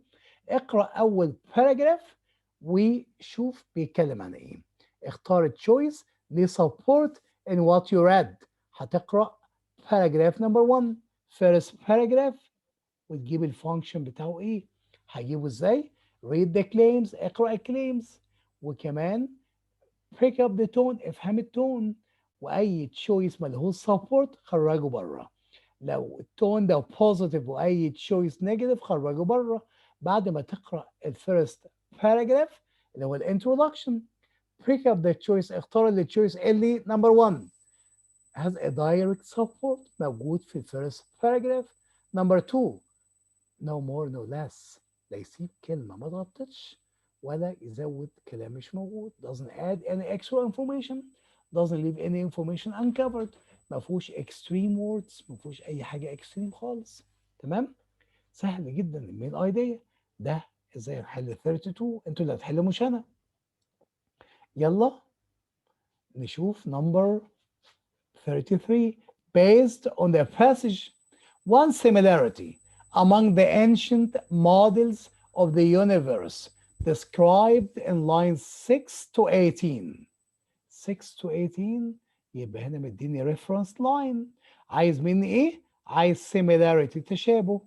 اقرأ أول paragraph وشوف بيتكلم عن ايه. اختار choice ل support in what you read. هتقرأ paragraph number 1 first paragraph وتجيب الفانكشن بتاعه ايه. هجيبه ازاي؟ read the claims. اقرأ الكليمز وكمان pick up the tone. افهم التون. واي تشويس ملهوش سبورت خرجه بره. لو التون ده بوزيتيف واي تشويس نيجاتيف خرجه بره. بعد ما تقرا الفيرست باراجراف اللي هو الانترودكشن pick up the choice. اختار التشويس اللي نمبر 1 has a direct support موجود في الفيرست باراجراف. نمبر 2 no more no less. لا يسيب كلمه ما تغطتش ولا يزود كلام مش موجود. doesn't add any extra information. doesn't leave any information uncovered. ما فيهوش extreme words. ما فيهوش اي حاجه extreme خالص. تمام؟ سهل جدا المين ايديا ده. ازاي نحل 32؟ انتوا اللي هتحلوا مش انا. يلا نشوف number 33. based on the passage one similarity among the ancient models of the universe described in lines 6 to 18. 6 to 18 يبقى هنا مديني reference line. عايز مني ايه؟ عايز similarity تشابه.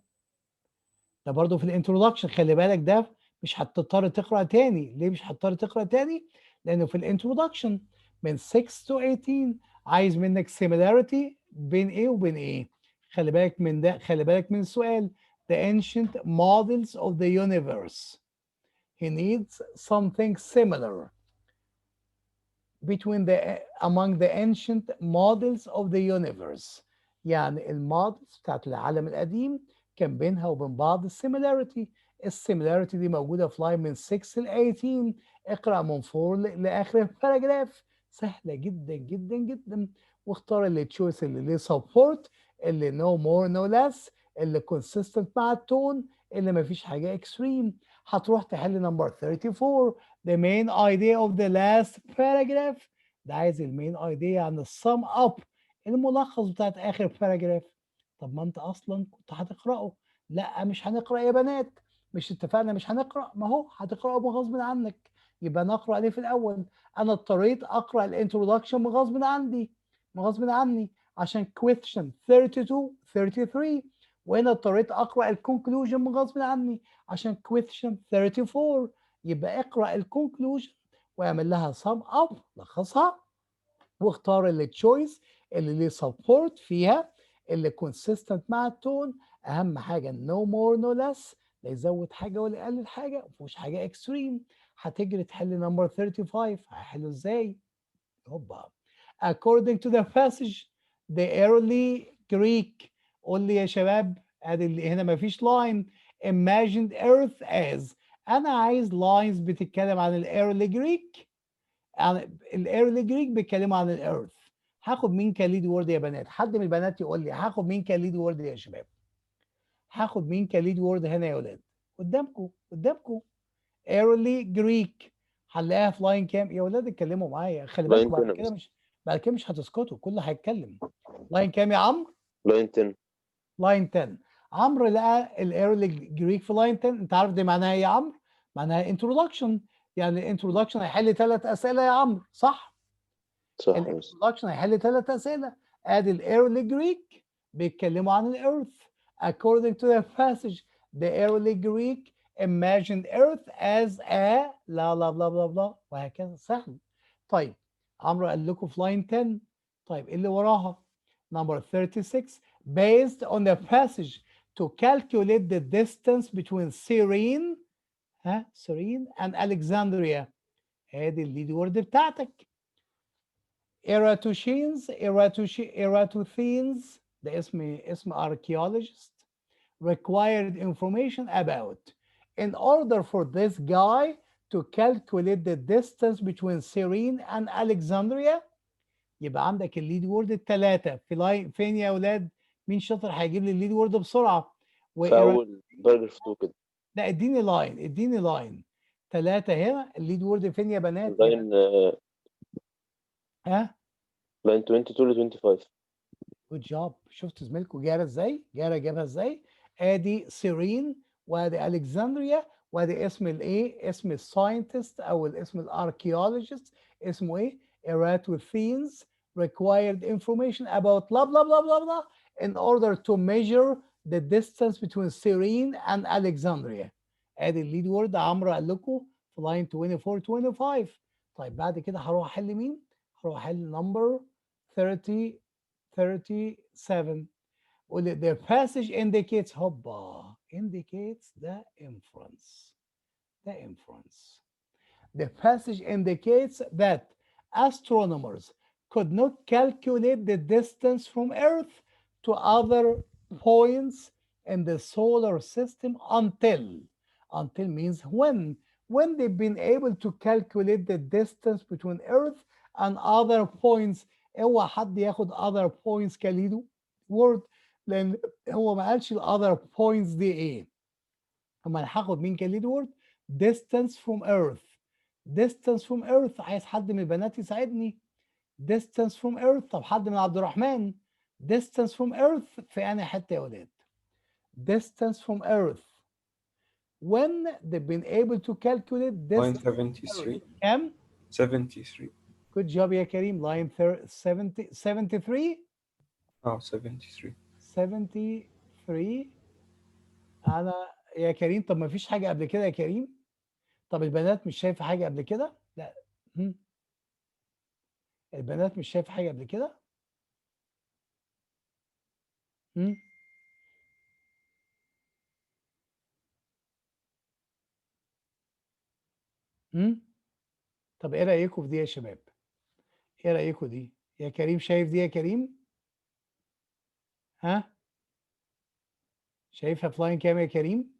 ده برضو في الانترودكشن خلي بالك ده مش هتضطر تقرا تاني. ليه مش هتضطر تقرا تاني؟ لانه في الانترودكشن من 6 to 18 عايز منك similarity بين ايه وبين ايه. خلي بالك من ده. خلي بالك من السؤال. The ancient models of the universe. He needs something similar. among the ancient models of the universe. يعني المودلز بتاعت العالم القديم كان بينها وبين بعض السيميلاريتي. السيميلاريتي دي موجودة في لاين من 6 ل 18. اقرأ من 4 لآخر الباراجراف. سهلة جدا جدا جدا. واختار اللي تشويس اللي ليه سبورت، اللي no more no less، اللي consistent مع التون، اللي مفيش حاجة اكستريم. هتروح تحل نمبر 34. the main idea of the last paragraph. ده عايز المين ايديا عن السم اب، الملخص بتاعت اخر باراجراف. طب ما انت اصلا كنت هتقراه. لا مش هنقرا يا بنات، مش اتفقنا مش هنقرا؟ ما هو هتقراه بغصب عنك. يبقى نقرا ليه في الاول؟ انا اضطريت اقرا الانترودكشن بغصب عني عشان question 32 33. وهنا اضطريت اقرا الكونكلوجن بغصب عني عشان question 34. يبقى اقرا الكونكلوجن واعمل لها sum up، لخصها، واختار اللي تشويس اللي ليه سبورت فيها، اللي consistent مع التون. اهم حاجه no more no less، لا يزود حاجه ولا يقلل حاجه، ما فيهوش حاجه اكستريم. هتجري تحل نمبر 35. هحله ازاي؟ هوبا. according to the passage the early Greek. قول لي يا شباب، ادي اللي هنا مفيش لاين. imagined earth as. انا عايز لاينز بتتكلم عن الايرلي جريك. يعني الايرلي جريك بيتكلموا عن الارث. هاخد مين كليد وورد يا بنات؟ حد من البنات يقول لي هاخد مين كليد وورد يا شباب؟ هاخد مين كليد وورد هنا يا ولاد؟ قدامكم ايرلي جريك. هنلاقيها في لاين كام يا ولاد؟ اتكلموا معايا، خلي لاين بالكم 10 بس. بعد كده مش هتسكتوا، كله هيتكلم. لاين كام يا عمرو؟ لاين 10. لاين 10. عمرو لقى الايرلي جريك في لاين 10. انت عارف دي معناها ايه يا عمرو؟ معناها انترودكشن. يعني الانترودكشن هيحل 3 اسئله يا عمرو، صح؟ صح بس. الانترودكشن هيحل 3 اسئله. ادي الايرلي جريك بيتكلموا عن الارث. according to the passage the early Greek imagined earth as a لا لا بلا بلا بلا وهكذا. سهل. طيب عمرو قال لكم في لاين 10. طيب ايه اللي وراها؟ number 36 based on the passage to calculate the distance between Cyrene and Alexandria. ادي الليد وورد بتاعتك. Eratosthenes ده اسم archaeologist required information about. In order for this guy to calculate the distance between Cyrene and Alexandria. يبقى عندك الليد وورد الثلاثة في لاين فين يا أولاد؟ مين شاطر هيجيب لي الليد وورد بسرعة؟ في أول باراجراف 2 كده. لا اديني لاين 3 هنا. الليد وورد فين يا بنات؟ لاين ها؟ لاين 22 ل 25. جود جوب. شفت زميلكم جابها ازاي؟ ادي سيرين وادي الكسندريا وادي اسم الايه؟ اسم الساينتست او الاسم الاركيولوجيست اسمه ايه؟ Eratosthenes required information about blah blah blah blah blah in order to measure the distance between Cyrene and Alexandria. ادي الليد وورد عمرو قال لكم في لاين 24 25. طيب بعد كده هروح احل مين؟ هروح احل نمبر 37. the passage indicates indicates the inference. The passage indicates that astronomers could not calculate the distance from Earth to other points in the solar system until means when they've been able to calculate the distance between Earth and other points. اوعى حد ياخد other points كليدو word، لان هو ما قالش ال other points دي ايه. اما انا هاخد مين كليد word؟ distance from earth. عايز حد من البنات يساعدني. distance from earth. طب حد من عبد الرحمن. distance from earth في انهي حته يا ولاد؟ distance from earth when they've been able to calculate لاين distance. 73. كام؟ 73. good job يا كريم. line 73. 73. 73. انا يا كريم، طب ما فيش حاجه قبل كده يا كريم؟ طب البنات مش شايفه حاجه قبل كده؟ لا. البنات مش شايفه حاجه قبل كده؟ هم؟ طب ايه رايكم في دي يا شباب؟ ايه رايكم دي يا كريم؟ شايف دي يا كريم؟ ها، شايفها في لاين كام يا كريم؟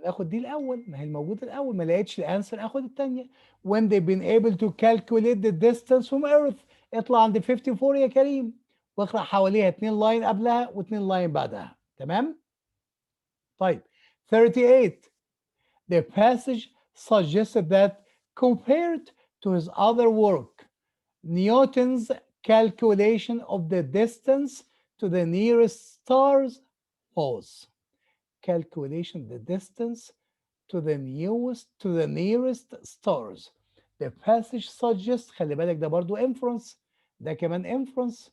ناخد دي الاول، ما هي الموجوده الاول، ما لقيتش الانسر اخد الثانيه. when they've been able to calculate the distance from earth. اطلع عند 54 يا كريم واقرا حواليها 2 لاين قبلها و2 لاين بعدها. تمام. طيب 38 the passage suggested that compared to his other work Newton's calculation of the distance to the nearest stars was calculation the distance to the nearest stars. The passage suggests، خلي بالك ده برضو inference، ده كمان inference.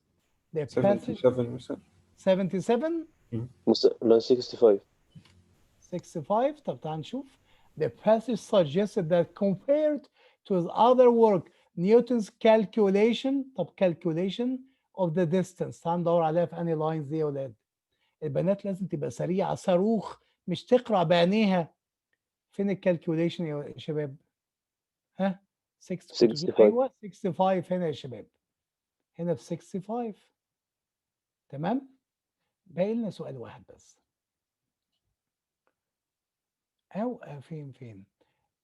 The passage 77 مثلا. 77 لا 65. 65. طب تعال نشوف. The passage suggested that compared to his other work Newton's calculation. طب calculation of the distance تعال ندور عليها في أنهي لاينز دي يا ولاد. البنات لازم تبقى سريعة صاروخ، مش تقرأ بعينيها. فين الكالكوليشن يا شباب؟ ها 65. ايوه 65 هنا يا شباب، هنا في 65. تمام. باقي لنا سؤال واحد بس، او فين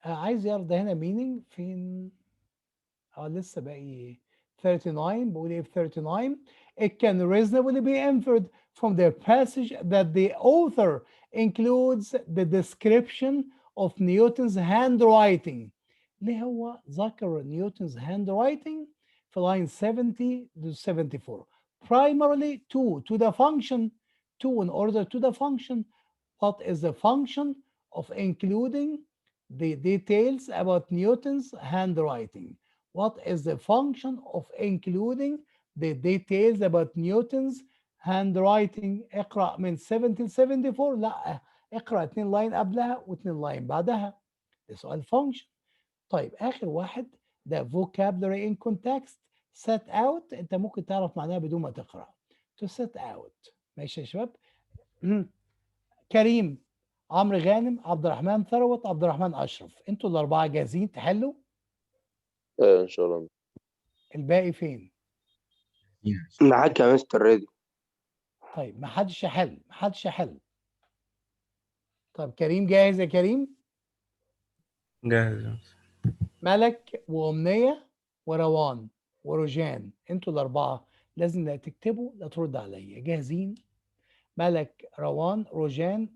عايز يعرف ده هنا meaning فين. لسه باقي 39. بقول ايه في 39؟ It can reasonably be inferred from the passage that the author includes the description of Newton's handwriting. ليه هو ذكر نيوتن's handwriting في line 70 to 74 primarily to the function in order to the function. What is the function of including the details about Newton's handwriting? What is the function of including the details about Newton's handwriting؟ اقرأ من 70 to 74. لا، اقرأ 2 لاين قبلها و2 لاين بعدها. ده سؤال function. طيب آخر واحد ده vocabulary in context. set out أنت ممكن تعرف معناها بدون ما تقرأ. to set out. ماشي يا شباب؟ كريم، عمرو غانم، عبد الرحمن ثروت، عبد الرحمن أشرف، أنتوا الأربعة جاهزين تحلوا؟ إن شاء الله. الباقي فين؟ معاك يا مستر ريدي. طيب ما حدش يحل. طيب كريم جاهز يا كريم؟ جاهز. ملك وأمنية وروان وروجان، انتوا الأربعة لازم لا تكتبوا لا ترد عليا. جاهزين؟ ملك، روان، روجان.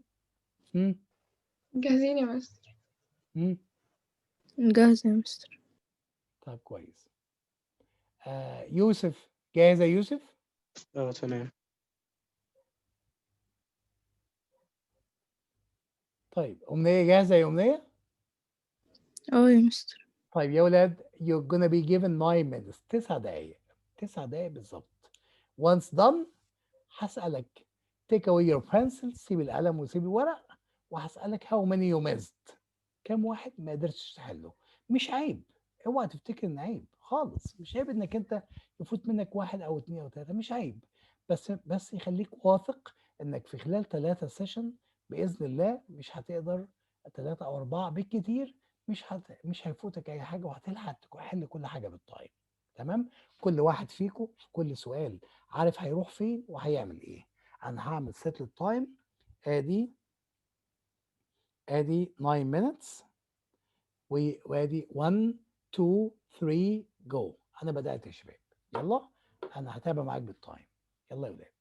جاهزين يا مستر. جاهزة يا مستر. طيب كويس. يوسف، جاهز يا يوسف؟ تمام. طيب أمنية جاهزة يا أمنية؟ يا مستر. طيب يا ولاد you're gonna be given 9 minutes. 9 دقايق. 9 دقايق بالظبط. once done هسألك take away your pencil، سيب القلم وسيب الورق، وهسألك how many you missed. كم واحد ما قدرتش تحله؟ مش عيب، اوعى تفتكر ان عيب خالص، مش عيب انك انت يفوت منك 1 أو 2 أو 3، مش عيب. بس يخليك واثق انك في خلال 3 سيشن بإذن الله مش هتقدر 3 أو 4 بالكتير، مش هيفوتك اي حاجه وهتلحق تحل كل حاجه بالتايم. تمام. كل واحد فيكم في كل سؤال عارف هيروح فين وهيعمل ايه. انا هعمل سيت للتايم. ادي 9 minutes وادي 1 2 3 جو. انا بدات يا شباب، يلا انا هتابع معاك بالتايم. يلا يا ولاد.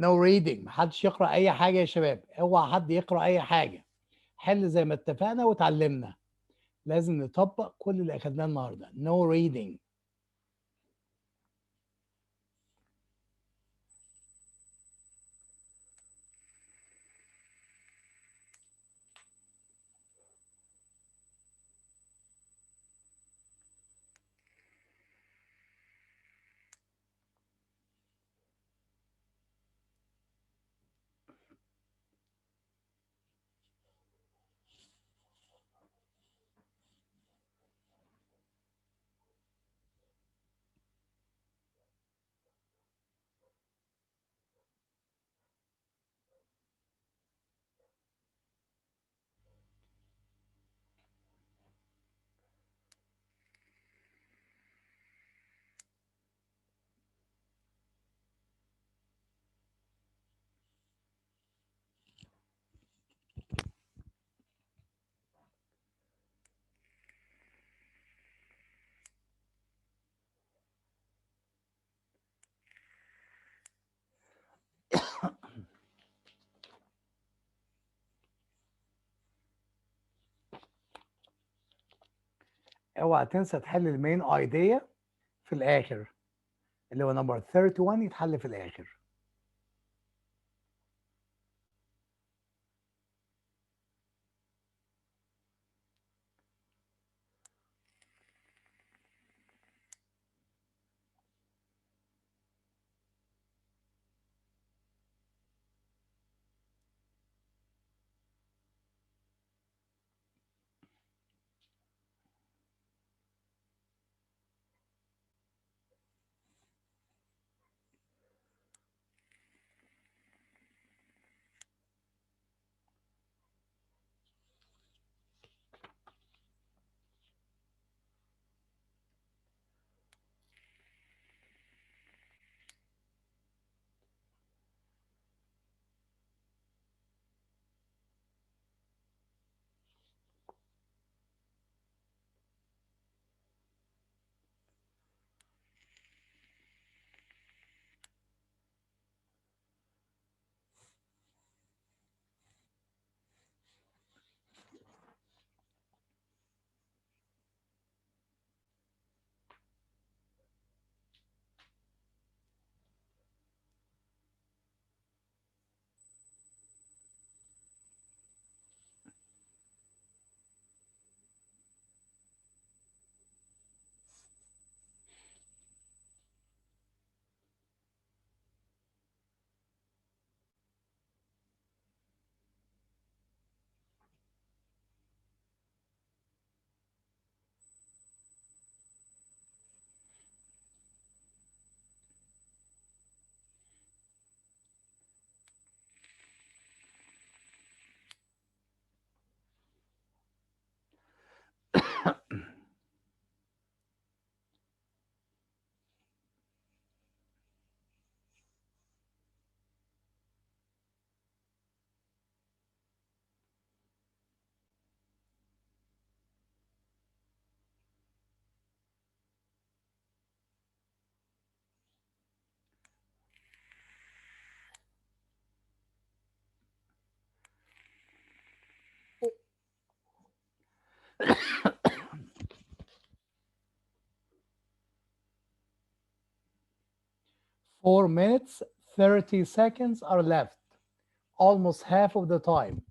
No reading. محدش يقرأ أي حاجة يا شباب، اوعى حد يقرأ أي حاجة. حل زي ما اتفقنا وتعلمنا. لازم نطبق كل اللي أخدناه النهارده. No reading. اوعى تنسى تحل المين ايديا في الاخر، اللي هو نمبر 31 يتحل في الاخر. Four minutes, 30 seconds are left. Almost half of the time.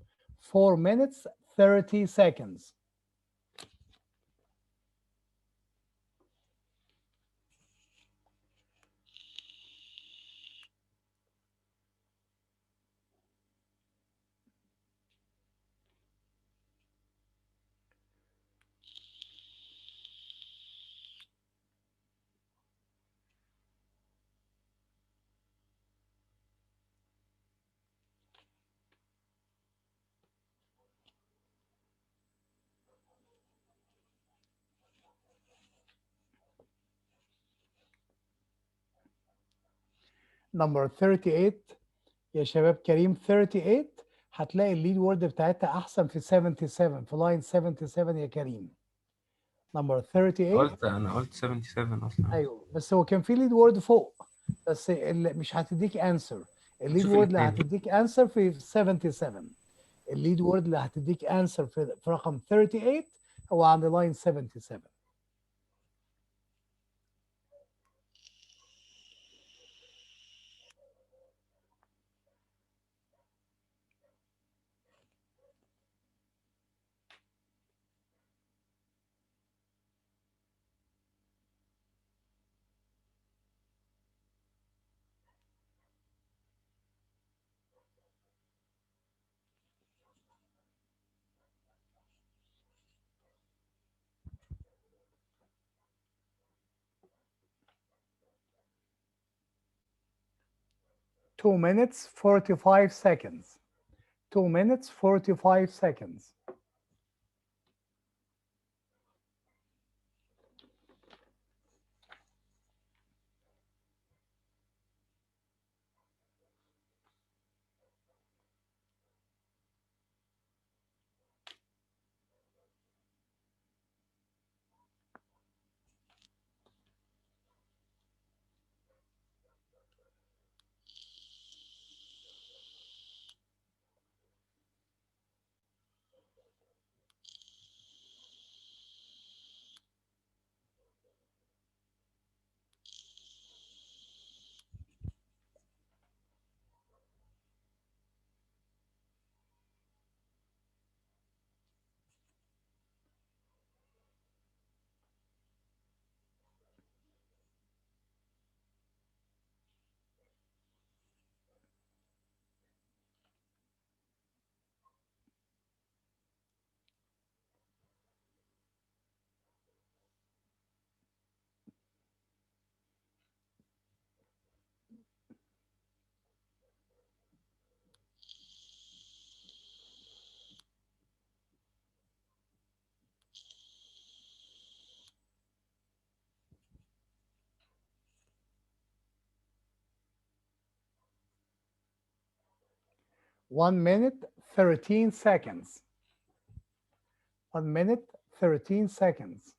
4 minutes, 30 seconds. Number 38 يا شباب كريم 38 هتلاقي الليد وورد بتاعتها احسن في 77 في لاين 77 يا كريم. Number 38 أنا قلت 77 أصلا. ايوه بس هو كان في ليد وورد فوق بس مش هتديك انسر. الليد نشوف وورد اللي الاتنين. هتديك انسر في 77. الليد وورد اللي هتديك انسر في رقم 38 هو عند لاين 77. Two minutes 45 seconds. 2 minutes 45 seconds. 1 minute 13 seconds. 1 minute 13 seconds.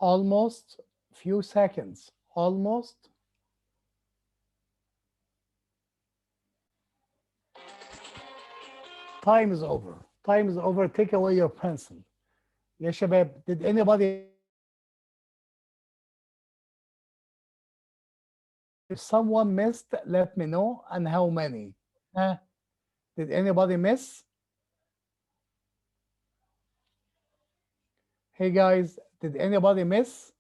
Almost few seconds. Almost. Time is over. Time is over. Take away your pencil. يا شباب, did anybody, if someone missed, let me know and how many. Huh? Did anybody miss? Hey guys, did anybody miss?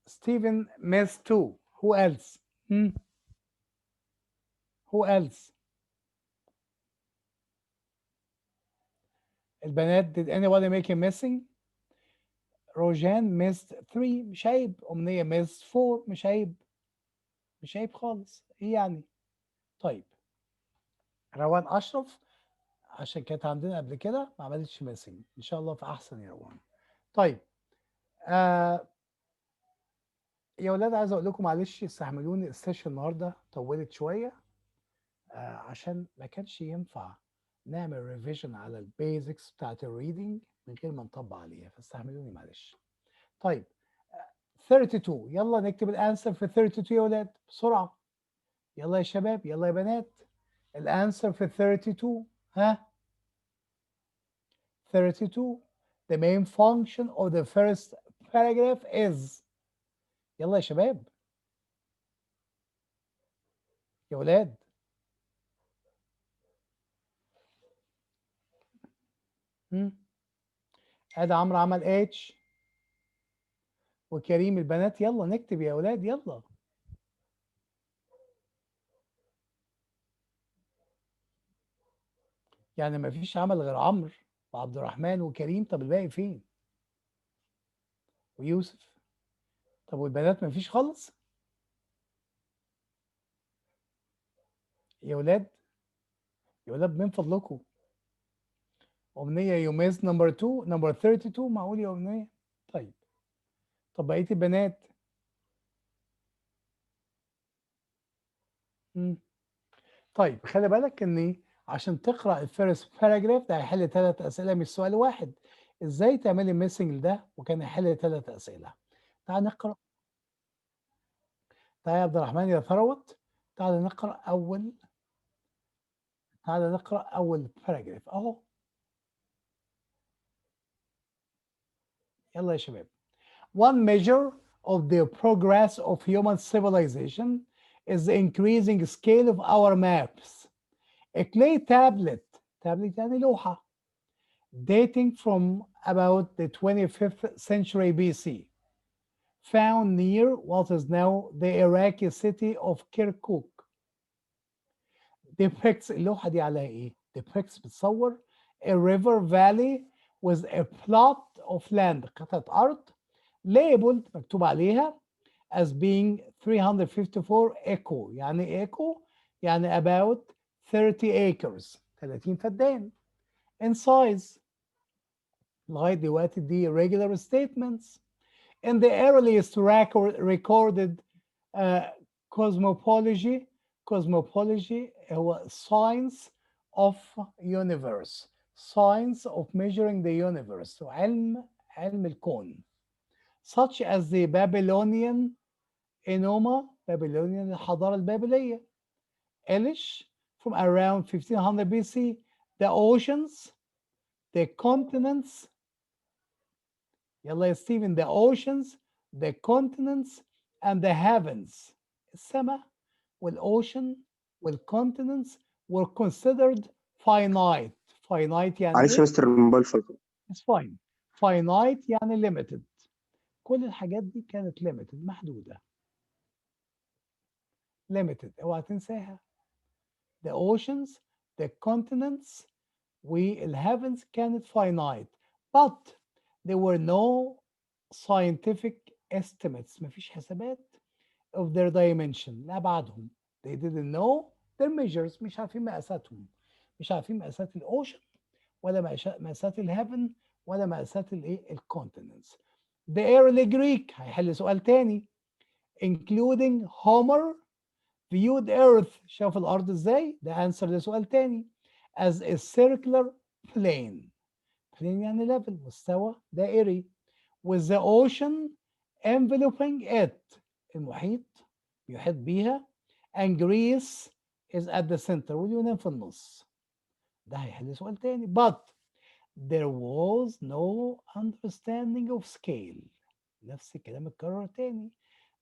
Stephen missed too. Who else? Who else? البنات, did anybody make a missing? روجان missed 3. مش عيب. أمنية missed 4. مش عيب. مش عيب خالص. إيه يعني؟ طيب. روان أشرف عشان كانت عندنا قبل كده ما عملتش ميسنج. إن شاء الله في أحسن يا روان. طيب. يا ولاد, عايز أقول لكم معلش استحملوني, السيشن النهارده طولت شوية عشان ما كانش ينفع نعمل ريفيجن على البيزكس بتاعت الريدنج من غير ما نطبق عليها, فاستحملوني معلش. طيب 32, يلا نكتب الانسر في 32 يا ولاد بسرعة. يلا يا شباب, يلا يا بنات, الانسر في 32. ها, 32, the main function of the first paragraph is. يلا يا شباب, يا ولاد. ادي عمرو عمل اتش وكريم. البنات يلا نكتب يا ولاد, يلا. يعني ما فيش عمل غير عمرو وعبد الرحمن وكريم. طب الباقي فين؟ ويوسف. طب والبنات ما فيش خالص يا ولاد؟ يا ولاد من فضلكم. أمنية يوميز نمبر 2 نمبر 32. معقول يا أمنية؟ طيب. طب بقية البنات؟ طيب خلي بالك ان عشان تقرأ الفيرست باراجراف ده هيحل 3 أسئلة مش سؤال واحد. ازاي تعملي ميسنج ده وكان هيحل 3 أسئلة؟ تعال نقرأ. تعال يا عبد الرحمن يا ثروت, تعال نقرأ أول باراجراف أهو. يلا يا شباب. One measure of the progress of human civilization is the increasing scale of our maps. A clay tablet يعني لوحة, dating from about the 25th century BC, found near what is now the Iraqi city of Kirkuk, depicts. اللوحة دي عليها إيه؟ depicts, بتصور a river valley with a plot of land, قطعة أرض, labeled, مكتوب عليها, as being 354 acre. يعني acre يعني about 30 acres, 30 فدان. in size. لغاية دلوقتي دي regular statements. In the earliest recorded cosmology هو science of universe, science of measuring the universe, علم الكون, such as the Babylonian Enuma, Babylonian الحضارة البابلية, Elish from around 1500 BC, the oceans, the continents, يلا يا ستيفن, the oceans, the continents, and the heavens. السماء والocean والcontinents were considered finite. Finite يعني معلش ايه؟ يا مستر الموبايل فصل. It's fine. Finite يعني limited. كل الحاجات دي كانت limited, محدودة. Limited, اوعى تنساها. The oceans, the continents, والheavens كانت finite. But there were no scientific estimates. مفيش حسابات of their dimension, لأبعادهم. They didn't know their measures. مش عارفين مقاساتهم. مش عارفين مقاسات الأوشن ولا مقاسات الهيفن ولا مقاسات الايه الكونتيننتس. The early Greek هيحل سؤال تاني, including Homer, viewed Earth, شاف الأرض ازاي؟ ده answer لسؤال تاني, as a circular plane. plane يعني level, مستوى دائري, with the ocean enveloping it, المحيط يحيط بيها, and Greece is at the center, واليونان في النص. ده هيحل سؤال تاني. But there was no understanding of scale. نفس الكلام اتكرر تاني.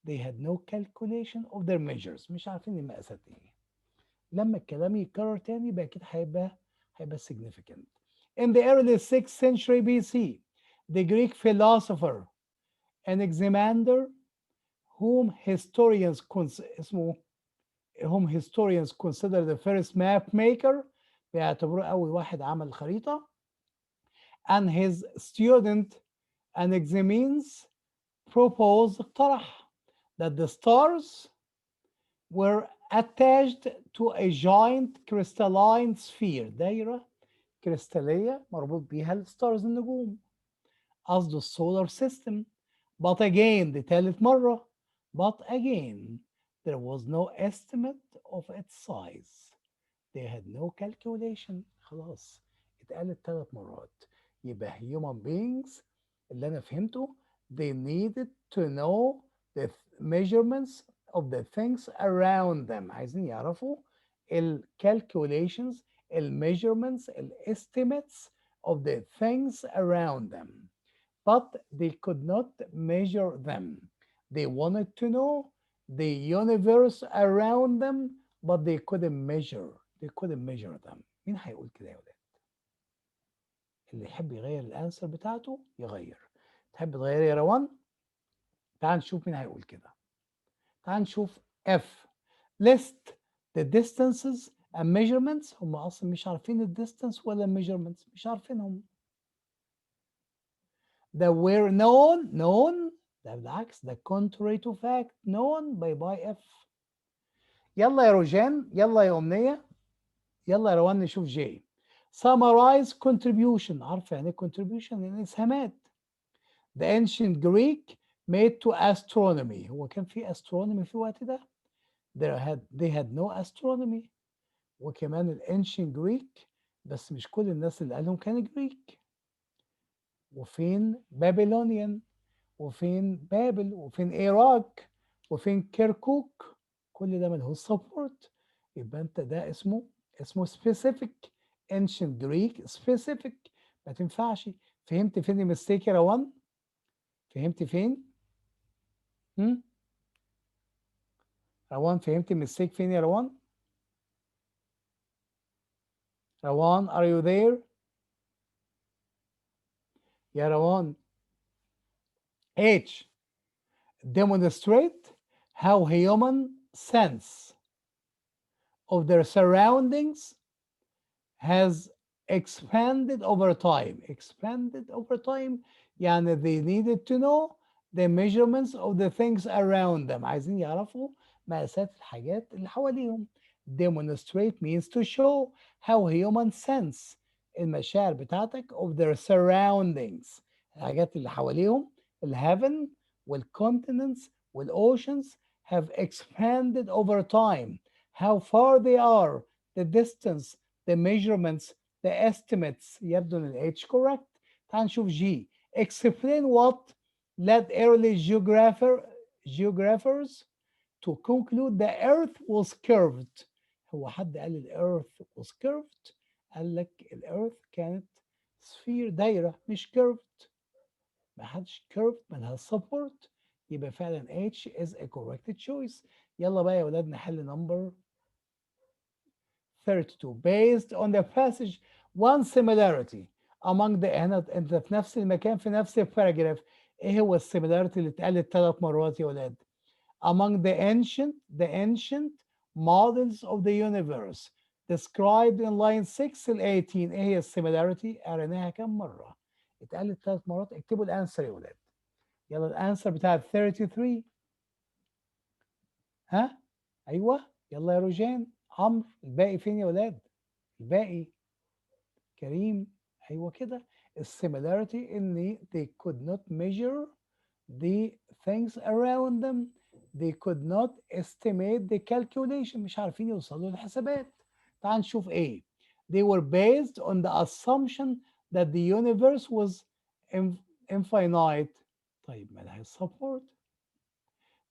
They had no calculation of their measures. مش عارفين المقاسات ايه. لما الكلام يتكرر تاني يبقى اكيد هيبقى significant. In the early 6th century BC, the Greek philosopher Anaximander, whom historians consider the first map maker, بيعتبروه أول واحد عمل خريطة, and his student Anaximenes proposed, اقترح, that the stars were attached to a giant crystalline sphere, دايرة كريستالية مربوط بيها الستارز, النجوم, قصده السولار سيستم. But again, دي تالت مرة, but again, there was no estimate of its size. They had no calculation. خلاص اتقالت 3 مرات. يبقى human beings اللي أنا فهمته, they needed to know the measurements of the things around them. عايزين يعرفوا calculations, measurements, estimates of the things around them. But they could not measure them. They wanted to know the universe around them, but they couldn't measure them. مين هيقول كده يا ولاد؟ اللي يحب يغير الانسر بتاعته يغير. تحب تغير يا روان؟ تعال نشوف مين هيقول كده. تعال نشوف F. List the distances and measurements. هم اصلا مش عارفين الديستانس ولا measurements, مش عارفينهم. that were known, ده بالعكس, ده contrary to fact, known by F. يلا يا روجان, يلا يا أمنية, يلا يا روان نشوف J. Summarize contribution. عارفة يعني contribution يعني إسهامات. The ancient Greek made to astronomy. هو كان في astronomy في الوقت ده؟ They had no astronomy. وكمان ال ancient Greek, بس مش كل الناس اللي قالهم كان Greek. وفين بابلونيان, وفين بابل, وفين إيراك, وفين كيركوك, كل ده ملهوش support. يبقى انت ده اسمه specific, ancient Greek specific, ما تنفعش. فهمت فين المستيك يا روان؟ فهمت فين؟ روان فهمت المستيك فين يا روان؟ روان are you there؟ يا روان. H. Demonstrate how human sense of their surroundings has expanded over time. Expanded over time يعني they needed to know the measurements of the things around them. عايزين يعرفوا مقاسات الحاجات اللي حواليهم. Demonstrate means to show how human sense, المشاعر بتاعتك of their surroundings, الحاجات اللي حواليهم, الheaven والcontinents والoceans have expanded over time. How far they are, the distance, the measurements, the estimates. يبدو ان ال H correct. تعال نشوف G. Explain what led early geographers to conclude the earth was curved. هو حد قال الإيرث was curved؟ قال لك الإيرث كانت سفير دايرة مش curved. ما حدش curved مالها support، يبقى فعلا H is a correct choice. يلا بقى يا ولاد نحل نمبر 32 based on the passage one similarity among the هنا انت في نفس المكان في نفس الباراجراف. ايه هو السيميلاريتي اللي اتقالت 3 مرات يا ولاد؟ among the ancient models of the universe described in line 6 ل 18. ايه هي السيميلاريتي؟ قريناها كم مرة؟ اتقالت 3 مرات. اكتبوا الانسر يا ولاد. يلا الانسر بتاع 33. ها ايوه يلا يا روجان عمرو. الباقي فين يا ولاد؟ الباقي كريم. ايوه كده. السيميلاريتي ان they could not measure the things around them, they could not estimate the calculation. مش عارفين يوصلوا للحسابات. تعال نشوف ايه. they were based on the assumption that the universe was infinite. طيب ما support.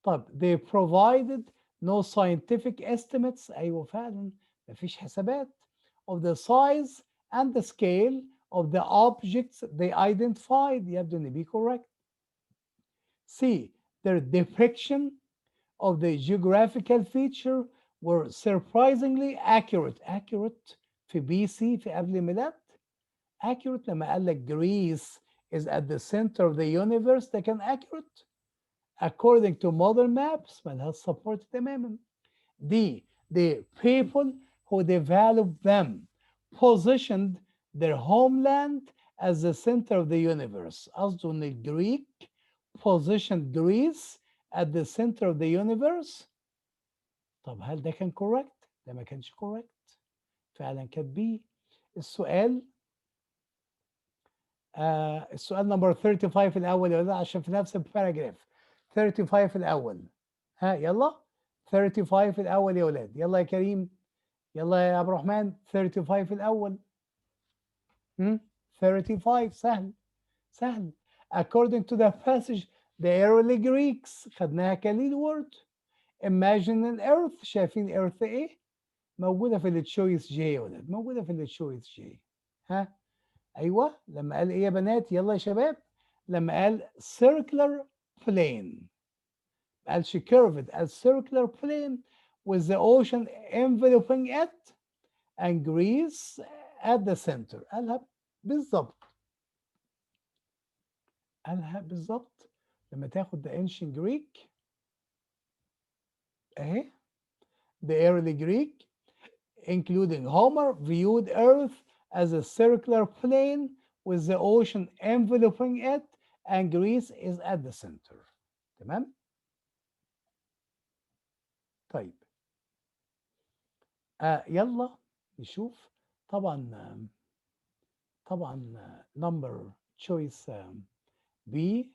طب they provided no scientific estimates. ايوه فعلا مفيش حسابات of the size and the scale of the objects they identified. يبدو ان be correct. C. Their depiction of the geographical feature were surprisingly accurate. Accurate في BC في قبل الميلاد. Accurate لما قال لك Greece is at the center of the universe ده كان accurate. According to modern maps مالهاش support تماما. D. The people who developed them positioned their homeland as the center of the universe. قصده ان الجريك positioned Greece at the center of the universe. طب هل ده كان correct؟ ده ما كانش correct. فعلا كانت B. السؤال السؤال نمبر 35 الأول يا ولاد عشان في نفس الباراجراف. 35 الأول. ها يلا 35 الأول يا ولاد. يلا يا كريم. يلا يا عبد الرحمن 35 الأول. 35 سهل سهل. According to the passage the early Greeks خدناها كليد وورد. Imagine an earth. شايفين earth ايه؟ موجودة في التشويس جي يا ولاد. موجودة في التشويس جي. ها ايوه لما قال ايه يا بنات؟ يلا يا شباب. لما قال circular plane ما قالش curved، قال circular plane with the ocean enveloping it and Greece at the center. قالها بالظبط. قالها بالظبط. لما تاخد the ancient Greek اهي the early Greek including Homer viewed Earth as a circular plane with the ocean enveloping it and Greece is at the center. تمام؟ طيب يلا نشوف. طبعا number choice B.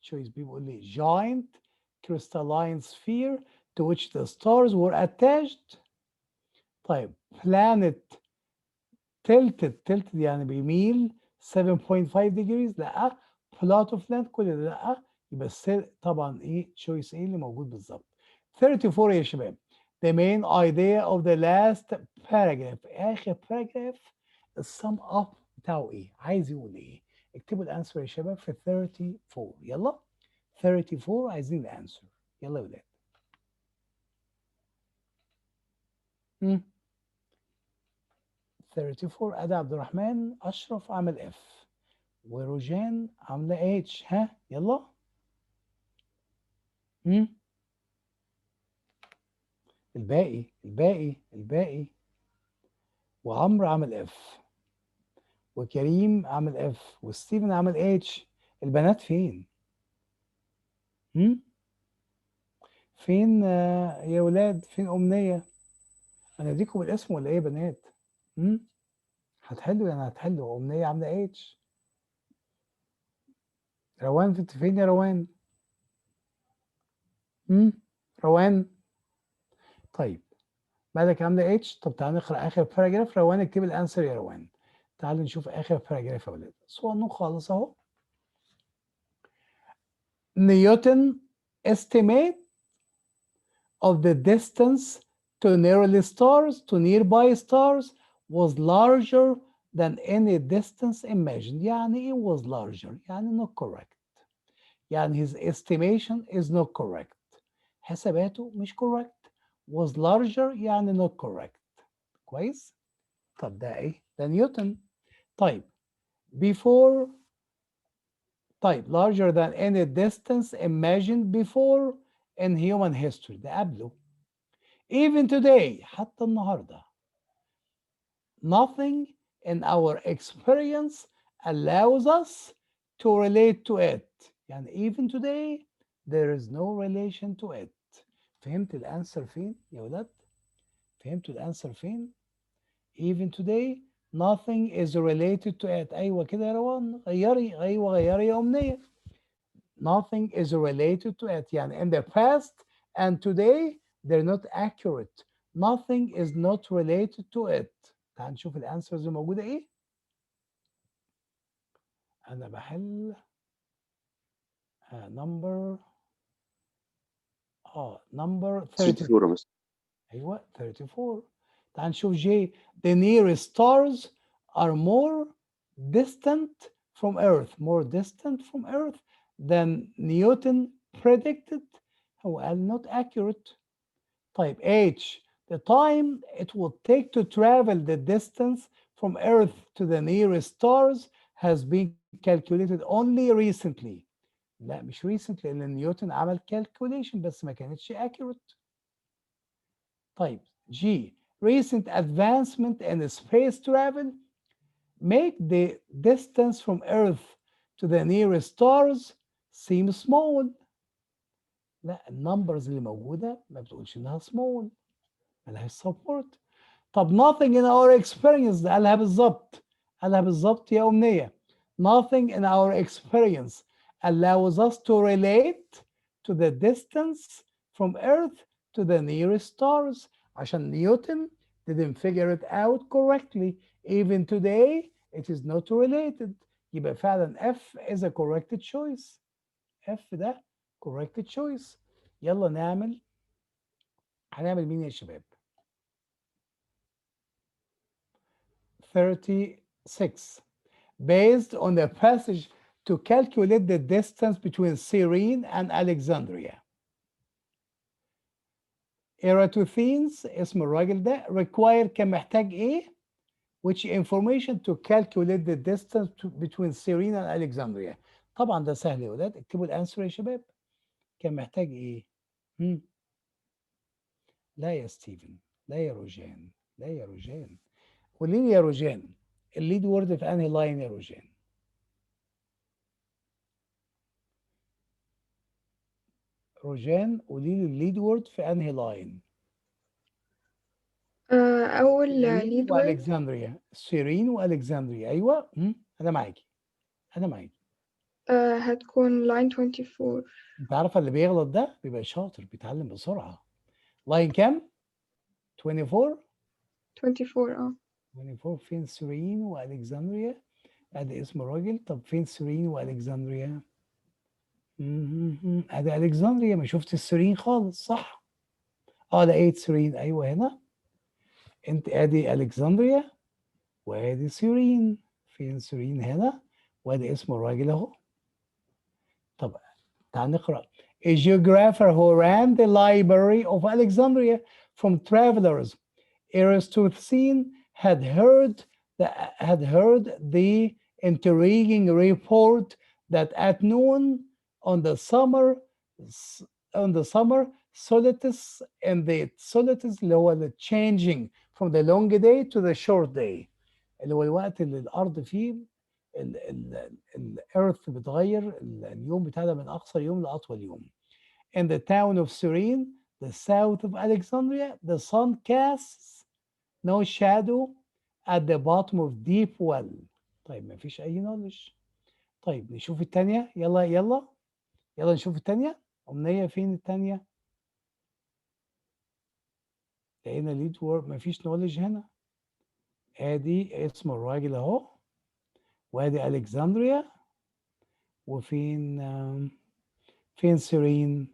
choice B بيقول لي giant crystalline sphere to which the stars were attached. طيب planet tilted يعني بيميل 7.5 degrees. لا. plot of land كل ده لا. يبقى طبعا ايه choice ايه اللي موجود بالظبط. 34 يا شباب. The main idea of the last paragraph. آخر paragraph السم up بتاعه ايه؟ عايز يقول ايه؟ اكتبوا الانسر يا شباب في 34. يلا 34 عايزين الانسر. يلا يا ولاد. 34 ادي عبد الرحمن اشرف عامل اف وروجان عامله اتش. ها يلا. الباقي وعمرو عامل اف وكريم عامل اف وستيفن عامل اتش. البنات فين؟ فين يا ولاد؟ فين أمنية؟ أنا أديكم الاسم ولا إيه يا بنات؟ هتحلوا يعني هتحلوا. أمنية عاملة اتش. روان انت فين يا روان؟ روان. طيب مالك عاملة اتش؟ طب تعالى نقرأ آخر باراجراف. روان اكتب الأنسر يا روان. تعالوا نشوف آخر باراجراف يا ولاد. صغنون خالص أهو. Newton estimate of the distance to nearby stars was larger than any distance imagined. يعني إيه was larger؟ يعني not correct. يعني his estimation is not correct. حساباته مش correct. Was larger يعني not correct. كويس؟ طب ده إيه؟ ده نيوتن. طيب before larger than any distance imagined before in human history. ده قبله. Even today حتى النهارده. Nothing in our experience allows us to relate to it. يعني even today there is no relation to it. فهمت الانسر فين يا ولاد؟ فهمتوا الانسر فين؟ Even today nothing is related to it. ايوه كده يا روان، غيري، ايوه غيري يا امنيه. Nothing is related to it. يعني in the past and today they're not accurate. Nothing is not related to it. تعال نشوف الانسرز الموجوده ايه. انا بحل نمبر نمبر 30. 64 يا مستر. ايوه 34. تعال نشوف جي. The nearest stars are more distant from Earth than Newton predicted. هو قال not accurate. طيب H. The time it would take to travel the distance from Earth to the nearest stars has been calculated only recently. لا مش recently لأن نيوتن عمل calculation بس ما كانتش accurate. طيب G. Recent advancement in space travel make the distance from Earth to the nearest stars seem small. لا النمبرز اللي موجودة ما بتقولش إنها small. ملهاش support. طب nothing in our experience ده قالها بالظبط يا أمنية. Nothing in our experience allows us to relate to the distance from Earth to the nearest stars. عشان نيوتن didn't figure it out correctly. Even today it is not related. يبقى فعلا F is a correct choice. F ده correct choice. يلا هنعمل مين يا شباب؟ 36. Based on the passage to calculate the distance between Cyrene and Alexandria. Eratosthenes اسم الراجل ده require كان محتاج ايه؟ Which information to calculate the distance between Cyrene and Alexandria. طبعا ده سهل يا ولاد، اكتبوا الانسر يا شباب. كان محتاج ايه؟ لا يا ستيفن، لا يا روجان. قولي لي يا روجان الليد وورد في انهي لاين يا روجان؟ روجان قولي لي الليد وورد في انهي لاين؟ أول سيرين lead word والكسندريا. سيرين والكسندريا. ايوه انا معاكي. هتكون line 24. انت عارفه اللي بيغلط ده بيبقى شاطر بيتعلم بسرعه. لاين كام؟ 24. 24 24 فين سيرين والكسندريا؟ ادي اسم الراجل. طب فين سيرين والكسندريا؟ ادي الكسندريا، ما شفت السيرين خالص صح؟ لقيت سيرين. ايوه هنا. انت ادي الكسندريا وادي سيرين. فين سيرين؟ هنا. وادي اسم الراجل اهو. طب تعال نقرا. A geographer who ran the library of Alexandria from travelers. Eratosthenes had heard the intriguing report that at noon on the summer solstice and the solstice اللي هو the changing from the long day to the short day اللي هو الوقت اللي الارض فيه الارث بتغير اليوم بتاعها من اقصر يوم لاطول يوم. In the town of Cyrene, the south of Alexandria, the sun casts no shadow at the bottom of deep well. طيب ما فيش اي knowledge. طيب نشوف الثانيه. يلا نشوف الثانيه. أمنية فين الثانيه؟ لقينا ليد وورد ما فيش knowledge هنا. ادي اسم الراجل اهو وادي الكسندريا وفين فين سيرين؟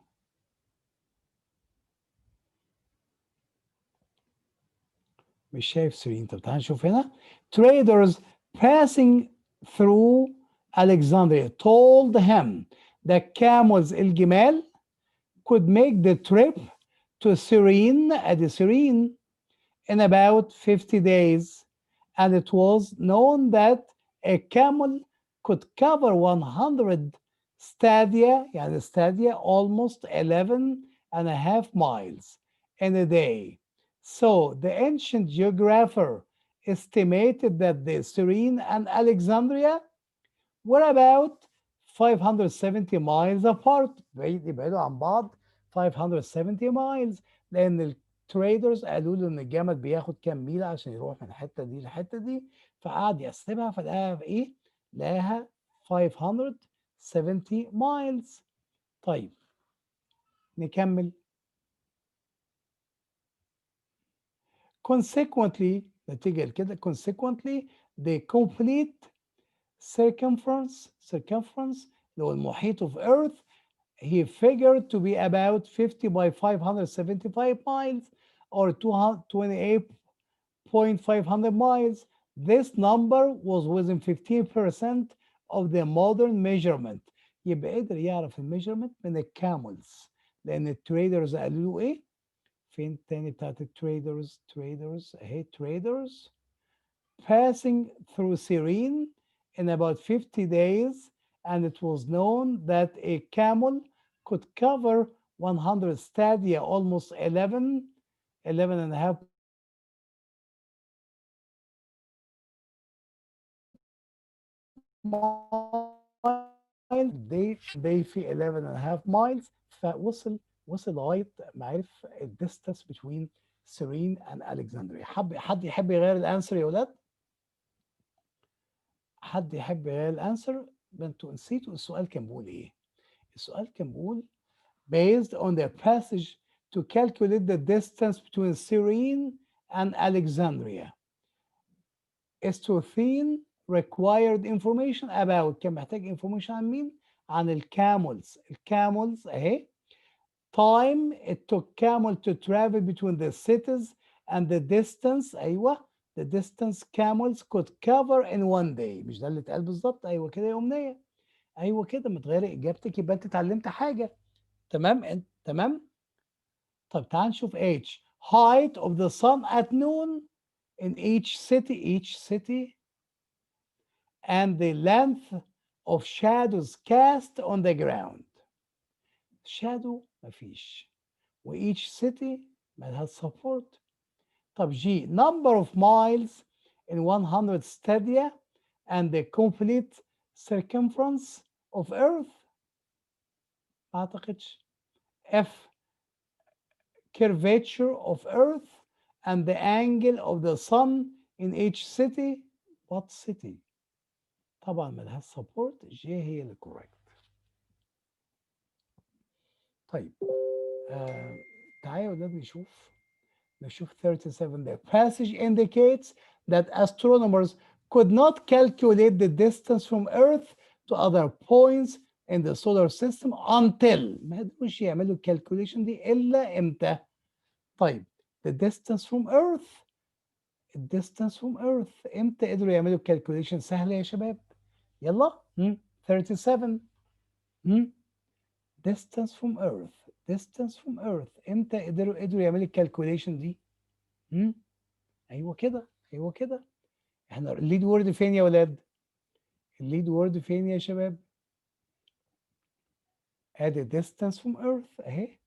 مش شايف سيرين. طب تعال نشوف هنا. Traders passing through Alexandria told him that camels الجمال could make the trip to Cyrene at Cyrene in about 50 days, and it was known that a camel could cover 100 stadia, يعني stadia almost 11.5 miles in a day. So the ancient geographer estimated that the Cyrene and Alexandria were about 570 miles apart. يبعدوا عن بعض 570 miles، لأن التريدرز قالوا له إن الجمل بياخد كام ميل عشان يروح من الحتة دي للحتة دي، فقعد يحسبها فلقاها في إيه؟ لقاها 570 miles. طيب نكمل. Consequently نتيجة لكده consequently the complete circumference اللي هو المحيط of Earth he figured to be about 50 by 575 miles or 28.500 miles. This number was within 15% of the modern measurement. يبقى قدر يعرف الميجرمنت من الكاملز، لأن التريدرز قالوا له إيه؟ فين التاني بتاعت التريدرز؟ أهي traders passing through Cyrene in about 50 days, and it was known that a camel could cover 100 stadia, almost 11.5 miles. they في 11.5 miles. فوصل لغايه ما عرف الديستانس between Cyrene and Alexandria. حد يحب يغير الانسر يا ولاد؟ حد يحب يغير الانسر؟ انتوا نسيتوا السؤال كان بيقول ايه؟ السؤال كان بيقول based on the passage to calculate the distance between Cyrene and Alexandria. Estothene required information about، كان محتاج information عن مين؟ عن الكاملز. الكاملز اهي. Time it took camel to travel between the cities and the distance. ايوه the distance camels could cover in one day. مش ده اللي اتقال بالظبط؟ ايوه كده يا امنيه. ايوه كده، ما تغيري اجابتك يبقى انت اتعلمت حاجه. تمام تمام. طب تعال نشوف H. Height of the sun at noon in each city and the length of shadows cast on the ground. shadow مفيش، و each city ملهاش support. طب G. number of miles in 100 stadia and the complete circumference of Earth. ما أعتقدش. F. curvature of Earth and the angle of the sun in each city. What city؟ طبعا ملهاش support. J هي اللي correct. طيب تعالوا يا ولاد نشوف 37. The passage indicates that astronomers could not calculate the distance from Earth to other points in the solar system until، ما قدروش يعملوا الكالكوليشن دي إلا إمتى؟ طيب the distance from Earth، distance from Earth إمتى قدروا يعملوا الكالكوليشن؟ سهلة يا شباب. يلا 37. distance from Earth إمتى قدروا يعملوا الكالكوليشن دي؟ أيوه كده احنا الليد وورد فين يا ولاد؟ الليد وورد فين يا شباب؟ ادي distance from Earth اهي.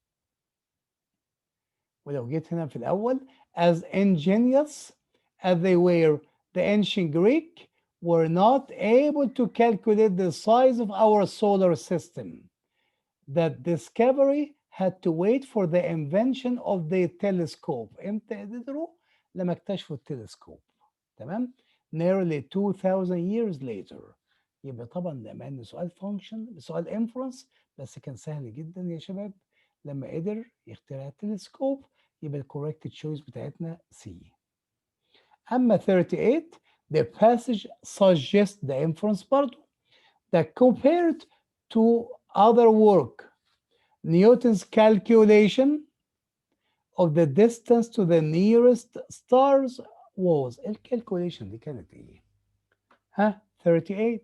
ولو جيت هنا في الأول as ingenious as they were, the ancient Greek were not able to calculate the size of our solar system. That discovery had to wait for the invention of the telescope. امتى قدروا؟ لما اكتشفوا التلسكوب. تمام؟ nearly 2000 years later. يبقى طبعا لما ان سؤال function، سؤال inference، بس كان سهل جدا يا شباب. لما قدر يخترع التلسكوب يبقى الكوريكت تشويس بتاعتنا C. أما 38 the passage suggests the inference برضو that compared to other work, Newton's calculation of the distance to the nearest stars was الكالكوليشن دي كانت ايه؟ ها 38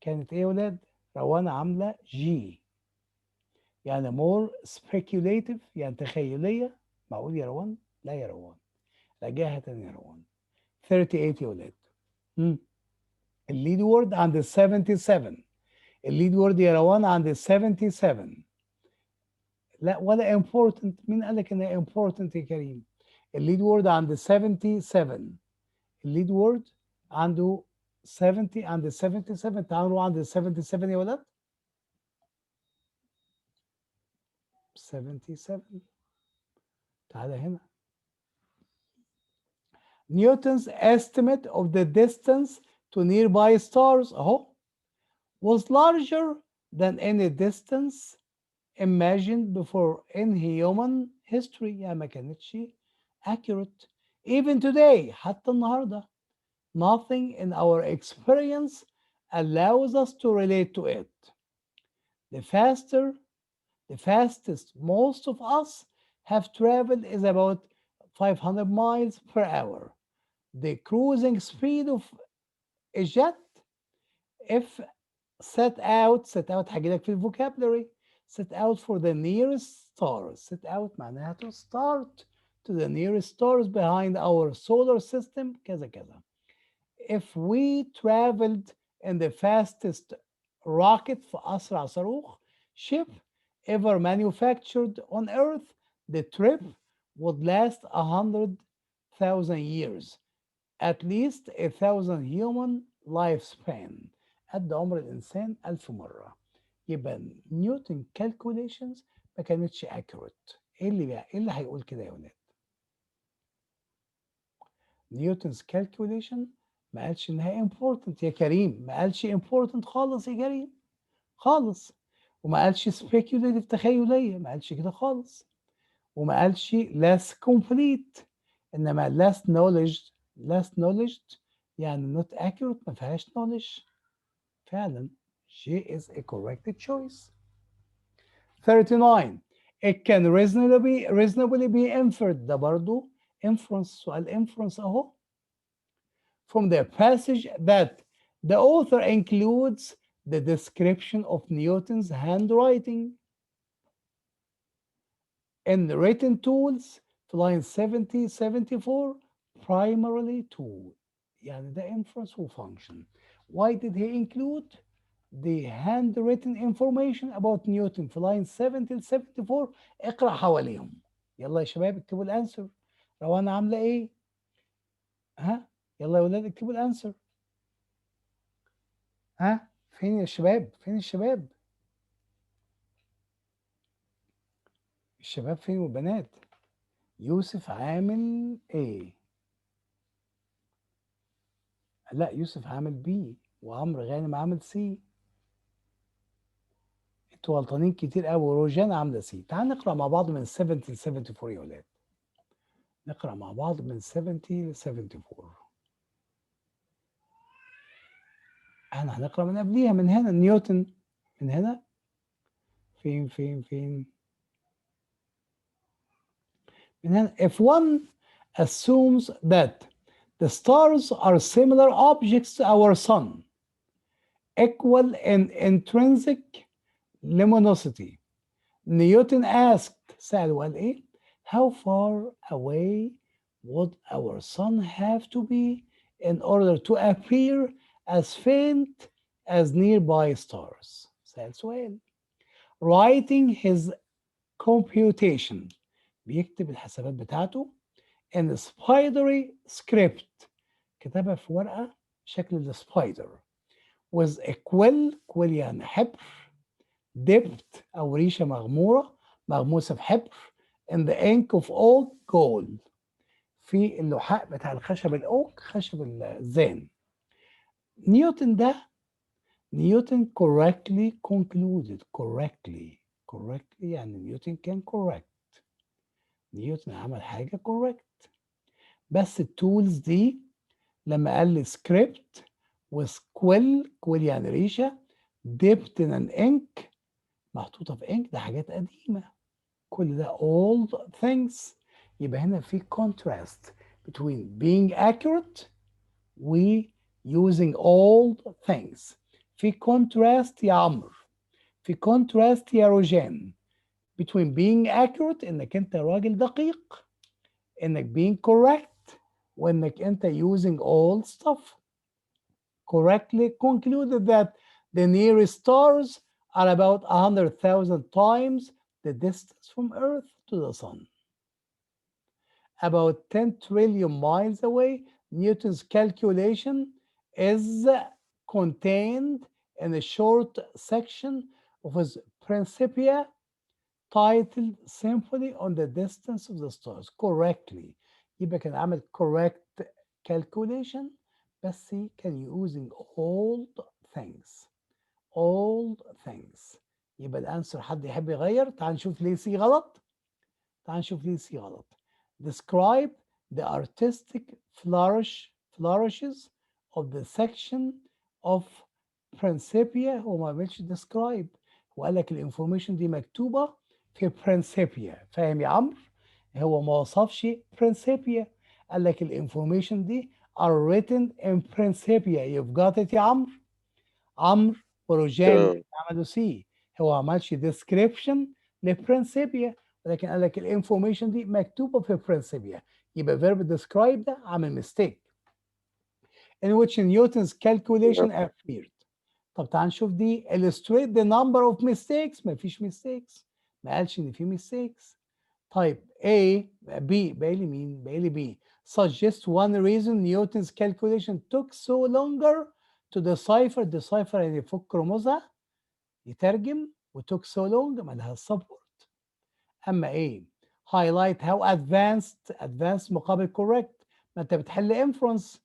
كانت ايه يا ولاد؟ روان عامله جي يعني more speculative يعني تخيليه. معقول يا روان؟ لا يا روان، راجعها تاني يا روان. 38 يا ولاد. الليد وورد عند ال 77. الليد وورد يا روان عند ال 77. لا ولا important. مين قال لك انها important يا كريم؟ الليد وورد عند 77. الليد وورد عنده 70 عند 77. تعالوا عند 77 يا ولاد. 77 تعالى هنا. Newton's estimate of the distance to nearby stars اهو was larger than any distance imagined before in human history. يعني ما كانتش accurate. Even today حتى النهارده nothing in our experience allows us to relate to it. The fastest most of us have traveled is about 500 miles per hour. The cruising speed of a jet, if set out هجيلك في vocabulary. Set out for the nearest stars. Set out معناها to start to the nearest stars behind our solar system كذا كذا. If we traveled in the fastest rocket في أسرع صاروخ ship ever manufactured on Earth, the trip would last 100,000 years, at least 1,000 human lifespan. قد عمر الإنسان 1000 مرة. يبقى نيوتن calculations ما كانتش accurate. إيه اللي هيقول كده يا ولاد؟ نيوتن's calculation ما قالش إنها important يا كريم. ما قالش important خالص يا كريم خالص. وما قالش speculative تخيلية. ما قالش كده خالص. وما قالش less complete. إنما less knowledge يعني not accurate ما فيهاش knowledge. فعلا G is a correct choice. 39 it can reasonably be inferred. ده برضو inference. سؤال inference أهو. From the passage that the author includes the description of Newton's handwriting in the written tools في line 74 primarily to. يعني ده inference و function. Why did he include the handwritten information about Newton في line 70 74؟ اقرأ حواليهم. يلا يا شباب اكتبوا الانسر. روان عاملة ايه؟ ها؟ يلا يا ولاد اكتبوا الانسر. ها؟ فين يا شباب؟ فين الشباب؟ الشباب فين والبنات؟ يوسف عامل ايه؟ لا يوسف عامل بي وعمرو غانم عامل سي. انتوا غلطانين كتير قوي. وروجان عامله سي. تعال نقرا مع بعض من 70 ل 74 يا ولاد. نقرا مع بعض من 70 ل 74. احنا هنقرا من قبليها من هنا نيوتن. من هنا فين من هنا. If one assumes that the stars are similar objects to our sun, equal in intrinsic luminosity, Newton asked, سأل وقال إيه? How far away would our sun have to be in order to appear as faint as nearby stars? سأل سؤال. Writing his computation بيكتب الحسابات بتاعته in spidery script. كتبها في ورقة شكل السبايدر. with a quill يعني حبر. dipped أو ريشة مغموسة في حبر in the ink of oak gold. في اللحاء بتاع الخشب الأوك خشب الزان. نيوتن correctly concluded. correctly يعني نيوتن كان correct. نيوتن عمل حاجة correct. بس التولز دي لما قال لي script وسكويل يعني ريشة dipped in an ink محطوطة في ink ده حاجات قديمة. كل ده old things. يبقى هنا في contrast between being accurate و using old things. في contrast يا عمرو، في contrast يا روجان between being accurate إنك أنت راجل دقيق، إنك being correct، وإنك أنت using old stuff. Correctly concluded that the nearest stars are about 100,000 times the distance from Earth to the Sun. About 10 trillion miles away, Newton's calculation is contained in a short section of his Principia titled Symphony on the Distance of the Stars. Correctly. يبقى كان عامل correct calculation بس كان using old things. Old things. يبقى الانسر حد يحب يغير؟ تعال نشوف ليه سي غلط. تعال نشوف ليه سي غلط. Describe the artistic flourishes of the section of Principia. هو ما عملش describe، وقال لك الانفورميشن دي مكتوبه في Principia. فاهم يا عمرو؟ هو ما وصفش Principia، قال لك الانفورميشن دي are written in Principia. You've got it يا عمرو. عمرو وروجان تمام. عملوا سي، هو ما عملش description لبرنسيبيا، ولكن قال لك الانفورميشن دي مكتوبه في برنسيبيا. يبقى verb describe ده عامل mistake in which Newton's calculation appeared. طب تعال نشوف دي illustrate the number of mistakes. ما فيش mistakes، ما قالش ان في mistakes. طيب A B باقي لي مين؟ باقي لي B. Suggest one reason Newton's calculation took so longer to decipher. decipher يعني يفك رموزها، يترجم، و took so long مالها support. اما A highlight how advanced مقابل correct. ما انت بتحل inference،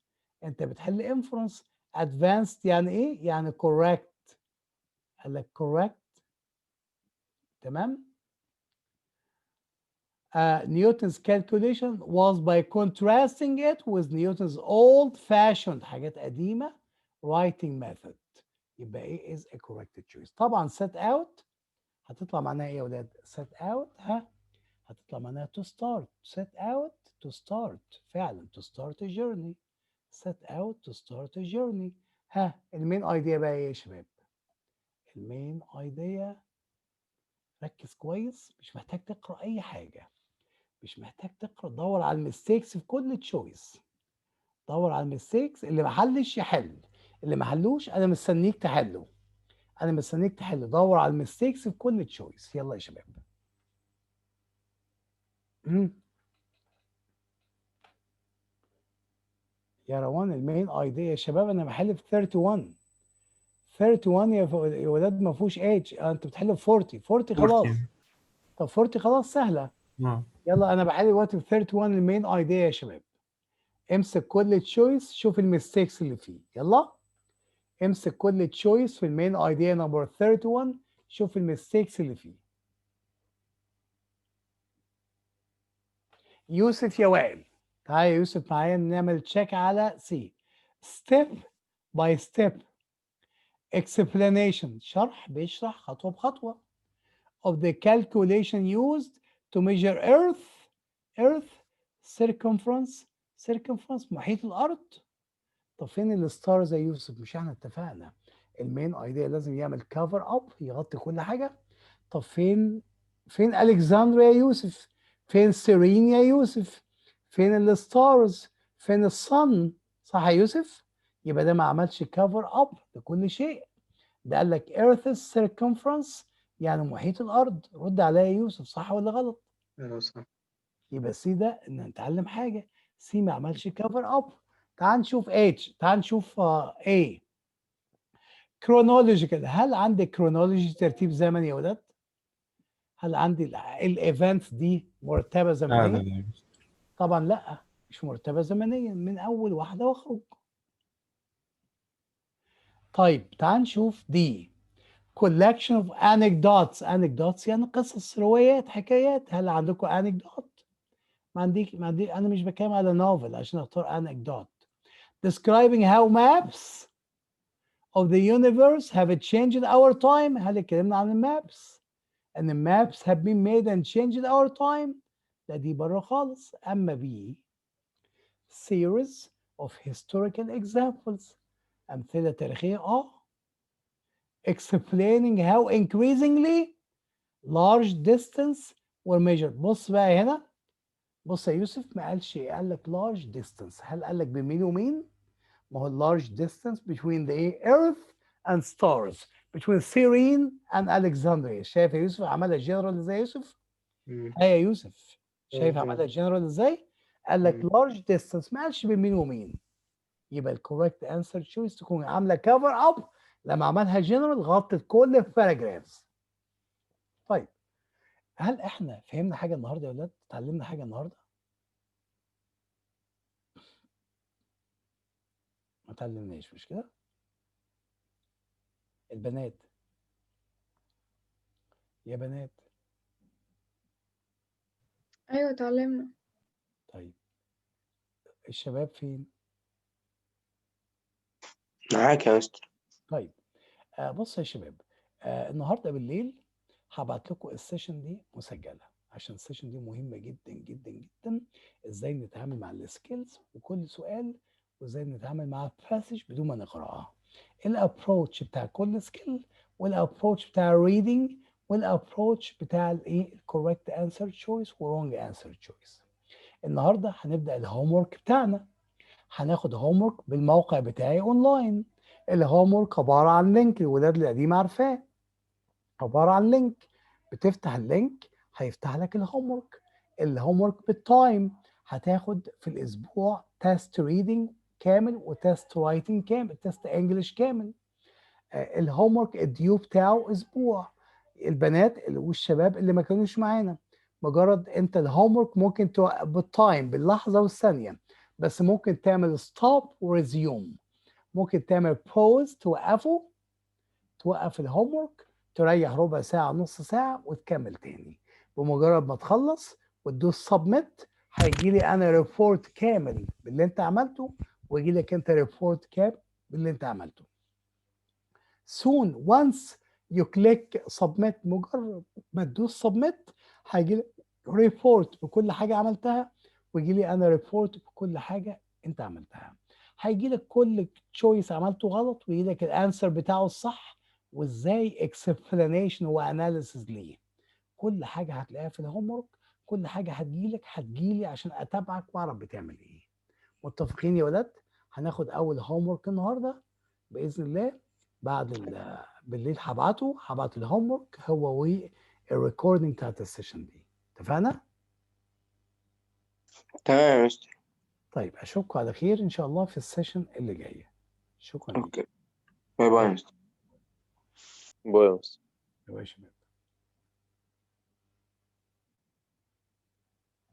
انت بتحل inference. advanced يعني ايه؟ يعني correct. قال لك correct. تمام. Newton's calculation was by contrasting it with Newton's old-fashioned حاجات قديمة writing method. يبقى ايه is a correct choice. طبعا set out هتطلع معناها ايه يا ولاد؟ set out هتطلع معناها to start. set out to start، فعلا to start a journey. set out to start a journey. المين ايديا بقى ايه يا شباب؟ المين ايديا ركز كويس، مش محتاج تقرا اي حاجه، مش محتاج تقرا، دور على الميستيكس في كل تشويس. دور على الميستيكس، اللي ما حلش يحل، اللي ما حلوش انا مستنيك تحله، انا مستنيك تحل. دور على الميستيكس في كل تشويس. يلا يا شباب. يا روان المين ايديا يا شباب انا بحل في 31. 31 يا ولاد ما فيهوش اتش. انت بتحل في 40. 40 خلاص. طب 40 خلاص سهله. يلا انا بحل دلوقتي في 31 المين ايديا يا شباب. امسك كل تشويس شوف الميستيكس اللي فيه. يلا امسك كل تشويس في المين ايديا نمبر 31 شوف الميستيكس اللي فيه. يوسف يا وائل، تعالى يا يوسف معايا نعمل تشيك على سي. ستيب باي ستيب explanation، شرح بيشرح خطوه بخطوه of the calculation used to measure earth circumference محيط الارض. طب فين الستارز يا يوسف؟ مش احنا اتفقنا المين ايديا لازم يعمل كفر اب يغطي كل حاجه. طب فين الكسندريا يا يوسف؟ فين سيرين يا يوسف؟ فين الستارز؟ فين الصن؟ صح يا يوسف؟ يبقى ده ما عملش كفر اب لكل شيء، ده قال لك earth's circumference يعني محيط الارض. رد عليا يا يوسف، صح ولا غلط؟ ايوه صح. يبقى سي ده ان نتعلم حاجه، سي ما عملش كفر اب. تعال نشوف اتش، تعال نشوف ايه كرونولوجيكال. هل عندك كرونولوجي ترتيب زمني يا ولاد؟ هل عندي الايفنتس دي مرتبه زمنيا؟ طبعا لا، مش مرتبه زمنيا، من اول واحده واخرج. طيب تعال نشوف دي collection of anecdotes يعني قصص، روايات، حكايات. هل عندكم anecdote؟ ما عندي انا مش بتكلم على نوفل عشان اختار anecdote. describing how maps of the universe have changed our time. هل اتكلمنا عن المابس؟ and the maps have been made and changed our time؟ لا دي بره خالص. اما بي series of historical examples. أمثلة تاريخية explaining how increasingly large distance were measured. بص بقى هنا، بص يا يوسف، ما قالش إيه، قال لك large distance. هل قال لك بين مين ومين؟ ما هو large distance between the earth and stars, between Cyrene and Alexandria. شايف يا يوسف عملها جنرال ازاي يا يوسف؟ هاي يا يوسف، شايف عملها جنرال ازاي؟ قال لك large distance، ما قالش بين مين ومين. يبقى الكوريكت انسر تشويس تكون عامله كفر اب لما عملها جنرال غطت كل الباراجرافز. طيب هل احنا فهمنا حاجه النهارده يا ولاد؟ اتعلمنا حاجه النهارده؟ ما اتعلمناش مش كده؟ البنات يا بنات، أيوة اتعلمنا. طيب الشباب فين؟ معاك يا مستر. طيب بص يا شباب، النهارده بالليل هبعت لكم السيشن دي مسجله، عشان السيشن دي مهمه جدا جدا جدا. ازاي نتعامل مع السكيلز وكل سؤال، وازاي نتعامل مع الباسج بدون ما نقراها. الابروتش بتاع كل سكيل، والابروتش بتاع الريدنج، والابروتش بتاع الايه الكوريكت انسر تشويس ورونج انسر تشويس. النهارده هنبدا الهوم ورك بتاعنا. هناخد هوم ورك بالموقع بتاعي اونلاين. الهوم ورك عباره عن لينك، الولاد القديم عارفاه، عباره عن لينك. بتفتح اللينك هيفتح لك الهوم ورك. الهوم ورك بالتايم، هتاخد في الاسبوع تيست ريدنج كامل وتيست رايتنج كامل، تيست انجلش كامل. الهوم ورك الديو بتاعه اسبوع. البنات والشباب اللي ما كانوش معانا، مجرد انت الهوم ورك ممكن بالتايم باللحظه والثانيه، بس ممكن تعمل ستوب وريزيوم. ممكن تعمل بوز توقفه، توقف الهوم ورك، تريح ربع ساعه نص ساعه وتكمل تاني. بمجرد ما تخلص وتدوس سبميت هيجي لي انا ريبورت كامل باللي انت عملته، ويجي لك انت ريبورت كامل باللي انت عملته. soon once you click submit، مجرد ما تدوس submit هيجي لك ريبورت بكل حاجه عملتها، ويجي لي انا ريبورت بكل حاجه انت عملتها. هيجي لك كل تشويس عملته غلط، ويجي لك الانسر بتاعه الصح، وازاي اكسبلانيشن واناليسيز ليه. كل حاجه هتلاقيها في الهوم ورك، كل حاجه هتجيلي عشان اتابعك واعرف بتعمل ايه. متفقين يا ولاد؟ هناخد اول هوم ورك النهارده باذن الله. بعد بالليل هبعت الهوم ورك هو والريكوردنج بتاعت السيشن دي. اتفقنا؟ تمام يا مستر. طيب اشوفكم على خير ان شاء الله في السيشن اللي جايه. شكرا لك اوكي، باي باي يا مستر. باي يا مستر. يا شباب.